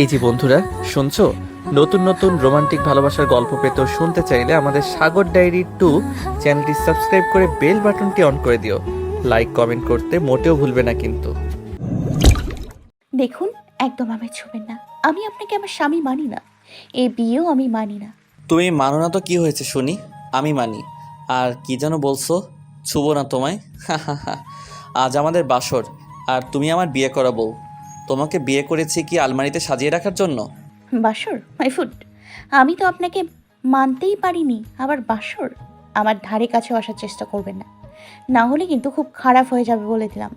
এই যে বন্ধুরা, শুনছো? নতুন নতুন রোমান্টিক ভালোবাসার গল্প পেতে ও শুনতে চাইলে আমাদের সাগর ডায়েরি 2 চ্যানেলটি সাবস্ক্রাইব করে বেল বাটনটি অন করে দিও। লাইক কমেন্ট করতে মোটেও ভুলবে না কিন্তু। দেখুন, একদম আমায় ছুবেন না। আমি আপনাকে আমার স্বামী মানি না। এই বিয়েও আমি মানি না। তুমি মানো না তো কি হয়েছে শুনি? আমি মানি। আর কি যেন বলছো? ছুবো না তোমায়? আজ আমাদের বাসর, আর তুমি আমার বিয়ে করা বউ। তোমাকে বিয়ে করেছি কি আলমারিতে সাজিয়ে রাখার জন্য? বাসর মাই ফুড। আমি তো আপনাকে মানতেই পারিনি, আবার বাসর? আমার ধারে কাছেও আসার চেষ্টা করবেন না, না হলে কিন্তু খুব খারাপ হয়ে যাবে বলে দিলাম।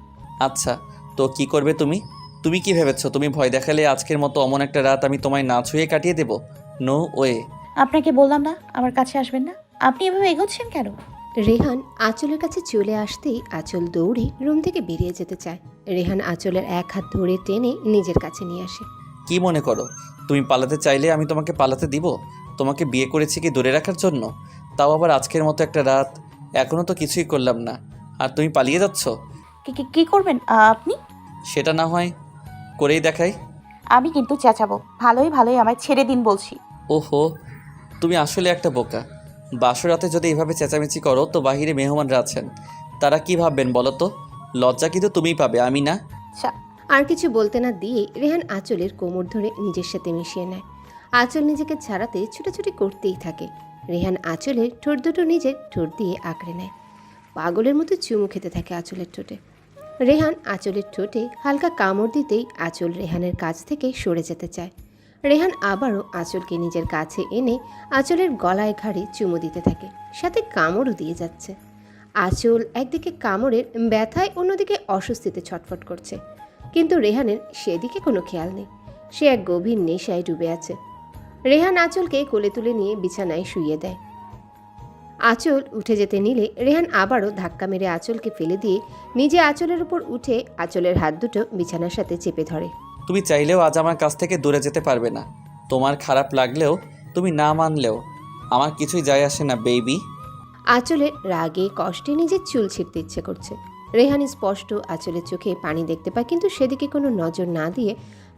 আচ্ছা, তো কি করবে তুমি? তুমি কি ভেবেছো তুমি ভয় দেখালে আজকের মতো অমন একটা রাত আমি তোমায় না ছুঁয়ে কাটিয়ে দেব? No way. আপনাকে বললাম না আমার কাছে আসবেন না। আপনি এভাবে এগোচ্ছেন কেন? রেহান আঁচলের কাছে চলে আসতেই আঁচল দৌড়ে রুম থেকে বেরিয়ে যেতে চায়। রেহান আঁচলের এক হাত ধরে টেনে নিজের কাছে নিয়ে আসে। কি মনে করো তুমি পালাতে চাইলে আমি তোমাকে পালাতে দিব? তোমাকে বিয়ে করেছি কি দূরে রাখার জন্য? তাও আবার আজকের মতো একটা রাত। এখনও তো কিছুই করলাম না, আর তুমি পালিয়ে যাচ্ছ? কি করবেন আপনি? সেটা না হয় করেই দেখাই। আমি কিন্তু চেঁচাবো। ভালোই ভালোই আমায় ছেড়ে দিন বলছি। ওহো, তুমি আসলে একটা বোকা। বাসরাতে যদি এভাবে চেঁচামেচি করো তো বাহিরে মেহমানরা আছেন, তারা কি ভাববেন বলো তো? লজ্জা কিন্তু তুমিই পাবে, আমি না। আচ্ছা, আর কিছু বলতে না দিয়ে রেহান আঁচলের কোমর ধরে নিজের সাথে মিশিয়ে নেয়। আঁচল নিজেকে ছাড়াতে ছুটাছুটি করতেই থাকে। রেহান আঁচলের ঠোঁট দুটো নিজের ঠোঁট দিয়ে আঁকড়ে নেয়। পাগলের মতো চুমু খেতে থাকে আঁচলের ঠোঁটে। রেহান আঁচলের ঠোঁটে হালকা কামড় দিতেই আঁচল রেহানের কাছ থেকে সরে যেতে চায়। রেহান আবারও আঁচলকে নিজের কাছে এনে আঁচলের গলায় ঘাড়ে চুমু দিতে থাকে, সাথে কামড়ও দিয়ে যাচ্ছে। আঁচল একদিকে কামড়ের ব্যথায় অন্যদিকে অস্বস্তিতে ছটফট করছে, কিন্তু রেহানের সেদিকে কোনো খেয়াল নেই। সে এক গভীর নেশায় ডুবে আছে। রেহান আঁচলকে কোলে তুলে নিয়ে বিছানায় শুইয়ে দেয়। আঁচল উঠে যেতে নিলে রেহান আবারও ধাক্কা মেরে আঁচলকে ফেলে দিয়ে নিজে আঁচলের উপর উঠে আঁচলের হাত দুটো বিছানার সাথে চেপে ধরে। তুমি চাইলেও আজ আমার কাছ থেকে দূরে যেতে পারবে না। তোমার খারাপ লাগলেও, তুমি না মানলেও আমার কিছুই যায় আসে না বেবি। আঁচলের রাগে কষ্টে নিজের চুল ছিঁড়তে ইচ্ছে করছে। রেহান স্পষ্ট আঁচলের চোখে পানি দেখতে পায়, কিন্তু সেদিকে কোনো নজর না দিয়ে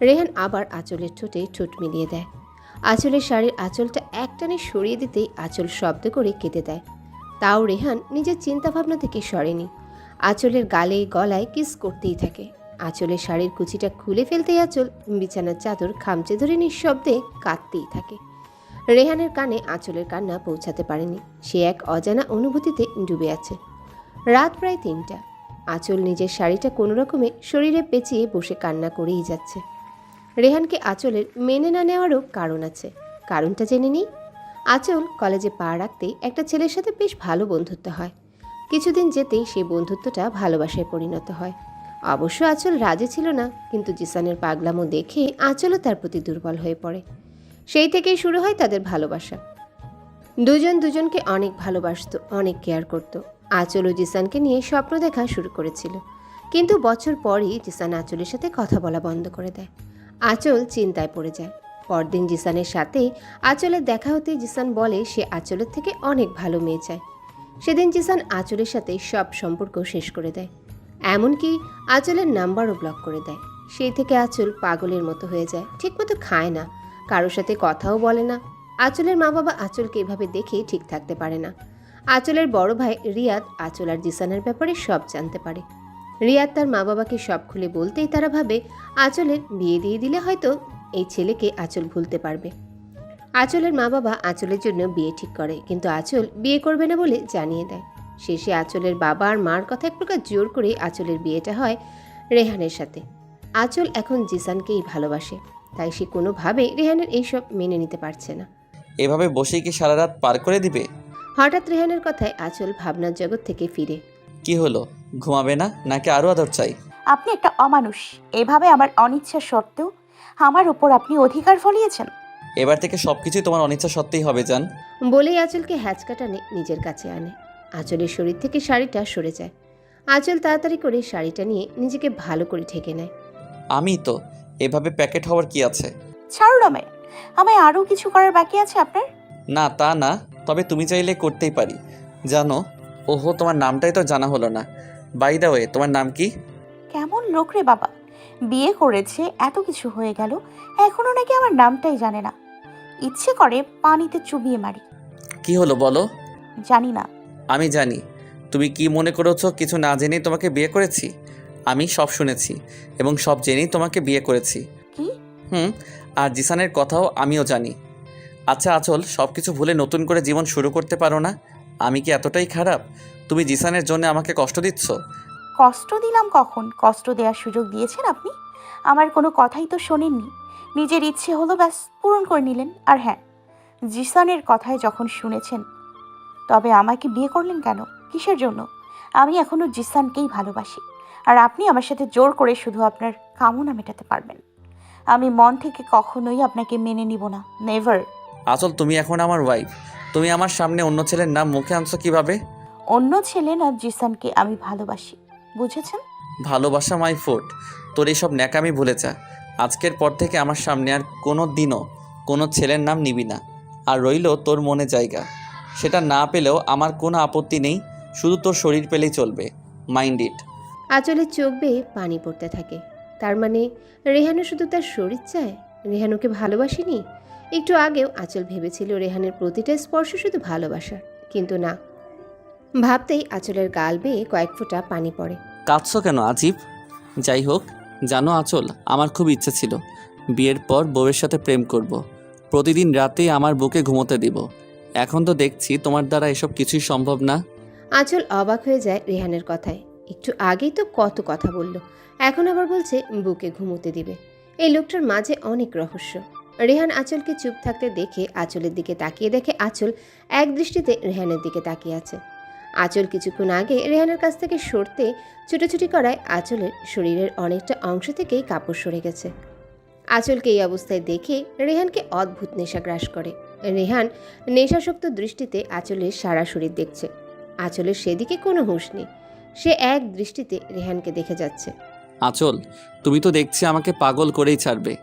রেহান আবার আঁচলের ঠোঁটে ঠোঁট মিলিয়ে দেয়। আঁচলের শাড়ির আঁচলটা একটানে সরিয়ে দিতেই আঁচল শব্দ করে কেঁদে দেয়। তাও রেহান নিজের চিন্তাভাবনা থেকে সরেনি। আঁচলের গালে গলায় কিস করতেই থাকে। আঁচলের শাড়ির কুচিটা খুলে ফেলতেই আঁচল বিছানার চাদর খামচে ধরে নিঃশব্দে কাঁদতেই থাকে। রেহানের কানে আঁচলের কান্না পৌঁছাতে পারেনি। সে এক অজানা অনুভূতিতে ডুবে আছে। রাত প্রায় 3টা। আঁচল নিজের শাড়িটা কোনো রকমে শরীরে পেঁচিয়ে বসে কান্না করেই যাচ্ছে। রেহানকে আঁচলের মেনে না নেওয়ারও কারণ আছে। কারণটা জেনে নিই। আঁচল কলেজে পা রাখতেই একটা ছেলের সাথে বেশ ভালো বন্ধুত্ব হয়। কিছুদিন যেতেই সেই বন্ধুত্বটা ভালোবাসায় পরিণত হয়। অবশ্য আঁচল রাজি ছিল না, কিন্তু জিসানের পাগলামো দেখে আঁচলও তার প্রতি দুর্বল হয়ে পড়ে। সেই থেকেই শুরু হয় তাদের ভালোবাসা। দুজন দুজনকে অনেক ভালোবাসত, অনেক কেয়ার করত। আঁচল ও জিসানকে নিয়ে স্বপ্ন দেখা শুরু করেছিল, কিন্তু বছর পরই জিসান আঁচলের সাথে কথা বলা বন্ধ করে দেয়। আঁচল চিন্তায় পড়ে যায়। পরদিন জিসানের সাথে আঁচলের দেখা হতে জিসান বলে সে আঁচলের থেকে অনেক ভালো মেয়ে চায়। সেদিন জিসান আঁচলের সাথে সব সম্পর্ক শেষ করে দেয়, এমনকি আঁচলের নাম্বারও ব্লক করে দেয়। সেই থেকে আঁচল পাগলের মতো হয়ে যায়, ঠিকমতো খায় না, কারোর সাথে কথাও বলে না। আঁচলের মা বাবা আঁচলকে এভাবে দেখে ঠিক থাকতে পারে না। আঁচলের বড় ভাই রিয়াদ আঁচল আর জিসানের ব্যাপারে সব জানতে পারে। রিয়াদ তার মা বাবাকে সব খুলে বলতেই তারা ভাবে আঁচলের বিয়ে দিয়ে দিলে হয়তো এই ছেলেকে আঁচল ভুলতে পারবে। আঁচলের মা বাবা আঁচলের জন্য বিয়ে ঠিক করে, কিন্তু আঁচল বিয়ে করবে না বলে জানিয়ে দেয়। শেষে আঁচলের বাবা আর মার কথা এক প্রকার জোর করে আঁচলের বিয়েটা হয় রেহানের সাথে। আঁচল এখন জিসানকেই ভালোবাসে, তাই সে কোনোভাবে রেহানের এইসব মেনে নিতে পারছে না। এভাবে বসেই কি সারা রাত পার করে দিবে? হঠাৎ রেহানের কথায় আঁচল ভাবনার জগৎ থেকে ফিরে। কি হলো, ঘুমাবে না নাকি আরও আদর চাই? আপনি একটা অমানুষ। এভাবে আমার অনিচ্ছা সত্ত্বেও আমার উপর আপনি অধিকার ফলিয়েছেন। এবার থেকে সব কিছুই তোমার অনিচ্ছা সত্যিই হবে জান। বলেই আঁচলকে হ্যাচকা টানে নিজের কাছে আনে। আঁচলের শরীর থেকে শাড়িটা সরে যায়। আঁচল তাড়াতাড়ি করে শাড়িটা নিয়ে নিজেকে ভালো করে ঢেকে নেয়। আমি তো, এভাবে প্যাকেট হওয়ার কি আছে? ছাড়ুন আমায়। আমায় আরও কিছু করার বাকি আছে আপনার। না তা না, তবে তুমি চাইলে করতেই পারি জানো। ওহো, তোমার নামটাই তো জানা হলো না। বাই দ্য ওয়ে, তোমার নাম কি? কেমন লোক রে বাবা! বিয়ে করেছে, এত কিছু হয়ে গেল, এখনো নাকি আমার নামটাই জানে না। ইচ্ছে করে পানিতে চুবিয়ে মারি। কি হলো বলো? জানি না। আমি জানি। তুমি কি মনে করেছো কিছু না জেনেই তোমাকে বিয়ে করেছি? আমি সব শুনেছি এবং সব জেনেই তোমাকে বিয়ে করেছি। কি? হুম। আর জিসানের কথাও আমিও জানি। আচ্ছা আচল, সব কিছু ভুলে নতুন করে জীবন শুরু করতে পারো না? আমি কি এতটাই খারাপ? তুমি জিসানের জন্য আমাকে কষ্ট দিচ্ছ? কষ্ট দিলাম কখন? কষ্ট দেওয়ার সুযোগ দিয়েছেন আপনি? আমার কোনো কথাই তো শোনেননি। নিজের ইচ্ছে হলো, ব্যাস পূরণ করে নিলেন। আর হ্যাঁ, জিসানের কথায় যখন শুনেছেন, তবে আমাকে বিয়ে করলেন কেন? কিসের জন্য? আমি এখনো জিসানকেই ভালোবাসি। আর আপনি আমার সাথে জোর করে শুধু আপনার কামনা মেটাতে পারবেন। আমি মন থেকে কখনোই আপনাকে মেনে নিব না, নেভার। আচল, তুমি এখন আমার ওয়াইফ। তুমি আমার সামনে অন্য ছেলের নাম মুখে আনছো কিভাবে? অন্য ছেলে না, জিসানকে আমি ভালোবাসি, বুঝেছেন? ভালোবাসা মাই ফুড। তোর এইসব ন্যাকামি ভুলে যা। আজকের পর থেকে আমার সামনে আর কোনো দিনও কোনো ছেলের নাম নিবি না। আর রইলো তোর মনে জায়গা, সেটা না পেলেও আমার কোনো আপত্তি নেই, শুধু তোর শরীর পেলেই চলবে। Mind it. আঁচলের চোখ বেয়ে পানি পড়তে থাকে। তার মানে রেহানও শুধু তার শরীর চায়? রেহান ওকে ভালোবাসেনি? একটু আগেও আঁচল ভেবেছিল রেহানের প্রতিটা স্পর্শ শুধু ভালোবাসার, কিন্তু না। ভাবতেই আঁচলের গাল বেয়ে কয়েক ফোঁটা পানি পড়ে। কাঁদছো কেন আজিব? যাই হোক, জানো আচল, আমার খুব ইচ্ছে ছিল বিয়ের পর বউয়ের সাথে প্রেম করব, প্রতিদিন রাতে আমার বুকে ঘুমোতে দিব। এখন তো দেখছি তোমার দ্বারা এসব কিছুই সম্ভব না। আঁচল অবাক হয়ে যায় রেহানের কথায়। একটু আগেই তো কত কথা বলল, এখন আবার বলছে বুকে ঘুমোতে দিবে। এই লোকটার মাঝে অনেক রহস্য। রেহান আঁচলকে চুপ থাকতে দেখে আঁচলের দিকে তাকিয়ে দেখে আঁচল এক দৃষ্টিতে রেহানের দিকে তাকিয়ে আছে। আঁচল কিছুক্ষণ আগে রেহানের কাছ থেকে সরতে ছুটোছুটি করায় আঁচলের শরীরের অনেকটা অংশ থেকেই কাপড় সরে গেছে। আঁচলকে এই অবস্থায় দেখে রেহানকে অদ্ভুত নেশা গ্রাস করে। রেহান নেশাসক্ত দৃষ্টিতে আঁচলের সারা শরীর দেখছে। আঁচলের সেদিকে কোনো হুঁশ নেই। সে এক দৃষ্টিতে রেহানকে দেখে যাচ্ছে। আচল, তুমি তো দেখছি আমাকে পাগল করেই ছাড়বে।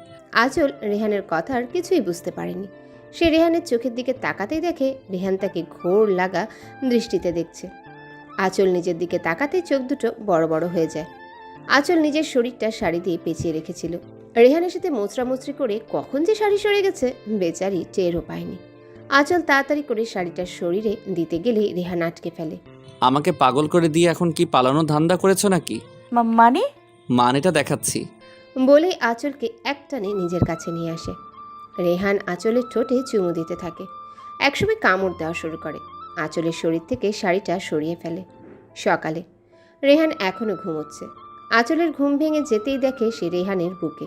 আঁচল রেহানের কথার কিছুই বুঝতে পারেনি। সে রেহানের চোখের দিকে তাকাতেই দেখে রেহান তাকে ঘোর লাগা দৃষ্টিতে দেখছে। আঁচল নিজের দিকে তাকাতেই চোখ দুটো বড় বড় হয়ে যায়। আঁচল নিজের শরীরটা শাড়ি দিয়ে পেঁচিয়ে রেখেছিল। রেহানের সাথে মোচড়ামুচড়ি করে কখন যে শাড়ি সরে গেছে বেচারি টেরও পায়নি। আঁচল তাড়াতাড়ি করে শাড়িটার শরীরে দিতে গেলেই রেহান আটকে ফেলে। আমাকে পাগল করে দিয়ে এখন কি পালানোর ধান্দা করেছো নাকি? মানে? মানেটা দেখাচ্ছি। বলেই আঁচলকে একটানে নিজের কাছে নিয়ে আসে। রেহান আঁচলের ঠোঁটে চুমু দিতে থাকে। একসময় কামড় দেওয়া শুরু করে। আঁচলের শরীর থেকে শাড়িটা সরিয়ে ফেলে। সকালে রেহান এখনও ঘুমোচ্ছে। আঁচলের ঘুম ভেঙে যেতেই দেখে সে রেহানের বুকে।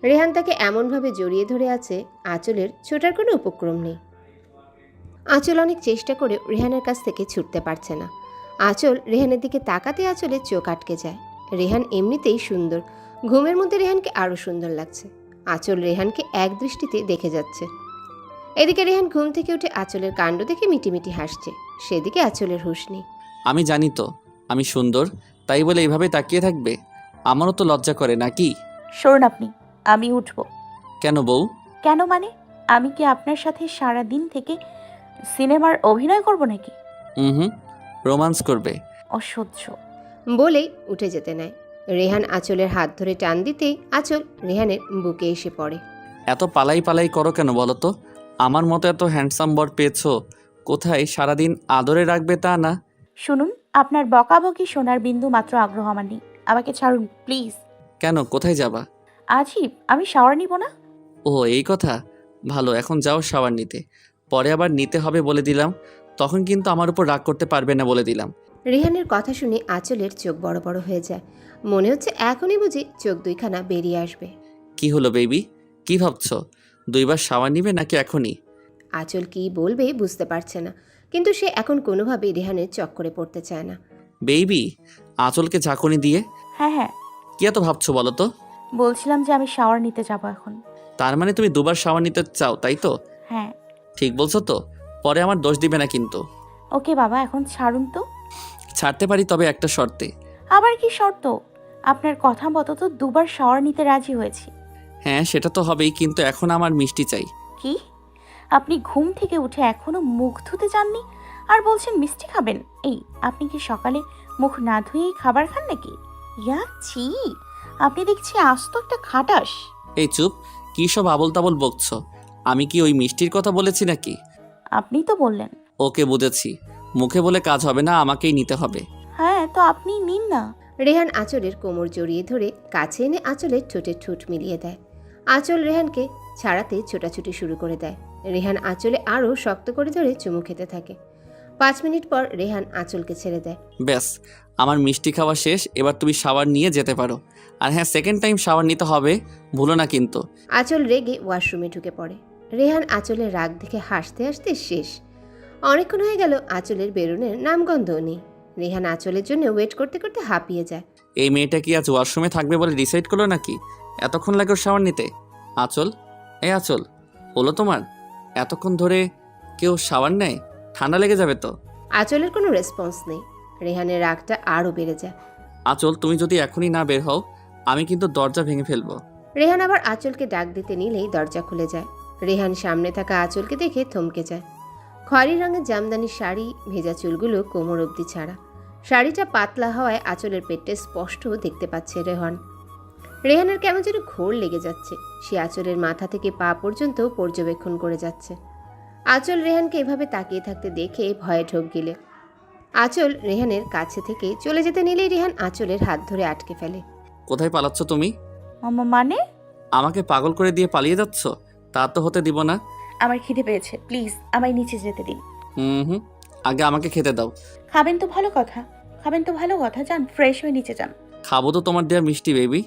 রেহান তাকে এমনভাবে জড়িয়ে ধরে আছে, আঁচলের ছোটার কোনো উপক্রম নেই। আঁচল অনেক চেষ্টা করে রেহানের কাছ থেকে ছুটতে পারছে না। আঁচল রেহানের দিকে তাকাতে আঁচলের চোখ আটকে যায়। রেহান এমনিতেই সুন্দর, ঘুমের মধ্যে রেহানকে আরও সুন্দর লাগছে। আঁচল রেহানকে এক দৃষ্টিতে দেখে যাচ্ছে। এদিকে রেহান ঘুম থেকে উঠে আঁচলের কাণ্ড দেখে মিটিমিটি হাসছে। সেদিকে আঁচলের হুঁশ নেই। আমি জানি তো আমি সুন্দর, তাই বলে এইভাবে তাকিয়ে থাকবে? আমারও তো লজ্জা করে নাকি? সরুন আপনি, আমি উঠবো। কেন বউ? কেন মানে? আমি কি আপনার সাথে সারা দিন থেকে সিনেমার অভিনয় করব নাকি? হুম, রোমান্স করবে। অসহ্য। বলেই উঠে যেতে নেয়। রেহান আঁচলের হাত ধরে টান দিতেই আঁচল রেহানের বুকে এসে পড়ে। এত পালাই পালাই করো কেন বলো তো? আমার মতো এত হ্যান্ডসাম বর পেয়েছো, কোথায় সারাদিন আদরে রাখবে তা না। শুনুন, আপনার বকাবকি শোনার বিন্দু মাত্র আগ্রহ আমার নেই। আমাকে ছাড়ুন প্লিজ। কেন, কোথায় যাবা? আজিব, আমি শাওয়ার নিব না। ও এই কথা। ভালো, এখন যাও শাওয়ার নিতে, পরে আবার নিতে হবে বলে দিলাম। তখন কিন্তু আমার উপর রাগ করতে পারবে না বলে দিলাম। রেহানের কথা শুনে আঁচলের চোখ বড় বড় হয়ে যায়। মনে হচ্ছে এখনই বুঝি চোখ দুইখানা বেরিয়ে আসবে। কি হলো বেবি, কি ভাবছো? দুইবার শাওয়ার নিবে নাকি এখনই? আঁচল কি বলবে বুঝতে পারছে না, কিন্তু সে এখন কোনোভাবেই রেহানের চক্করে পড়তে চায় না। বেবি, আঁচলকে ঝাঁকুনি দিয়ে হ্যাঁ হ্যাঁ, কি এত ভাবছো বলো তো? বলছিলাম যে আমি শাওয়ার নিতে যাব এখন। তার মানে তুমি দুবার শাওয়ার নিতে চাও, তাই তো? হ্যাঁ। ঠিক বলছো তো? পরে আমার দোষ দিবে না কিন্তু। ওকে বাবা, এখন ছাড়ুন তো। ছাড়তে পারি, তবে একটা শর্তে। আবার কি শর্ত? আপনার কথা মতো তো দুবার শাওয়ার নিতে রাজি হয়েছি। হ্যাঁ সেটা তো হবেই, কিন্তু এখন আমার মিষ্টি চাই। কি? আপনি ঘুম থেকে উঠে এখনো মুখ ধুতে যাননি আর বলছেন মিষ্টি খাবেন? এই, আপনি কি সকালে মুখ না ধুয়েই খাবার খান নাকি? ইয়া ছি, আপনি দেখছি আস্ত একটা খাটাস। এই চুপ, কী সব আবল তাবল বকছো? আমি কি ওই মিষ্টির কথা বলেছি নাকি? আপনি তো বললেন। ওকে বুঝেছি, মুখে বলে কাজ হবে না, আমাকেই নিতে হবে। হ্যাঁ, তো আপনি নিন না। রেহান আঁচলের কোমর জড়িয়ে ধরে কাছে এনে আঁচলের ঠোঁটে ঠোঁট মিলিয়ে দেয়। আঁচল রেহানকে ছাড়াতে ছোটাছুটি শুরু করে দেয়। রেহান আঁচলে আরও শক্ত করে ধরে চুমু খেতে থাকে। 5 মিনিট পর রেহান আঁচলকে ছেড়ে দেয়। ব্যাস, আমার মিষ্টি খাওয়া শেষ, এবার তুমি শাওয়ার নিয়ে যেতে পারো। আর হ্যাঁ, সেকেন্ড টাইম শাওয়ার নিতে হবে, ভুলো না কিন্তু। আঁচল রেগে ওয়াশরুমে ঢুকে পড়ে। রেহান আঁচলের রাগ দেখে হাসতে হাসতে শেষ। অনেকক্ষণ হয়ে গেল আঁচলের বেরোনের নামগন্ধও নেই। রেহান আঁচলের জন্য ওয়েট করতে করতে হাঁপিয়ে যায়। এই মেয়েটা কি আজ ওয়াশরুমে থাকবে বলে ডিসাইড করলো নাকি? এতক্ষণ লাগে ওর শাওয়ার নিতে। আঁচল, এই আঁচল, হলো তোমার? এতক্ষণ ধরে কেউ শাওয়ার নেয়? ঠান্ডা লেগে যাবে তো। আঁচলের কোনো রেসপন্স নেই। রেহানের রাগটা আরও বেড়ে যায়। আঁচল, তুমি যদি এখনই না বের হও, আমি কিন্তু দরজা ভেঙে ফেলবো। রেহান আবার আঁচলকে ডাক দিতে নিলেই দরজা খুলে যায়। রেহান সামনে থাকা আঁচলকে দেখে থমকে যায়। খয়েরি রঙের জামদানি শাড়ি, ভেজা চুলগুলো কোমর অবধি ছাড়া। শাড়িটা পাতলা হওয়ায় আঁচলের পেটে স্পষ্ট দেখতে পাচ্ছে রেহান। রেহানের কেমন যেন ঘোর লেগে যাচ্ছে। সে আঁচলের মাথা থেকে পা পর্যন্ত পর্যবেক্ষণ করে যাচ্ছে। আঁচল রেহানকে এভাবে তাকিয়ে থাকতে দেখে ভয়ে ঢোক গিলে। আঁচল রেহানের কাছে থেকে চলে যেতে নিলেই রেহান আঁচলের হাত ধরে আটকে ফেলে। কোথায় পালাচ্ছ তুমি? মানে? আমাকে পাগল করে দিয়ে পালিয়ে যাচ্ছ? তা তো হতে দিব না। আমার খিদে পেয়েছে, প্লিজ আমায় নিচে যেতে দিন। হুম, আগে আমাকে খেতে দাও। খাবেন তো ভালো কথা, খাবেন তো ভালো কথা, যান ফ্রেশ হয়ে নিচে যান। খাবো তো তোমার দেয়া মিষ্টি, বেবি।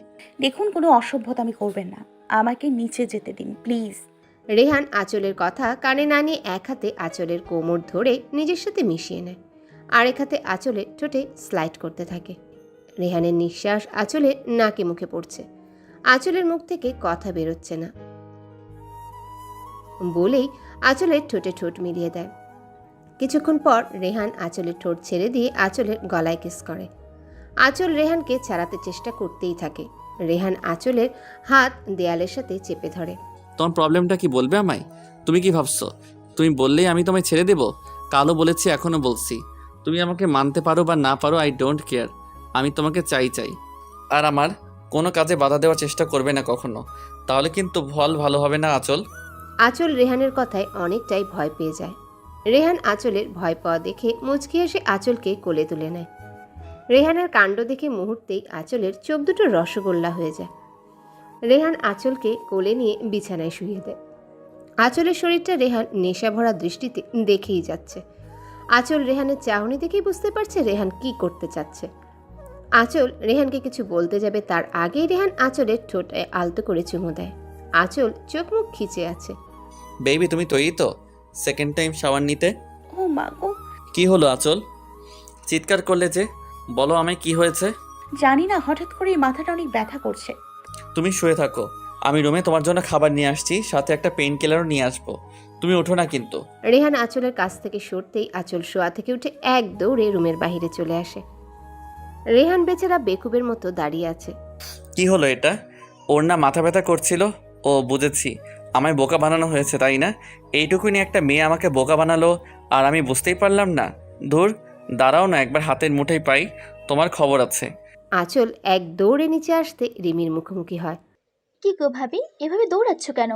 দেখুন, কোনো অসভ্যতামি করবেন না, আমাকে নিচে যেতে দিন প্লিজ। রেহান আঁচলের কথা কানে না নিয়ে এক হাতে আঁচলের কোমর ধরে নিজের সাথে মিশিয়ে নেয়। আরেক হাতে আঁচলের ঠোঁটে স্লাইড করতে থাকে। রেহানের নিঃশ্বাস আঁচলের নাকে মুখে পড়ছে। আঁচলের মুখ থেকে কথা বেরোচ্ছে না বলেই আঁচলের ঠোঁটে ঠোঁট মিলিয়ে দেয়। কিছুক্ষণ পর রেহান আঁচলের ঠোঁট ছেড়ে দিয়ে আঁচলের গলায় কিস করে। আঁচল রেহানকে ছাড়াতে চেষ্টা করতেই থাকে। রেহান আঁচলের হাত দেয়ালের সাথে চেপে ধরে। তোমার প্রবলেমটা কি বলবে আমায়? তুমি কি ভাবছো তুমি বললেই আমি তোমায় ছেড়ে দেব? কালও বলেছি, এখনো বলছি, তুমি আমাকে মানতে পারো বা না পারো, আই ডোন্ট কেয়ার। আমি তোমাকে চাই। আর আমার কোনো কাজে বাধা দেওয়ার চেষ্টা করবে না কখনো, তাহলে কিন্তু ভালো হবে না আঁচল। আঁচল রেহানের কথায় অনেকটাই ভয় পেয়ে যায়। রেহান আঁচলের ভয় পাওয়া দেখে মুচকি এসে আঁচলকে কোলে তুলে নেয়। রেহানের কাণ্ড দেখে মুহূর্তেই আঁচলের চোখ দুটো রসগোল্লা হয়ে যায়। রেহান আঁচলকে কোলে নিয়ে বিছানায় শুইয়ে দেয়। আঁচলের শরীরটা রেহান নেশা ভরা দৃষ্টিতে দেখেই যাচ্ছে। আঁচল রেহানের চাহনি দেখেই বুঝতে পারছে রেহান কি করতে চাচ্ছে। আঁচল রেহানকে কিছু বলতে যাবে তার আগেই রেহান আঁচলের ঠোঁটে আলতো করে চুমু দেয়। আঁচল চোখ মুখ খিচে আছে। বেবি, তুমি তৈরি তো সেকেন্ড টাইম শাওয়ার নিতে? ও মা গো! কি হলো আঁচল, চিৎকার করলে যে? বলো আমায় কি হয়েছে। জানি না, হঠাৎ করেই মাথাটা অনেক ব্যথা করছে। তুমি শুয়ে থাকো, আমি রুমে তোমার জন্য খাবার নিয়ে আসছি, সাথে একটা পেইন কিলারও নিয়ে আসবো। তুমি ওঠো না কিন্তু। রেহান আঁচলের কাছ থেকে সরতেই আঁচল শোয়া থেকে উঠে এক দৌড়ে রুমের বাইরে চলে আসে। রেহান বেচারা বেকুবের মতো দাঁড়িয়ে আছে। কি হলো এটা? ওর না মাথা ব্যথা করছিল? ও বুঝেছি, আমায় বোকা বানানো হয়েছে, তাই না? এইটুকুনি একটা মেয়ে আমাকে বোকা বানালো আর আমি বুঝতেই পারলাম না। ধুর, দাঁড়াও না, একবার হাতের মুঠোয় পাই, তোমার খবর আছে। আঁচল এক দৌড়ে নিচে আসতে রিমির মুখোমুখি হয়। কি গো ভাবি, এভাবে দৌড়াচ্ছ কেন?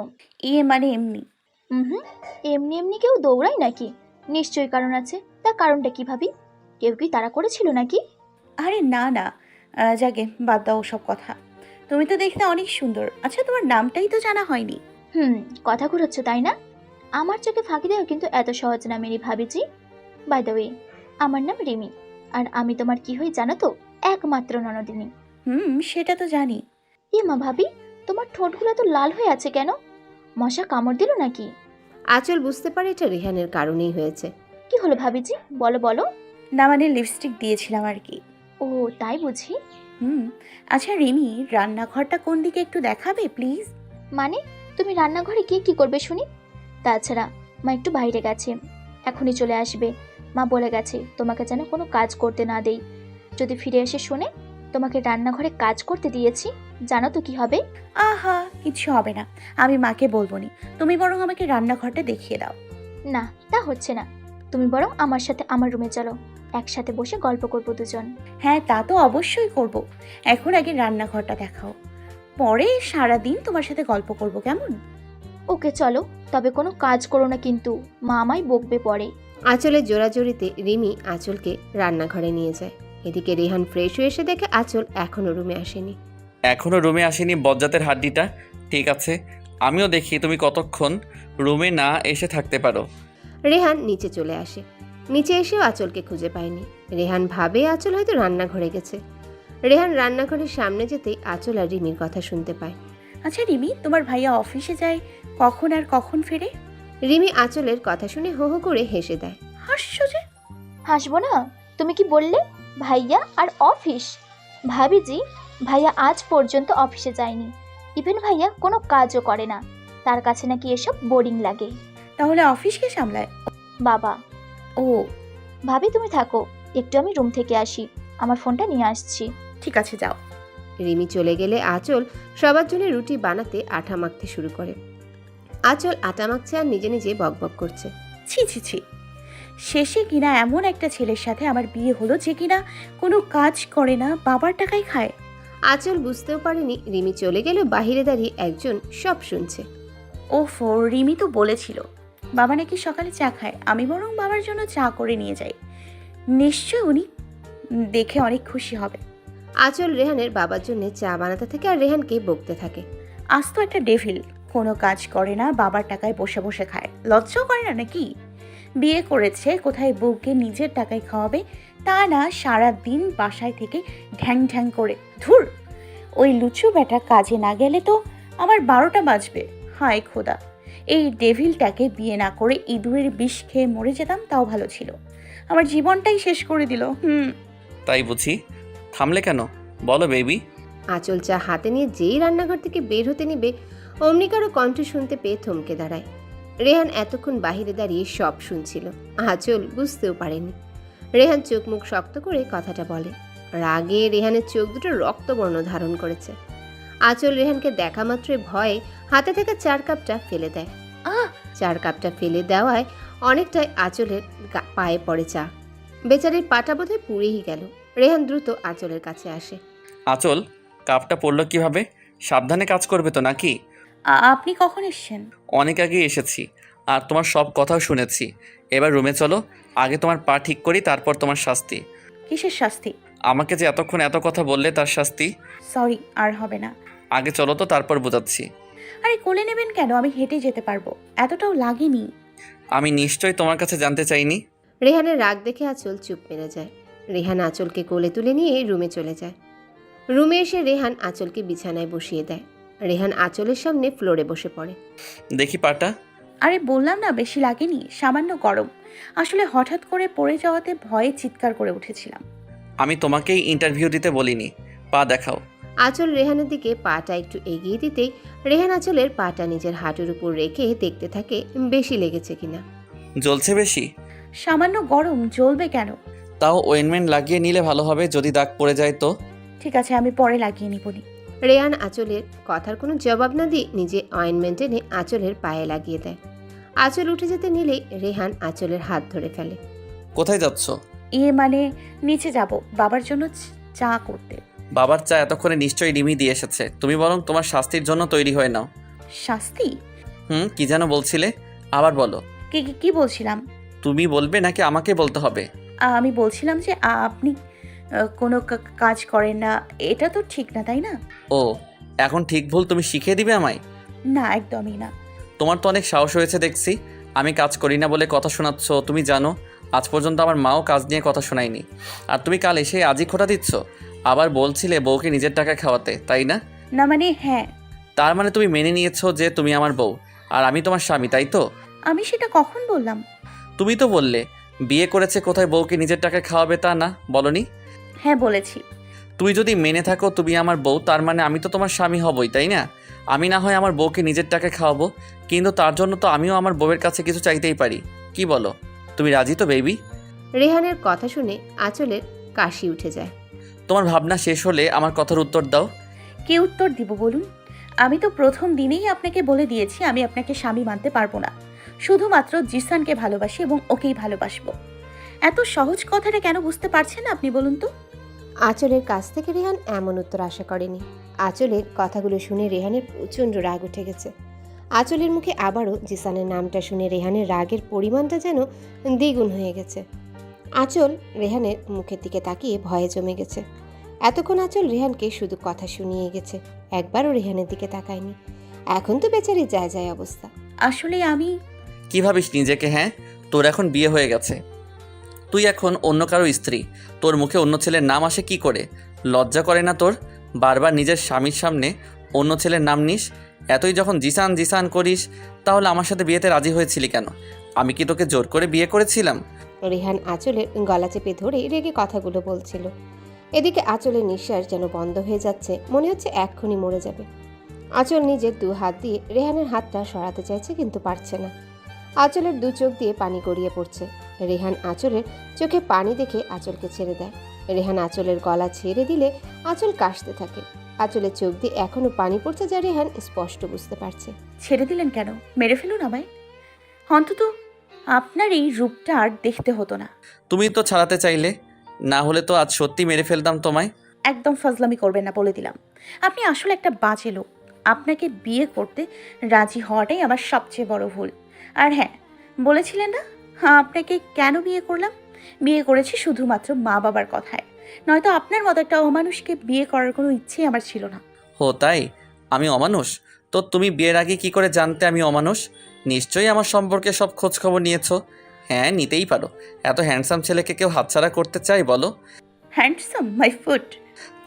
মানে এমনি। হুম, এমনি এমনি কেউ দৌড়ায় নাকি? নিশ্চয়ই কারণ আছে। তার কারণটা কি ভাবি? কেউ কি তাড়া করেছিল নাকি? আরে না না, যাকে বাদ দাও সব কথা। তুমি তো দেখতে অনেক সুন্দর। আচ্ছা, তোমার নামটাই তো জানা হয়নি। কথা ঘুরাচ্ছ তাই না? আমার চোখে ফাঁকি দেওয়া কিন্তু এত সহজ না মেরি ভাবিজি। বাই দ্য ওয়ে, আমার নাম রিমি, আর আমি তোমার কি হই জানো তো? একমাত্র ননদিনী। সেটা তো জানি। এ মা ভাবি, তোমার ঠোঁটগুলো তো লাল হয়ে আছে কেন? মশা কামড় দিল নাকি? আঁচল বুঝতে পারে এটা রেহানের কারণেই হয়েছে। কি হলো ভাবিজি, বলো বলো। না মানে লিপস্টিক দিয়েছিলাম আর কি। ও তাই বুঝি। আচ্ছা রিমি, রান্নাঘরটা কোন দিকে একটু দেখাবে প্লিজ? মানে তুমি রান্নাঘরে গিয়ে কি করবে শুনি? তাছাড়া মা একটু বাইরে গেছে, এখনই চলে আসবে। মা বলে গেছে তোমাকে যেন কোনো কাজ করতে না দেই। যদি ফিরে এসে শোনে তোমাকে রান্নাঘরে কাজ করতে দিয়েছি, জানো তো কি হবে? আহা, কিছু হবে না, আমি মাকে বলবো নি। তুমি বরং আমাকে রান্নাঘরটা দেখিয়ে দাও। না, তা হচ্ছে না। তুমি বরং আমার সাথে আমার রুমে চলো, একসাথে বসে গল্প করবো দুজন। হ্যাঁ, তা তো অবশ্যই করব। এখন আগে রান্নাঘরটা দেখাও, পরে সারাদিন তোমার সাথে গল্প করব, কেমন? ওকে চলো, তবে কোনো কাজ করো না কিন্তু, মা আমায় বকবে পরে। আঁচলের জোরাজোরিতে রিমি আঁচলকে রান্নাঘরে নিয়ে যায়। এদিকে রেহান ফ্রেশ হয়ে এসে দেখে আঁচল এখনও রুমে আসেনি। এখনও রুমে আসেনি বজ্জাতের হাড্ডিটা? ঠিক আছে, আমিও দেখি তুমি কতক্ষণ রুমে না এসে থাকতে পারো। রেহান নিচে চলে আসে। নিচে এসেও আঁচলকে খুঁজে পায়নি। রেহান ভাবে আঁচল হয়তো রান্নাঘরে গেছে। রেহান রান্নাঘরের সামনে যেতেই আঁচল আর রিমির কথা শুনতে পায়। আচ্ছা রিমি, তোমার ভাইয়া অফিসে যায় কখন আর কখন ফেরে? রিমি আঁচলের কথা শুনে হো হো করে হেসে দেয়। হাসছো যে? হাসবো না? তুমি কি বললে ভাইয়া আর অফিস? ভাবিজি, ভাইয়া আজ পর্যন্ত অফিসে যায়নি। ইভেন ভাইয়া কোনো কাজও করে না, তার কাছে নাকি এসব বোরিং লাগে। তাহলে অফিস কে সামলায়? বাবা। ও ভাবি তুমি থাকো, একটু আমি রুম থেকে আসি, আমার ফোনটা নিয়ে আসছি। ঠিক আছে, যাও। রিমি চলে গেলে আঁচল সবার জন্য রুটি বানাতে আটা মাখতে শুরু করে। আঁচল আটা মাখছে আর নিজে নিজে বকবক করছে। ছি ছি ছি, শেষে কিনা এমন একটা ছেলের সাথে আমার বিয়ে হলো যে কিনা কোনো কাজ করে না, বাবার টাকাই খায়। আঁচল বুঝতেও পারেনি রিমি চলে গেল বাহিরে দাঁড়িয়ে একজন সব শুনছে। ওফো, রিমি তো বলেছিল বাবা নাকি সকালে চা খায়, আমি বরং বাবার জন্য চা করে নিয়ে যাই, নিশ্চয় উনি দেখে অনেক খুশি হবে। আঁচল রেহানের বাবার জন্য চা বানাতে থাকে আর রেহানকে বকতে থাকে। আজ তো একটা ডেভিল, কোনো কাজ করে না, বাবার টাকায় বসে বসে খায়, লজ্জাও করে না নাকি? বিয়ে করেছে কোথায় বউকে নিজের টাকায় খাওয়াবে, তা না সারা দিন বাসায় থেকে ঢ্যাং ঢ্যাং করে। ধুর, ওই লুচু বেটা কাজে না গেলে তো আমার 12টা বাজবে। হায় খোদা, এই ডেভিলটাকে বিয়ে না করে ইঁদুরের বিষ খেয়ে মরে যেতাম তাও ভালো ছিল, আমার জীবনটাই শেষ করে দিল। তাই বুঝি? থামলে কেন, বলো বেবি। আঁচল চা হাতে নিয়ে যেই রান্নাঘর থেকে বের হতে নিবে অমনি কারো কণ্ঠ শুনতে পেয়ে থমকে দাঁড়ায়। রেহান এতক্ষণ বাহিরে দাঁড়িয়ে সব শুনছিল, আঁচল বুঝতেও পারেনি। রেহান চোখ মুখ শক্ত করে কথাটা বলে। রাগে রেহানের চোখ দুটো রক্তবর্ণ ধারণ করেছে। আঁচল রেহানকে দেখা মাত্রই ভয়ে হাতে থাকা চার কাপটা ফেলে দেয়। আহ! চার কাপটা ফেলে দেওয়ায় অনেকটাই আঁচলের পায়ে পড়ে চা। বেচারির পাটা বোধহয় পুড়েই গেল। রেহান দ্রুত আঁচলের কাছে আসে। আঁচল, কাপটা পড়লো কিভাবে? সাবধানে কাজ করবে তো নাকি? আপনি কখন এসছেন? অনেক আগে এসেছি, আর তোমার সব কথাও শুনেছি। এবার রুমে চলো, আগে তোমার পা ঠিক করি, তারপর তোমার শাস্তি। কিসের শাস্তি? আমাকে যে এতক্ষণ এত কথা বললে তার শাস্তি। সরি, আর হবে না। আগে চলো তো, তারপর বোঝাচ্ছি। আরে কোলে নেবেন কেন, আমি হেঁটে যেতে পারবো, এতটাও লাগেনি। আমি নিশ্চয়ই তোমার কাছে জানতে চাইনি। রেহানের রাগ দেখে আঁচল চুপ মেরে যায়। রেহান আঁচলকে কোলে তুলে নিয়ে রুমে চলে যায়। রুমে এসে রেহান আঁচলকে বিছানায় বসিয়ে দেয়। রেহান আঁচলের সামনে ফ্লোরে বসে পড়ে। দেখি পাটা। আরে বললাম না বেশি লাগেনি, সামান্য গরম, আসলে হঠাৎ করে পড়ে যাওয়াতে ভয়ে চিৎকার করে উঠেছিলাম। আমি তোমাকেই ইন্টারভিউ দিতে বলিনি, পা দেখাও। আঁচল রেহানের দিকে পাটা একটু এগিয়ে দিতেই রেহান আঁচলের পাটা নিজের হাঁটুর উপর রেখে দেখতে থাকে বেশি লেগেছে কিনা। জ্বলছে বেশি? সামান্য গরম, জ্বলবে কেন? তাও অয়েনমেন্ট লাগিয়ে নিলে ভালো হবে, যদি দাগ পড়ে যায় তো। ঠিক আছে, আমি পরে লাগিয়ে নিবনি। রেহান আঁচলের কথার কোনো জবাব না দিয়ে নিজে অয়েনমেন্ট এনে আঁচলের পায়ে লাগিয়ে দেয়। আঁচল উঠে যেতে নিলেই রেহান আঁচলের হাত ধরে ফেলে। কোথায় যাচ্ছ? মানে নিচে যাব, বাবার জন্য চা করতে। বাবার চা এতক্ষণে নিশ্চয়ই রিমি দিয়ে এসেছে, তুমি বরং তোমার শাস্তির জন্য তৈরি হয়ে নাও। শাস্তি? কি যেন বলছিলে, আবার বলো। কি বলছিলাম? তুমি বলবে নাকি আমাকে বলতে হবে? আমি বলছিলাম যে আপনি কোনো কাজ করেন না, এটা তো ঠিক না, তাই না? ও, এখন ঠিক ভুল তুমি শিখিয়ে দিবে আমায়? না, একদমই না। তোমার তো অনেক সাহস হয়েছে দেখছি। আমি কাজ করি না বলে কথা শোনাচ্ছ। তুমি জানো আজ পর্যন্ত আমার মাও কাজ নিয়ে কথা শোনায়নি, আর তুমি কাল এসে আজই খোটা দিচ্ছ। আবার বলছিলে বউকে নিজের টাকায় খাওয়াতে, তাই না? না মানে হ্যাঁ। তার মানে তুমি মেনে নিয়েছো যে তুমি আমার বউ আর আমি তোমার স্বামী, তাই তো? আমি সেটা কখন বললাম? তুমি তো বললে বিয়ে করেছে কোথায় বউকে নিজের টাকায় খাওয়াবে, তা না বলনি? হ্যাঁ বলেছি। তুই যদি মেনে থাকো তুমি আমার বউ, তার মানে আমি তো তোমার স্বামী হবই, তাই না? আমি না হয় আমার বউকে নিজের টাকায় খাওয়াবো, কিন্তু তার জন্য তো আমিও আমার বউয়ের কাছে কিছু চাইতেই পারি। কি বলো, তুমি রাজি তো বেবি? রেহানের কথা শুনে আঁচলের কাশি উঠে যায়। তোমার ভাবনা শেষ হলে আমার কথার উত্তর দাও। কি উত্তর দিব বলুন? আমি তো প্রথম দিনেই আপনাকে বলে দিয়েছি আমি আপনাকে স্বামী মানতে পারবো না, শুধুমাত্র জিসানকে ভালোবাসি এবং ওকেই ভালোবাসবো। এত সহজ কথাটা কেন বুঝতে পারছেন না আপনি বলুন তো? আঁচলের কাছ থেকে রেহান এমন উত্তর আশা করেনি। আঁচলের কথাগুলো শুনে রেহানের প্রচণ্ড রাগ উঠে গেছে। আঁচলের মুখে আবারও জিসানের নামটা শুনে রেহানের রাগের পরিমাণটা যেন দ্বিগুণ হয়ে গেছে। আঁচল রেহানের মুখের দিকে তাকিয়ে ভয়ে জমে গেছে। এতক্ষণ আঁচল রেহানকে শুধু কথা শুনিয়ে গেছে, একবারও রেহানের দিকে তাকায়নি। এখন তো বেচারি যায় যায় অবস্থা। আসলে আমি কি ভাবিস নিজেকে? হ্যাঁ, তোর এখন বিয়ে হয়ে গেছে, তুই এখন অন্য কারো স্ত্রী। তোর মুখে অন্য ছেলের নাম আসে কি করে? লজ্জা করে না তোর? বারবার নিজের স্বামীর সামনে অন্য ছেলের নাম নিস। এতই যখন জিসান জিসান করিস, তাহলে আমার সাথে বিয়েতে রাজি হয়েছিলি কেন? আমি কি তোকে জোর করে বিয়ে করেছিলাম? রেহান আঁচলের গলা চেপে ধরে রেগে কথাগুলো বলছিল। এদিকে আঁচলের নিঃশ্বাস যেন বন্ধ হয়ে যাচ্ছে, মনে হচ্ছে এক্ষুনি মরে যাবে। আঁচল নিজের দু হাত দিয়ে রেহানের হাতটা সরাতে চাইছে, কিন্তু পারছে না। আঁচলের দু চোখ দিয়ে পানি গড়িয়ে পড়ছে। রেহান আঁচলের চোখে পানি দেখে আঁচলকে ছেড়ে দেয়। রেহান আঁচলের গলা ছেড়ে দিলে আঁচল কাশতে থাকে। আঁচলের চোখ দিয়ে এখনো পানি পড়ছে, যা রেহান স্পষ্ট বুঝতে পারছে। ছেড়ে দিলেন কেন? মেরে ফেলুন আমায়। অন্তত আপনার এই রূপটা আর দেখতে হতো না। তুমি তো ছাড়াতে চাইলে, না হলে তো আজ সত্যি মেরে ফেলতাম তোমায়। একদম ফাজলামি করবেন না বলে দিলাম। আপনি আসলে একটা বাজে লোক। আপনাকে বিয়ে করতে রাজি হওয়াটাই আমার সবচেয়ে বড় ভুল। আর হ্যাঁ, বলেছিলেন না আপনাকে কেন বিয়ে করলাম? বিয়ে করেছি শুধুমাত্র মা বাবার কথায়, নয়তো আপনার মতো একটা অমানুষকে বিয়ে করার কোনো ইচ্ছেই আমার ছিল না। হো তাই? আমি অমানুষ? তো তুমি বিয়ের আগে কি করে জানতে আমি অমানুষ? নিশ্চয়ই আমার সম্পর্কে সব খোঁজ খবর নিয়েছো। হ্যাঁ, নিতেই পারো। এত হ্যান্ডসাম ছেলেকে কেউ হাতছাড়া করতে চাই বলো? Handsome my foot.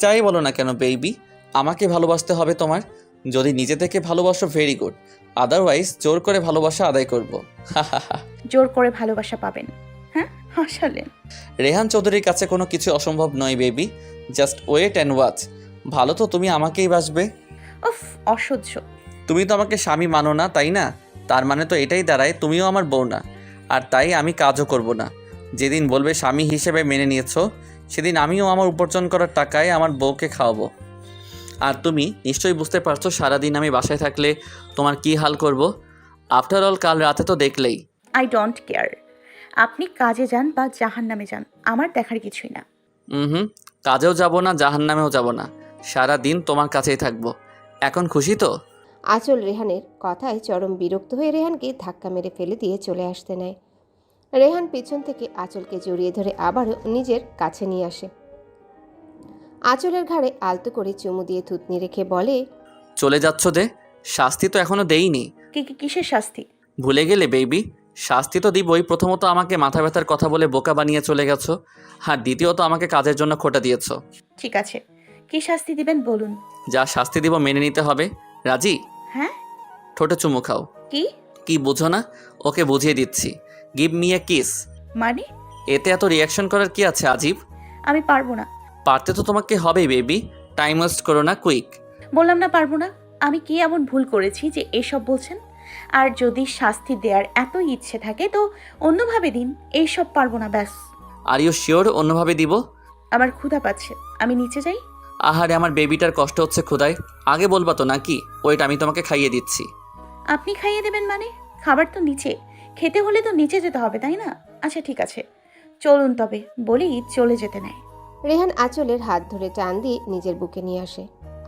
চাই বলো না কেন বেবি? আমাকে ভালোবাসতে হবে তোমার। যদি নিজে থেকে ভালোবাসো ভেরি গুড, আদারওয়াইজ জোর করে ভালোবাসা আদায় করবো। জোর করে ভালোবাসা পাবেন? হ্যাঁ, হাসালেন। রেহান চৌধুরীর কাছে কোনো কিছু অসম্ভব নয় baby, just wait and watch. ভালো তো তুমি আমাকেই বাসবে। উফ, অসহ্য। তুমি তো আমাকে স্বামী মানো না, তাই না? তার মানে তো এটাই দাঁড়ায় তুমিও আমার বউ না। আর তাই আমি কাজও করব না। যেদিন বলবে স্বামী হিসেবে মেনে নিয়েছো, সেদিন আমিও আমার উপার্জন করার টাকায় আমার বউকে খাওয়াবো। আর তুমি নিশ্চয়ই বুঝতে পারছো সারাদিন আমি বাসায় থাকলে তোমার কি হাল করব। আফটার অল কাল রাতে তো দেখলেই। I don't care. আপনি কাজে যান বা জাহান্নামে যান, আমার দেখার কিছুই না। হুম, কাজেও যাব না, জাহান্নামেও যাব না, সারা দিন তোমার কাছেই থাকবো। এখন খুশি তো? আঁচল রেহানের কথায় চরম বিরক্ত হয়ে রেহানকে ধাক্কা মেরে ফেলে দিয়ে চলে আসতে নেয়। রেহান পিছন থেকে আঁচলকে জড়িয়ে ধরে আবারও নিজের কাছে নিয়ে আসে। আঁচলের ঘাড়ে আলতো করে চুমু দিয়ে থুতনি রেখে বলে, চলে যাচ্ছ যে? শাস্তি তো এখনো দেইনি। কিসের শাস্তি? ভুলে গেলে বেবি? শাস্তি তো দিবই। প্রথমত আমাকে মাথা ব্যথার কথা বলে বোকা বানিয়ে চলে গেছো, আর দ্বিতীয়ত আমাকে কাজের জন্য খোটা দিয়েছো। ঠিক আছে, কি শাস্তি দিবেন বলুন। যা শাস্তি দিব মেনে নিতে হবে। রাজি? হ্যাঁ। ঠোঁটে চুমু খাও। কি? কি বুঝো না? ওকে বুঝিয়ে দিচ্ছি। Give me a kiss. মানে? এতে এত রিয়াকশন করার কি আছে আজিব? আমি পারবো না। পারতে তো তোমাকে হবেই বেবি। টাইম ওয়েস্ট করো না, কুইক। বললাম না পারবো না। আমি কি এমন ভুল করেছি যে এসব বলছেন? আর যদি শাস্তি দেওয়ার এত ইচ্ছে থাকে তো অন্যভাবে দিন, এইসব পারবো না ব্যাস। আর ইউ শিওর অন্যভাবে দিব? আমার ক্ষুধা পাচ্ছে, আমি নিচে যাই। আহারে, আমার বেবিটার কষ্ট হচ্ছে ক্ষুধায়। আগে বলবা তো নাকি? ওয়েট, আমি তোমাকে খাইয়ে দিচ্ছি। আপনি খাইয়ে দেবেন মানে? খাবার তো নিচে, খেতে হলে তো নিচে যেতে হবে তাই না? আচ্ছা ঠিক আছে, চলুন তবে বলি চলে যেতে নেয়। রেহান আঁচলের হাত ধরে টান দিয়ে নিজের বুকে নিয়ে আসে।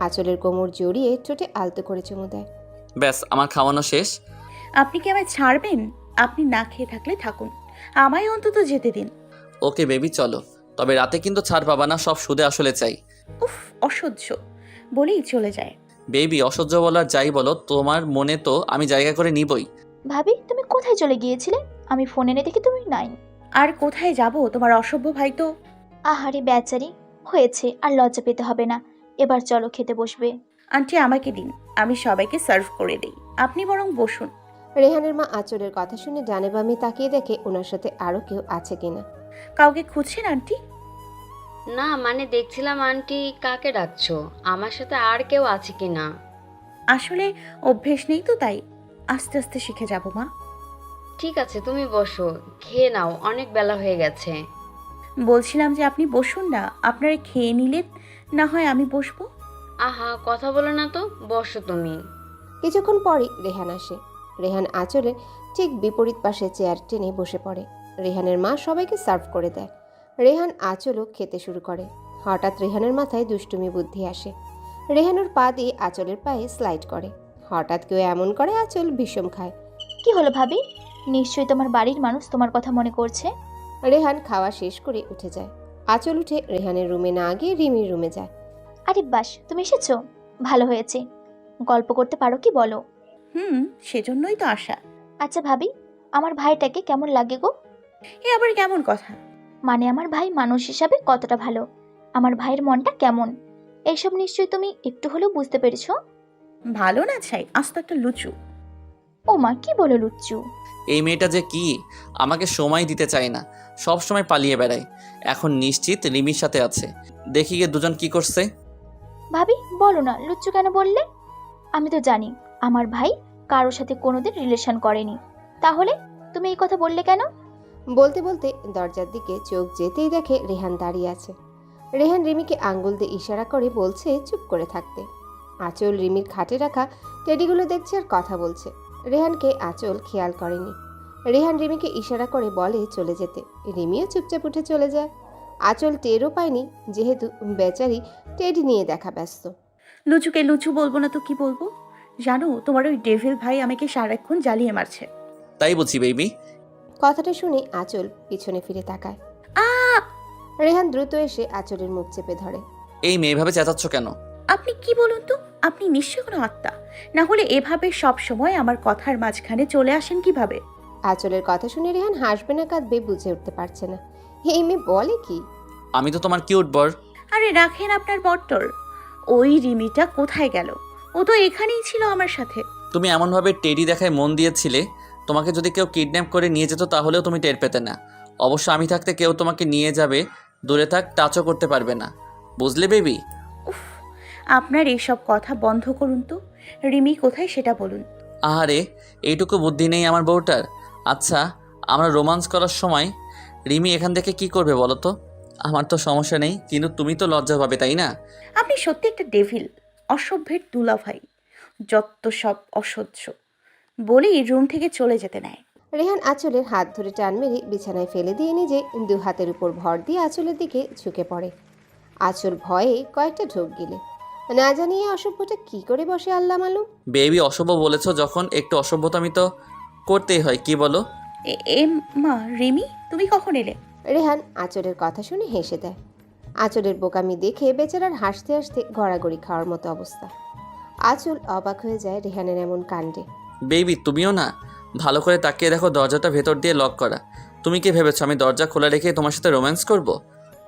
আঁচলের কোমর জড়িয়ে ঠোঁটে আলতো করে চুমু দেয়। ব্যাস, আমার খাওয়ানো শেষ। আপনি কি আমায় ছাড়বেন? আপনি না খেয়ে থাকলে থাকুন, আমায় অন্তত যেতে দিন। ওকে বেবি, চলো। তবে রাতে কিন্তু ছাড় পাবা না, সব সুদে আসলে চাই। উফ, অসহ্য বলেই চলে যায়। বেবি, অসহ্য বলার যাই বলো, তোমার মনে তো আমি জায়গা করে নিবই। ভাবি, তুমি কোথায় চলে গিয়েছিলে? আমি ফোন এনে দেখি তুমি নাই। আর কোথায় যাব? তোমার অসভ্য ভাই তো। আহারে বেচারি, হয়েছে, আর লজ্জা পেতে হবে না। এবার চলো খেতে বসবে। আন্টি আমাকে দিন, আমি সবাইকে সার্ভ করে দেই, আপনি বরং বসুন। রেহানের মা আঁচলের কথা শুনে ডানে বামে তাকিয়ে দেখে ওনার সাথে আরও কেউ আছে কিনা। কাউকে খুঁজছেন আন্টি? না, মানে দেখছিলাম আন্টি কাকে ডাকছো, আমার সাথে আর কেউ আছে কি না। আসলে অভ্যেস নেই তো, তাই আস্তে আস্তে শিখে যাব মা। ঠিক আছে, তুমি বসো, খেয়ে নাও, অনেক বেলা হয়ে গেছে। বলছিলাম যে আপনি বসুন না, আপনারা খেয়ে নিলেন না হয় আমি বসবো। আহা, কথা বলো না তো, বসো তুমি। কিছুক্ষণ পরই রেহান আসে। রেহান আঁচলের ঠিক বিপরীত পাশে চেয়ার টেনে বসে পড়ে। রেহানের মা সবাইকে সার্ভ করে দেয়। রেহান আঁচলও খেতে শুরু করে। হঠাৎ রেহানের মাথায় দুষ্টুমি বুদ্ধি আসে। রেহানুর পা দিয়ে আঁচলের পায়ে স্লাইড করে। হঠাৎ কেউ এমন করে আঁচল ভীষণ খায়। কি হলো ভাবি? নিশ্চয়ই তোমার বাড়ির মানুষ তোমার কথা মনে করছে। রেহান খাওয়া শেষ করে উঠে যায়। আঁচল উঠে রেহানের রুমে না গিয়ে রিমির রুমে যায়। আরে বাস, তুমি এসেছো, ভালো হয়েছে। গল্প করতে পারো কি বলো? সেজন্যই তো আসা। আচ্ছা ভাবি, আমার ভাইটাকে কেমন লাগে গো? এ আবার কেমন কথা? মানে আমার ভাই মানুষ হিসাবে কতটা ভালো, আমার ভাইয়ের মনটা কেমন, এইসব নিশ্চয়ই তুমি একটু হলেও বুঝতে পেরেছো। ভালো না চাই, আস্ত একটা লুচু। ও মা, কি বলো লুচ্চু? এই মেয়েটা যে কি, আমাকে সময় দিতে চায় না, সব সময় পালিয়ে বেড়ায়। এখন নিশ্চিত রিমির সাথে আছে। দেখি গিয়ে দুজন কি করছে। ভাবি বলো না, লুচ্চু কেন বললে? আমি তো জানি আমার ভাই কারোর সাথে কোনোদিন রিলেশন করেনি, তাহলে তুমি এই কথা বললে কেন? বলতে বলতে দরজার দিকে চোখ যেতেই দেখে রেহান দাঁড়িয়ে আছে। রেহান রিমিকে আঙ্গুল দিয়ে ইশারা করে বলছে চুপ করে থাকতে। আঁচল রিমির খাটে রাখা টেডিগুলো দেখছে আর কথা বলছে। রেহানকে আঁচল খেয়াল করেনি। রেহান রিমিকে ইশারা করে বলে চলে যেতে। রিমিও চুপচাপ উঠে চলে যায়। আঁচল টেরও পায়নি, যেহেতু বেচারি টেডি নিয়ে দেখা ব্যস্ত। লুচুকে লুচু বলবো না তো কি বলবো? জানো, তোমার ওই ডেভিল ভাই আমাকে সারাক্ষণ জ্বালিয়ে মারছে। তাই বুঝি বেবি? কথাটা শুনে আঁচল পিছনে ফিরে তাকায়। আ রেহান দ্রুত এসে আঁচলের মুখ চেপে ধরে। এই মেয়ে এভাবে চেঁচাচ্ছ কেন? আপনি কি বলুন তো, আপনি নিশ্চয় কোনো আত্মা, না হলে এভাবে সব সময় আমার কথার মাঝখানে চলে আসেন কিভাবে? আঁচলের কথা শুনে রেহান হাসবে না কাঁদবে বুঝে উঠতে পারছে না। এই মেয়ে বলে কি? আমি তো তোমার কিউট বর। আরে রাখেন আপনার বট্টর। ওই রিমিটা কোথায় গেল? ও তো এখানেই ছিল আমার সাথে। তুমি এমনভাবে টেডি দেখায় মন দিয়েছিলে, তোমাকে যদি কেউ কিডন্যাপ করে নিয়ে যেত তাহলেও তুমি টের পেতে না। অবশ্য আমি থাকতে কেউ তোমাকে নিয়ে যাবে, দূরে থাক, টাচও করতে পারবে না। বুঝলে বেবি? উফ, আপনার এইসব কথা বন্ধ করুন তো। রিমি কোথায় সেটা বলুন। আহারে, এইটুকু বুদ্ধি নেই আমার বউটার। আচ্ছা, আমরা রোমান্স করার সময় রিমি এখান থেকে কি করবে বলো তো? আমার তো সমস্যা নেই, কিন্তু তুমি তো লজ্জা পাবে, তাই না? আপনি সত্যি একটা ডেভিল, অসভ্যের দুলাভাই, যত সব অসহ্য। বলেই রুম থেকে চলে যেতে নেয়। রেহান আঁচলের হাত ধরে টান মেরে বিছানায় ফেলে দিয়ে নিজে দু হাতের উপর ভর দিয়ে আঁচলের দিকে ঝুঁকে পড়ে। আঁচল ভয়ে কয়েকটা ঢোক গিলে। না জানিয়ে অসভ্যটা কি করে বসে আল্লাহ মালুম। বেবি অসভ্য বলেছো যখন, একটু অসভ্যতামি তো করতেই হয়, কি বলো? এ মা, রিমি তুমি কখন এলে? রেহান আঁচলের কথা শুনে হেসে দেয়। আঁচলের বোকামি দেখে বেচারার হাসতে হাসতে গড়াগড়ি খাওয়ার মতো অবস্থা। আঁচল অবাক হয়ে যায় রেহানের এমন কাণ্ডে। বেবি তুমিও না, ভালো করে তাকিয়ে দেখো, দরজাটা ভেতর দিয়ে লক করা। তুমি কি ভেবেছো আমি দরজা খোলা রেখে তোমার সাথে রোম্যান্স করব?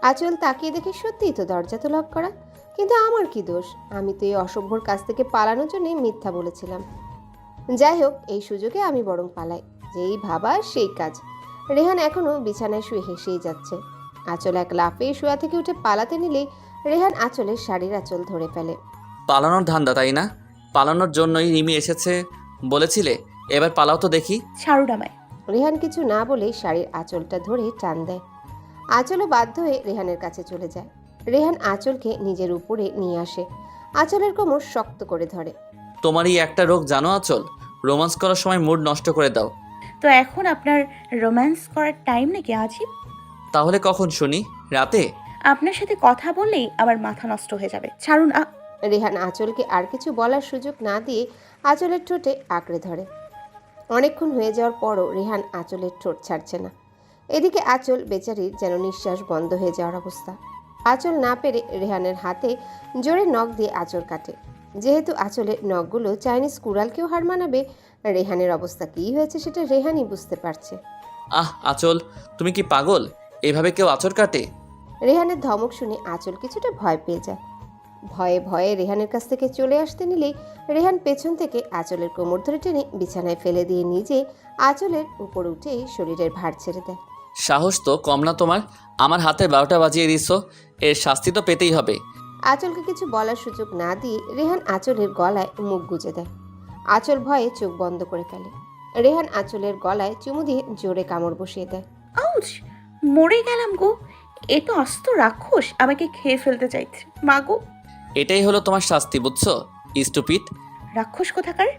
আঁচল তাকিয়ে দেখে সত্যিই তো দরজা তো লক করা। কিন্তু আমার কি দোষ? আমি তো এই অসভ্যর কাছ থেকে পালানোর জন্য মিথ্যা বলেছিলাম। যাই হোক, এই সুযোগে আমি বরং পালাই। যেই ভাবা সেই কাজ। রেহান এখনো বিছানায় শুয়ে হেসেই যাচ্ছে। আঁচল এক লাফে শোয়া থেকে উঠে পালাতে নিলেই রেহান আঁচলের শাড়ির আঁচল ধরে ফেলে। পালানোর ধান্দা, তাই না? পালানোর জন্যই রিমি এসেছে বলেছিলে, এবার পালাও তো দেখি। ছাড়ুন আমায়। রেহান কিছু না বলেই শাড়ির আঁচলটা ধরে টান দেয়। আঁচলও বাধ্য হয়ে রেহানের কাছে চলে যায়। রেহান আঁচলকে নিজের উপরে নিয়ে আসে। আঁচলের কোমর শক্ত করে ধরে। তোমার এই একটা রোগ জানো আঁচল, রোম্যান্স করার সময় মুড নষ্ট করে দাও। তো এখন আপনার রোম্যান্স করার টাইম নাকি আজিব? তাহলে কখন শুনি? রাতে? আপনার সাথে কথা বললেই আমার মাথা নষ্ট হয়ে যাবে। ছাড়ুন। রেহান আঁচলকে আর কিছু বলার সুযোগ না দিয়ে আঁচলের ঠোঁটে আঁকড়ে ধরে। অনেকক্ষণ হয়ে যাওয়ার পরও রেহান আঁচলের ঠোঁট ছাড়ছে না। এদিকে আঁচল বেচারির যেন নিঃশ্বাস বন্ধ হয়ে যাওয়ার অবস্থা। আঁচল না পেরে রেহানের হাতে জোরে নখ দিয়ে আঁচড় কাটে। যেহেতু আঁচলের নখগুলো চাইনিজ কুড়ালকেও হার মানাবে, রেহানের অবস্থা কী হয়েছে সেটা রেহানই বুঝতে পারছে। আহ আঁচল, তুমি কি পাগল? এভাবে কেউ আঁচড় কাটে? রেহানের ধমক শুনে আঁচল কিছুটা ভয় পেয়ে যায়। ভয়ে ভয়ে রেহানের কাছ থেকে চলে আসতে নিলেই রেহান পেছন থেকে আঁচলের কোমর ধরে টেনে বিছানায় ফেলে দিয়ে নিজে আঁচলের উপর উঠে শরীরের ভার ছেড়ে দেয়। সাহস তো কম না তোমার, আমার হাতে 12টা বাজিয়ে দিচ্ছ, এর শাস্তি তো পেতেই হবে। আঁচলকে কিছু বলার সুযোগ না দিয়ে রেহান আঁচলের গলায় মুখ গুজে দেয়। আঁচল ভয়ে চোখ বন্ধ করে ফেলে। রেহান আঁচলের গলায় চুমু দিয়ে জোরে কামড় বসিয়ে দেয়। আউচ, মরে গেলাম গো। এ তো আস্ত রাক্ষস, আমাকে খেয়ে ফেলতে চাইছে। মা গো, এটাই হলো তোমার শাস্তি, বুঝছো স্টুপিড? রাক্ষস কোথাকার!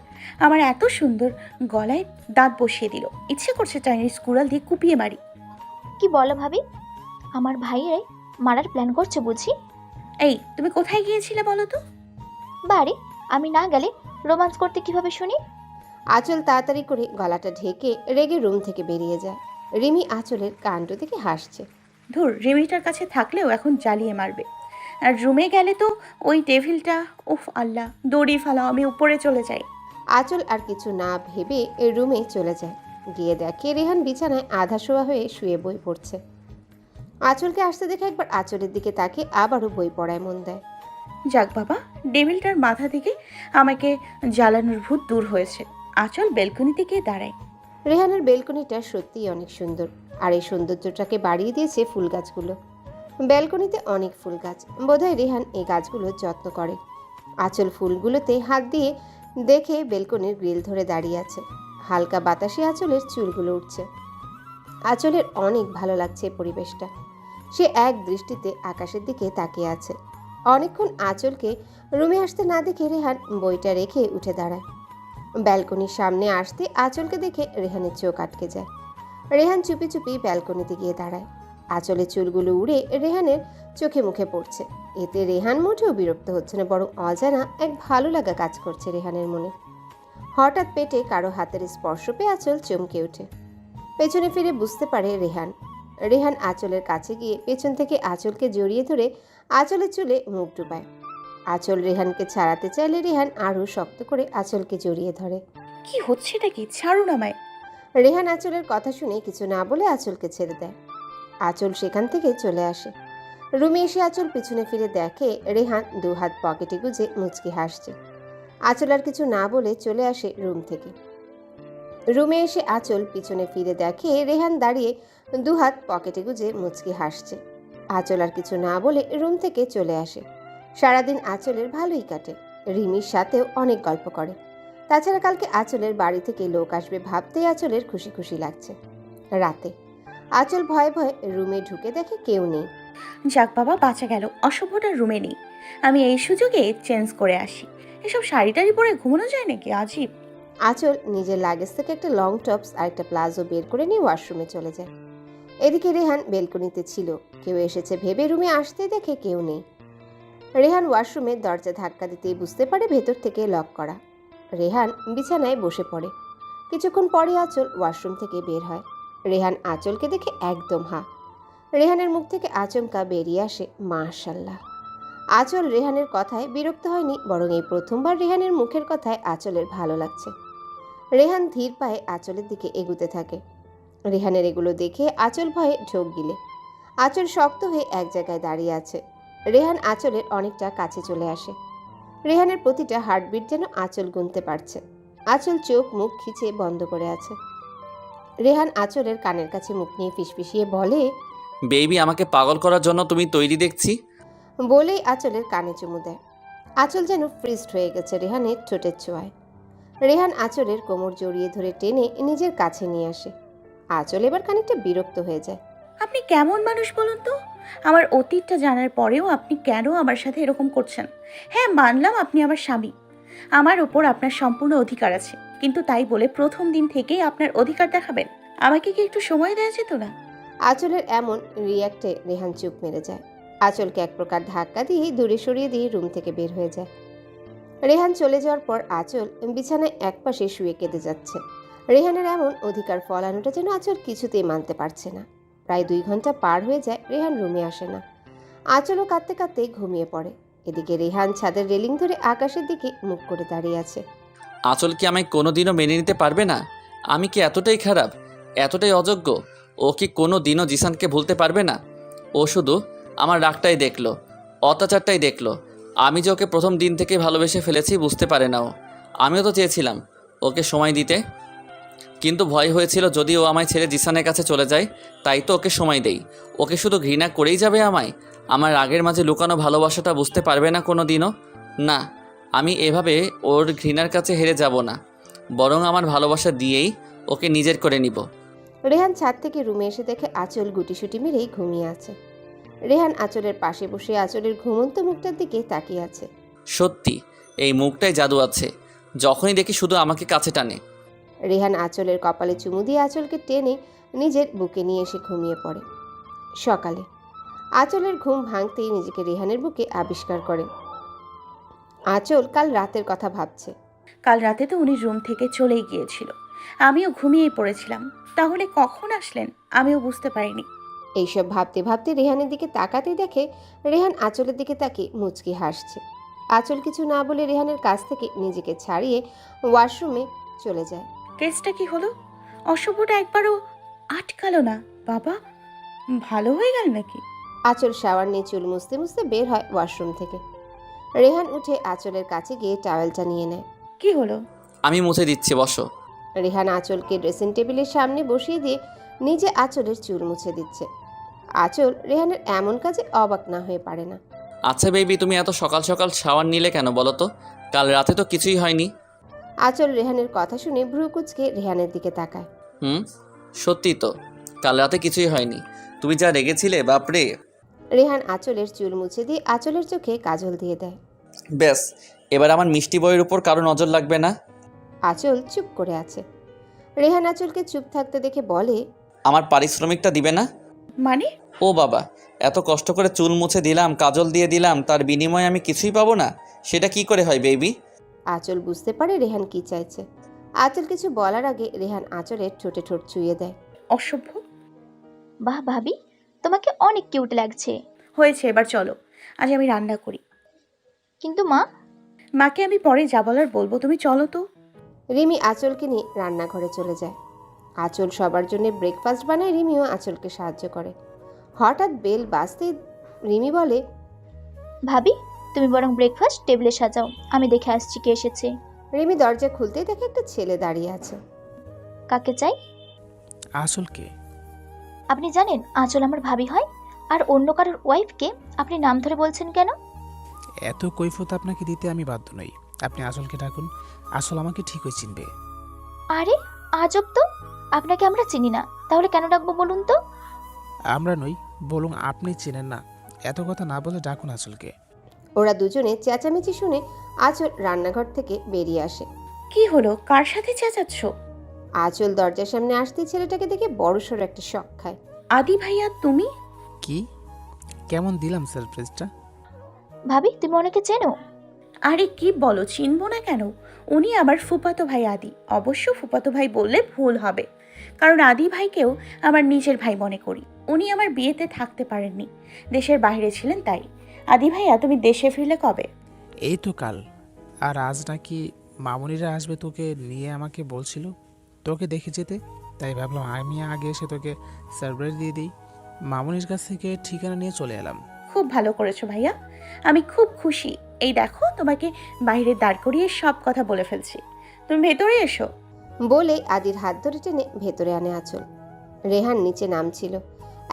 আমার এত সুন্দর গলায় দাঁত বসিয়ে দিল, ইচ্ছে করছে চাইনিজ কুড়াল দিয়ে কুপিয়ে মারি। কি বলো ভাবি? আমার ভাইয়ের মারার প্ল্যান করছে বুঝি? এই, তুমি কোথায় গিয়েছিলে বলো তো? বাড়ি। আমি না গেলে রোমান্স করতে কিভাবে শুনি? আঁচল তাড়াতাড়ি করে গলাটা ঢেকে রেগে রুম থেকে বেরিয়ে যায়। রিমি আঁচলের কাণ্ড দেখে হাসছে। ধুর, রিমিটার কাছে থাকলেও এখন জ্বালিয়ে মারবে। আর রুমে গেলে তো ওই টেবিলটা, উফ আল্লাহ, দড়ি ফালাও, আমি উপরে চলে যাই। আঁচল আর কিছু না ভেবে রুমে চলে যায়। গিয়ে দেখে রেহান বিছানায় আধা শোয়া হয়ে শুয়ে বই পড়ছে। আঁচলকে আসতে দেখে একবার আঁচলের দিকে তাকে আবারও বই পড়ায় মন দেয়। যাক বাবা, ডেভিলটার মাথা থেকে আমাকে জ্বালানোর ভূত দূর হয়েছে। আঁচল বেলকনিতে গিয়ে দাঁড়ায়। রেহানের বেলকনিটা সত্যিই অনেক সুন্দর, আর এই সৌন্দর্যটাকে বাড়িয়ে দিয়েছে ফুল গাছগুলো। ব্যালকনিতে অনেক ফুল গাছ, বোধহয় রেহান এই গাছগুলোর যত্ন করে। আঁচল ফুলগুলোতে হাত দিয়ে দেখে বেলকনির গ্রিল ধরে দাঁড়িয়ে আছে। হালকা বাতাসে আঁচলের চুলগুলো উঠছে। আঁচলের অনেক ভালো লাগছে এই পরিবেশটা। সে এক দৃষ্টিতে আকাশের দিকে তাকিয়ে আছে। অনেকক্ষণ আঁচলকে রুমে আসতে না দেখে রেহান বইটা রেখে উঠে দাঁড়ায়। ব্যালকনির সামনে আসতে আঁচলকে দেখে রেহানের চোখ আটকে যায়। রেহান চুপি চুপি ব্যালকনিতে গিয়ে দাঁড়ায়। আঁচলের চুলগুলো উড়ে রেহানের চোখে মুখে পড়ছে। এতে রেহান মোটেও বিরক্ত হচ্ছে না, বরং অজানা এক ভালো লাগা কাজ করছে রেহানের মনে। হঠাৎ পেটে কারো হাতের স্পর্শ পেয়ে আঁচল চমকে ওঠে। পেছনে ফিরে বুঝতে পারে রেহান। রেহান আঁচলের কাছে গিয়ে পেছন থেকে আঁচলকে জড়িয়ে ধরে আঁচলের চুলে মুখ ডুবায়। আঁচল রেহানকে ছাড়াতে চাইলে রেহান আরও শক্ত করে আঁচলকে জড়িয়ে ধরে। কি হচ্ছেটা কি? ছাড়ুন আমায়। রেহান আঁচলের কথা শুনে কিছু না বলে আঁচলকে ছেড়ে দেয়। আঁচল সেখান থেকে চলে আসে। রুমে এসে আঁচল পিছনে ফিরে দেখে রেহান দু হাত পকেটে গুজে মুচকি হাসছে। আঁচল আর কিছু না বলে চলে আসে রুম থেকে। রুমে এসে আঁচল পিছনে ফিরে দেখে রেহান দাঁড়িয়ে দু হাত পকেটে গুজে মুচকি হাসছে। আঁচল আর কিছু না বলে রুম থেকে চলে আসে। সারাদিন আঁচলের ভালোই কাটে। রিমির সাথেও অনেক গল্প করে। তাছাড়া কালকে আঁচলের বাড়ি থেকে লোক আসবে ভাবতেই আঁচলের খুশি খুশি লাগছে। রাতে আঁচল ভয়ে ভয়ে রুমে ঢুকে দেখে কেউ নেই। যাক বাবা, বাঁচা গেল। অসভ্যটার রুমে নেই। আমি এই সুযোগে চেঞ্জ করে আসি। এসব শাড়ি টাড়ি পরে ঘুমানো যায় নাকি? আজীব। আঁচল নিজের লাগেজ থেকে একটা লং টপস আর একটা প্লাজো বের করে নিয়ে ওয়াশরুমে চলে যায়। এদিকে রেহান বেলকনিতে ছিল। কেউ এসেছে ভেবে রুমে আসতে দেখে কেউ নেই। রেহান ওয়াশরুমের দরজা ধাক্কা দিতেই বুঝতে পারে ভেতর থেকে লক করা। রেহান বিছানায় বসে পড়ে। কিছুক্ষণ পরে আঁচল ওয়াশরুম থেকে বের হয়। রেহান আঁচলকে দেখে একদম হা। রেহানের মুখ থেকে আচমকা বেরিয়ে আসে মাশাল্লাহ। আঁচল রেহানের কথায় বিরক্ত হয়নি, বরং এই প্রথমবার রেহানের মুখের কথায় আঁচলের ভালো লাগছে। রেহান ধীর পায়ে আঁচলের দিকে এগুতে থাকে। রেহানের এগুলো দেখে আঁচল ভয়ে ঢোক গিলে। আঁচল শক্ত হয়ে এক জায়গায় দাঁড়িয়ে আছে। রেহান আঁচলের অনেকটা কাছে চলে আসে। রেহানের প্রতিটা হার্টবিট যেন আঁচল গুনতে পারছে। আঁচল চোখ মুখ খিচে বন্ধ করে আছে। রেহান আঁচলের কানের কাছে মুখ নিয়ে ফিসফিসিয়ে বলে, বেবি, আমাকে পাগল করার জন্য তুমি তৈরি দেখছি। বলেই আঁচলের কানে চুমু দেয়। আঁচল যেন ফ্রিজড হয়ে গেছে রেহানের ঠোঁটের ছোঁয়ায়। রেহান আঁচলের কোমর জড়িয়ে ধরে টেনে নিজের কাছে নিয়ে আসে। আঁচল এবার খানিকটা বিরক্ত হয়ে যায়। আপনি কেমন মানুষ বলুন তো? আমার অতীতটা জানার পরেও আপনি কেন আমার সাথে এরকম করছেন? হ্যাঁ, মানলাম আপনি আমার স্বামী। আমার ওপর আপনার সম্পূর্ণ অধিকার আছে, কিন্তু তাই বলে প্রথম দিন থেকেই আপনার অধিকার দেখাবেন? আমাকে কি একটু সময় দেওয়া যেত না? আঁচলের এমন রিয়াক্টে রেহান চুপ মেরে যায়। আঁচলকে এক প্রকার ধাক্কা দিয়ে দূরে সরিয়ে দিয়ে রুম থেকে বের হয়ে যায়। রেহান চলে যাওয়ার পর আঁচল বিছানায় একপাশে শুয়ে কেঁদে যাচ্ছে। রেহানের এমন অধিকার ফলানোটা যেন আঁচল কিছুতেই মানতে পারছে না। প্রায় 2 ঘন্টা পার হয়ে যায়, রেহান রুমে আসে না। আঁচলও কাঁদতে কাঁদতে ঘুমিয়ে পড়ে। এদিকে রেহান ছাদের রেলিং ধরে আকাশের দিকে মুখ করে দাঁড়িয়ে আছে। আঁচল কি আমায় কোনোদিনও মেনে নিতে পারবে না? আমি কি এতটাই খারাপ, এতটাই অযোগ্য? ও কি কোনো দিনও জিসানকে ভুলতে পারবে না? ও শুধু আমার রাগটাই দেখলো, অত্যাচারটাই দেখলো। আমি যে ওকে প্রথম দিন থেকে ভালোবেসে ফেলেছি বুঝতে পারে না ও। আমিও তো চেয়েছিলাম ওকে সময় দিতে, কিন্তু ভয় হয়েছিল যদি ও আমায় ছেড়ে জিসানের কাছে চলে যায়, তাই তো ওকে সময় দেই। ওকে শুধু ঘৃণা করেই যাবে আমায়? আমার রাগের মাঝে লুকানো ভালোবাসাটা বুঝতে পারবে না কোনো দিনও? না, আমি এভাবে ওর ঘৃণার কাছে হেরে যাব না, বরং আমার ভালোবাসা দিয়েই ওকে নিজের করে নিব। রেহান ছাদ থেকে রুমে এসে দেখে আঁচল গুটিসুটি মেরেই ঘুমিয়ে আছে। রেহান আঁচলের পাশে বসে আঁচলের ঘুমন্ত মুখটার দিকে তাকিয়ে আছে। সত্যি এই মুখটাই জাদু আছে, যখনই দেখি শুধু আমাকে কাছে টানে। রেহান আঁচলের কপালে চুমু দিয়ে আঁচলকে টেনে নিজের বুকে নিয়ে এসে ঘুমিয়ে পড়ে। সকালে আঁচলের ঘুম ভাঙতেই নিজেকে রেহানের বুকে আবিষ্কার করে। আঁচল কাল রাতের কথা ভাবছে। কাল রাতে তো উনি রুম থেকে চলেই গিয়েছিল, আমিও ঘুমিয়েই পড়েছিলাম। তাহলে কখন আসলেন আমিও বুঝতে পারিনি। এইসব ভাবতে ভাবতে রেহানের দিকে তাকাতে দেখে রেহান আঁচলের দিকে তাকিয়ে মুচকি হাসছে। আঁচল কিছু না বলে রেহানের কাছ থেকে নিজেকে ছাড়িয়ে ওয়াশরুমে চলে যায়। কেসটা কি হলো? অশুভটা একবারও আটকালো না বাবা? ভালো হয়ে গেল নাকি? আঁচল শাওয়ার নিয়ে চুল মুছতে মুছতে বের হয় ওয়াশরুম থেকে। রেহান উঠে আঁচলের কাছে গিয়ে টাওয়েলটা নিয়ে নেয়। কি হলো? আমি মুছে দিচ্ছি, বসো। রেহান আঁচলকে ড্রেসিং টেবিলের সামনে বসিয়ে দিয়ে নিজে আঁচলের চুল মুছে দিচ্ছে। আঁচল রেহানের এমন কাজে অবাক না হয়ে পারে না। আচ্ছা বেবি, তুমি এত সকাল সকাল শাওয়ার নিলে কেন বলো তো? কাল রাতে তো কিছুই হয়নি। আঁচল রেহানের কথা শুনে ভ্রু কুঁচকে রেহানের দিকে তাকায়। সত্যি তো, কাল রাতে কিছুই হয়নি। তুমি যা রেগেছিলে, বাপরে। রেহান আঁচলের চুল মুছে দিয়ে আঁচলের চোখে কাজল দিয়ে দেয়। ব্যাস, এবার আমার মিষ্টি বইয়ের উপর কারো নজর লাগবে না। আঁচল চুপ করে আছে। রেহান আঁচলকে চুপ থাকতে দেখে বলে, আমার পারিশ্রমিকটা দিবে না? মানে? ও বাবা, এত কষ্ট করে চুল মুছে দিলাম, কাজল দিয়ে দিলাম, তার বিনিময়ে আমি কিছুই পাবো না? সেটা কি করে হয় বেবি? আঁচল বুঝতে পারে রেহান কি চাইছে। আঁচল কিছু বলার আগে রেহান আঁচলের ঠোঁটে ঠোঁট চুইয়ে দেয়। অসভ্য। বাহ ভাবি, তোমাকে অনেক কিউট লাগছে। হয়েছে, এবার চলো, আজ আমি রান্না করি। কিন্তু মা। মাকে আমি পরে যা বলার বলবো, তুমি চলো তো। রিমি আঁচলকে নিয়ে রান্নাঘরে চলে যায়। আঁচল সবার জন্য ব্রেকফাস্ট বানায়, রিমিও আঁচলকে সাহায্য করে। হঠাৎ বেল বাজতেই রিমি বলে, ভাবি, তুমি বরং ব্রেকফাস্ট টেবিলে সাজাও, আমি দেখে আসছি কে এসেছে। রিমি দরজা খুলতেই দেখে একটা ছেলে দাঁড়িয়ে আছে। কাকে চাই? আসলকে আপনি জানেন আঁচল আমার ভাবি হয়, আর অন্য কারোর ওয়াইফকে আপনি নাম ধরে বলছেন কেন? এত কৈফত আপনাকে দিতে আমি বাধ্য নই। আপনি আসলকে ডাকুন, আসল আমাকে ঠিকই চিনবে। আরে আজব তো, আপনাকে আমরা চিনি না, তাহলে কেন ডাকবো বলুন তো? আমরা নই, বলুন আপনি চেনেন না। এত কথা না বলে ডাকুন আসলকে। ওরা দুজনে চেঁচামেচি শুনে আঁচল রান্নাঘর থেকে বেরিয়ে আসে। কি হলো, কার সাথে চেঁচাচ্ছ? আঁচল দরজার সামনে আসতে ছেলেটাকে দেখে বড়সড় একটা শক খায়। আদি ভাইয়া তুমি? কি কেমন দিলাম সারপ্রাইজটা? ভাবি, তুমি ওনাকে চেনো? আরে কি বলো, চিনবো না কেন? উনি আমার ফুফাতো ভাই আদি। অবশ্য ফুফাতো ভাই বললে ভুল হবে, কারণ আদি ভাইকেও আমার নিজের ভাই মনে করি। উনি আমার বিয়েতে থাকতে পারেননি, দেশের বাইরে ছিলেন তাই। আদি ভাইয়া তুমি দেশে ফিরলে কবে? এই তো কাল। আর আজ নাকি মামুনিরা আসবে তোকে নিয়ে, আমাকে বলছিল তোকে দেখে যেতে। তাই ভাবলাম আমি আগে এসে তোকে সারপ্রাইজ দিয়ে দিই। মামুনির কাছ থেকে ঠিকানা নিয়ে চলে এলাম। খুব ভালো করেছো ভাইয়া, আমি খুব খুশি। এই দেখো, তোমাকে বাইরে দাঁড় করিয়ে সব কথা বলে ফেলছি, তুমি ভেতরে এসো। বলে আদির হাত ধরে টেনে ভেতরে আনে আঁচল। রেহান নিচে নামছিল,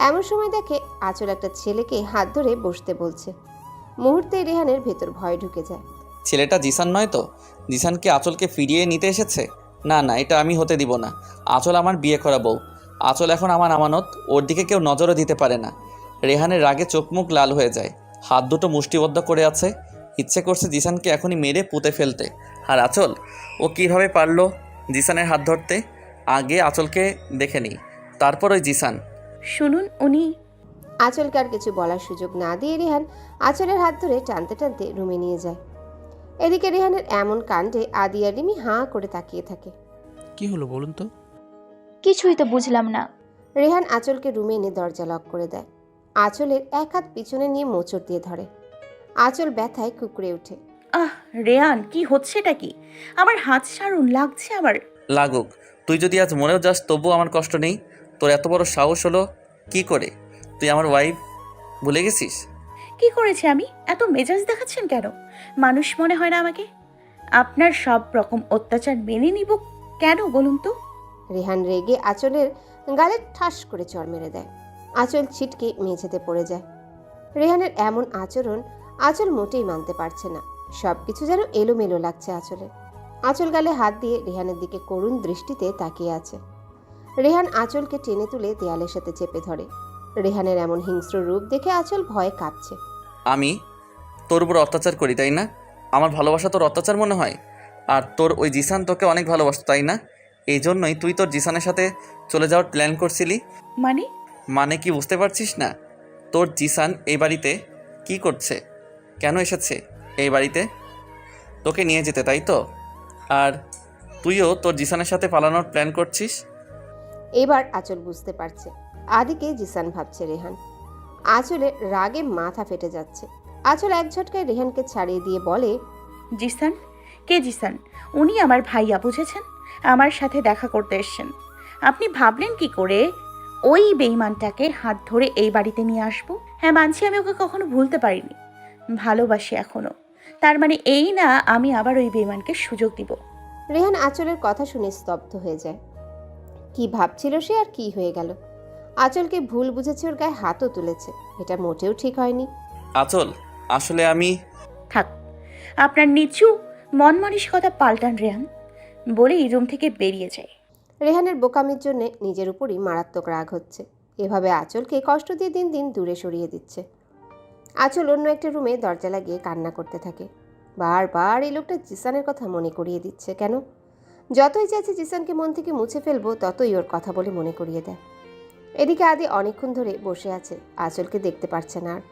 এমন সময় দেখে আঁচল একটা ছেলেকে হাত ধরে বসতে বলছে। মুহূর্তে রেহানের ভেতর ভয় ঢুকে যায়। ছেলেটা জিসান নয় তো? জিসানকে আঁচলকে ফিরিয়ে নিতে এসেছে? না না, এটা আমি হতে দিব না। আঁচল আমার বিয়ে করা বউ। আঁচল এখন আমার আমানত, ওর দিকে কেউ নজরও দিতে পারে না। রেহানের রাগে চোখ মুখ লাল হয়ে যায়, হাত দুটো মুষ্টিবদ্ধ করে আছে। ইচ্ছে করছে জিসানকে এখনই মেরে পুঁতে ফেলতে। আর আঁচল, ও কিভাবে পারলো জিসানের হাত ধরতে? আগে আঁচলকে দেখে নিই, তারপর ওই জিসান। শুনুন, উনি। আঁচলকে আর কিছু বলার সুযোগ না দিয়ে রেহান আঁচলের হাত ধরে টানতে টানতে রুমে নিয়ে যায়। এদিকে রেহানের এমন কাণ্ডে আদি আর রিমি হাঁ করে তাকিয়ে থাকে। কি হলো বলুন তো? কিছুই তো বুঝলাম না। রেহান আঁচলকে রুমে এনে দরজা লক করে দেয়। আঁচলের এক হাত পিছনে নিয়ে মোচড় দিয়ে ধরে। আঁচল ব্যথায় কুকড়ে ওঠে। আহ রেয়ান, কি হচ্ছেটা কি? আমার হাত ছাড়ুন, লাগছে আমার। লাগুক, তুই যদি আজ মরেও যাস তবুও আমার কষ্ট নেই। তোর এত বড় সাহস হলো কি করে? তুই আমার ওয়াইফ ভুলে গেছিস? কি করেছে আমি? এত মেজাজ দেখাচ্ছেন কেন? মানুষ মনে হয় না আমাকে? আপনার সব রকম অত্যাচার মেনে নিব কেন বলুন তো? রেহান রেগে আঁচলের গালে ঠাস করে চড় মেরে দেয়। আঁচল ছিটকে মেঝেতে পড়ে যায়। রেহানের এমন আচরণ আঁচল মোটেই মানতে পারছে না। সবকিছু যেন এলোমেলো লাগছে আঁচলের। আঁচল গালে হাত দিয়ে রেহানের দিকে করুণ দৃষ্টিতে তাকিয়ে আছে। রেহান আঁচলকে টেনে তুলে দেয়ালের সাথে চেপে ধরে। রেহানের এমন হিংস্র রূপ দেখে আঁচল ভয়ে কাঁপছে। আমি তোর উপর অত্যাচার করি তাই না? আমার ভালোবাসা তোর অত্যাচার মনে হয়? আর তোর ওই জিসান তোকে অনেক ভালোবাসতো তাই না? এই জন্যই তুই তোর জিসানের সাথে চলে যাওয়ার প্ল্যান করছিলি। মানে মানে কি বুঝতে পারছিস না? তোর জিসান এই বাড়িতে কি করছে, কেন এসেছে এই বাড়িতে? তোকে নিয়ে যেতে, তাই তো? আর তুইও তোর জিসানের সাথে পালানোর প্ল্যান করছিস। এবার আঁচল বুঝতে পারছে আদিকে জিসান ভাবছে রেহান। আঁচলে রাগে মাথা ফেটে যাচ্ছে। আঁচল এক ঝটকায় রেহানকে ছাড়িয়ে দিয়ে বলে, জিসান? কে জিসান? উনি আমার ভাইয়া, বুঝেছেন? আমার সাথে দেখা করতে এসছেন। আপনি ভাবলেন কি করে ওই বেঈমানটাকে হাত ধরে এই বাড়িতে নিয়ে আসবো? হ্যাঁ, মানছি আমি ওকে কখনো ভুলতে পারিনি, ভালোবাসি এখনো। তার মানে এই না আমি আবার ওই বেঈমানকে সুযোগ দিব। রেহান আঁচলের কথা শুনে স্তব্ধ হয়ে যায়। কি ভাবছিল সে আর কি হয়ে গেল? আঁচলকে ভুল বুঝেছে, ওর গায়ে হাতও তুলেছে। এটা মোটেও ঠিক হয়নি। আচল, আসলে আমি থাক, আপনার নিচু মন মানসিকতা পাল্টান রেহান, বলেই রুম থেকে বেরিয়ে যায়। রেহানের বোকামির জন্য নিজের উপরই মারাত্মক রাগ হচ্ছে। এভাবে আঁচলকে কষ্ট দিয়ে দিন দিন দূরে সরিয়ে দিচ্ছে। আঁচল অন্য একটা রুমে দরজা লাগিয়ে কান্না করতে থাকে। বারবার এই লোকটা জিসানের কথা মনে করিয়ে দিচ্ছে কেন? যতই চাইছে জিসানকে মন থেকে মুছে ফেলবো, ততই ওর কথা বলে মনে করিয়ে দেয়। এদিকে আদি অনেকক্ষণ ধরে বসে আছে, আঁচলকে দেখতে পারছে না আর।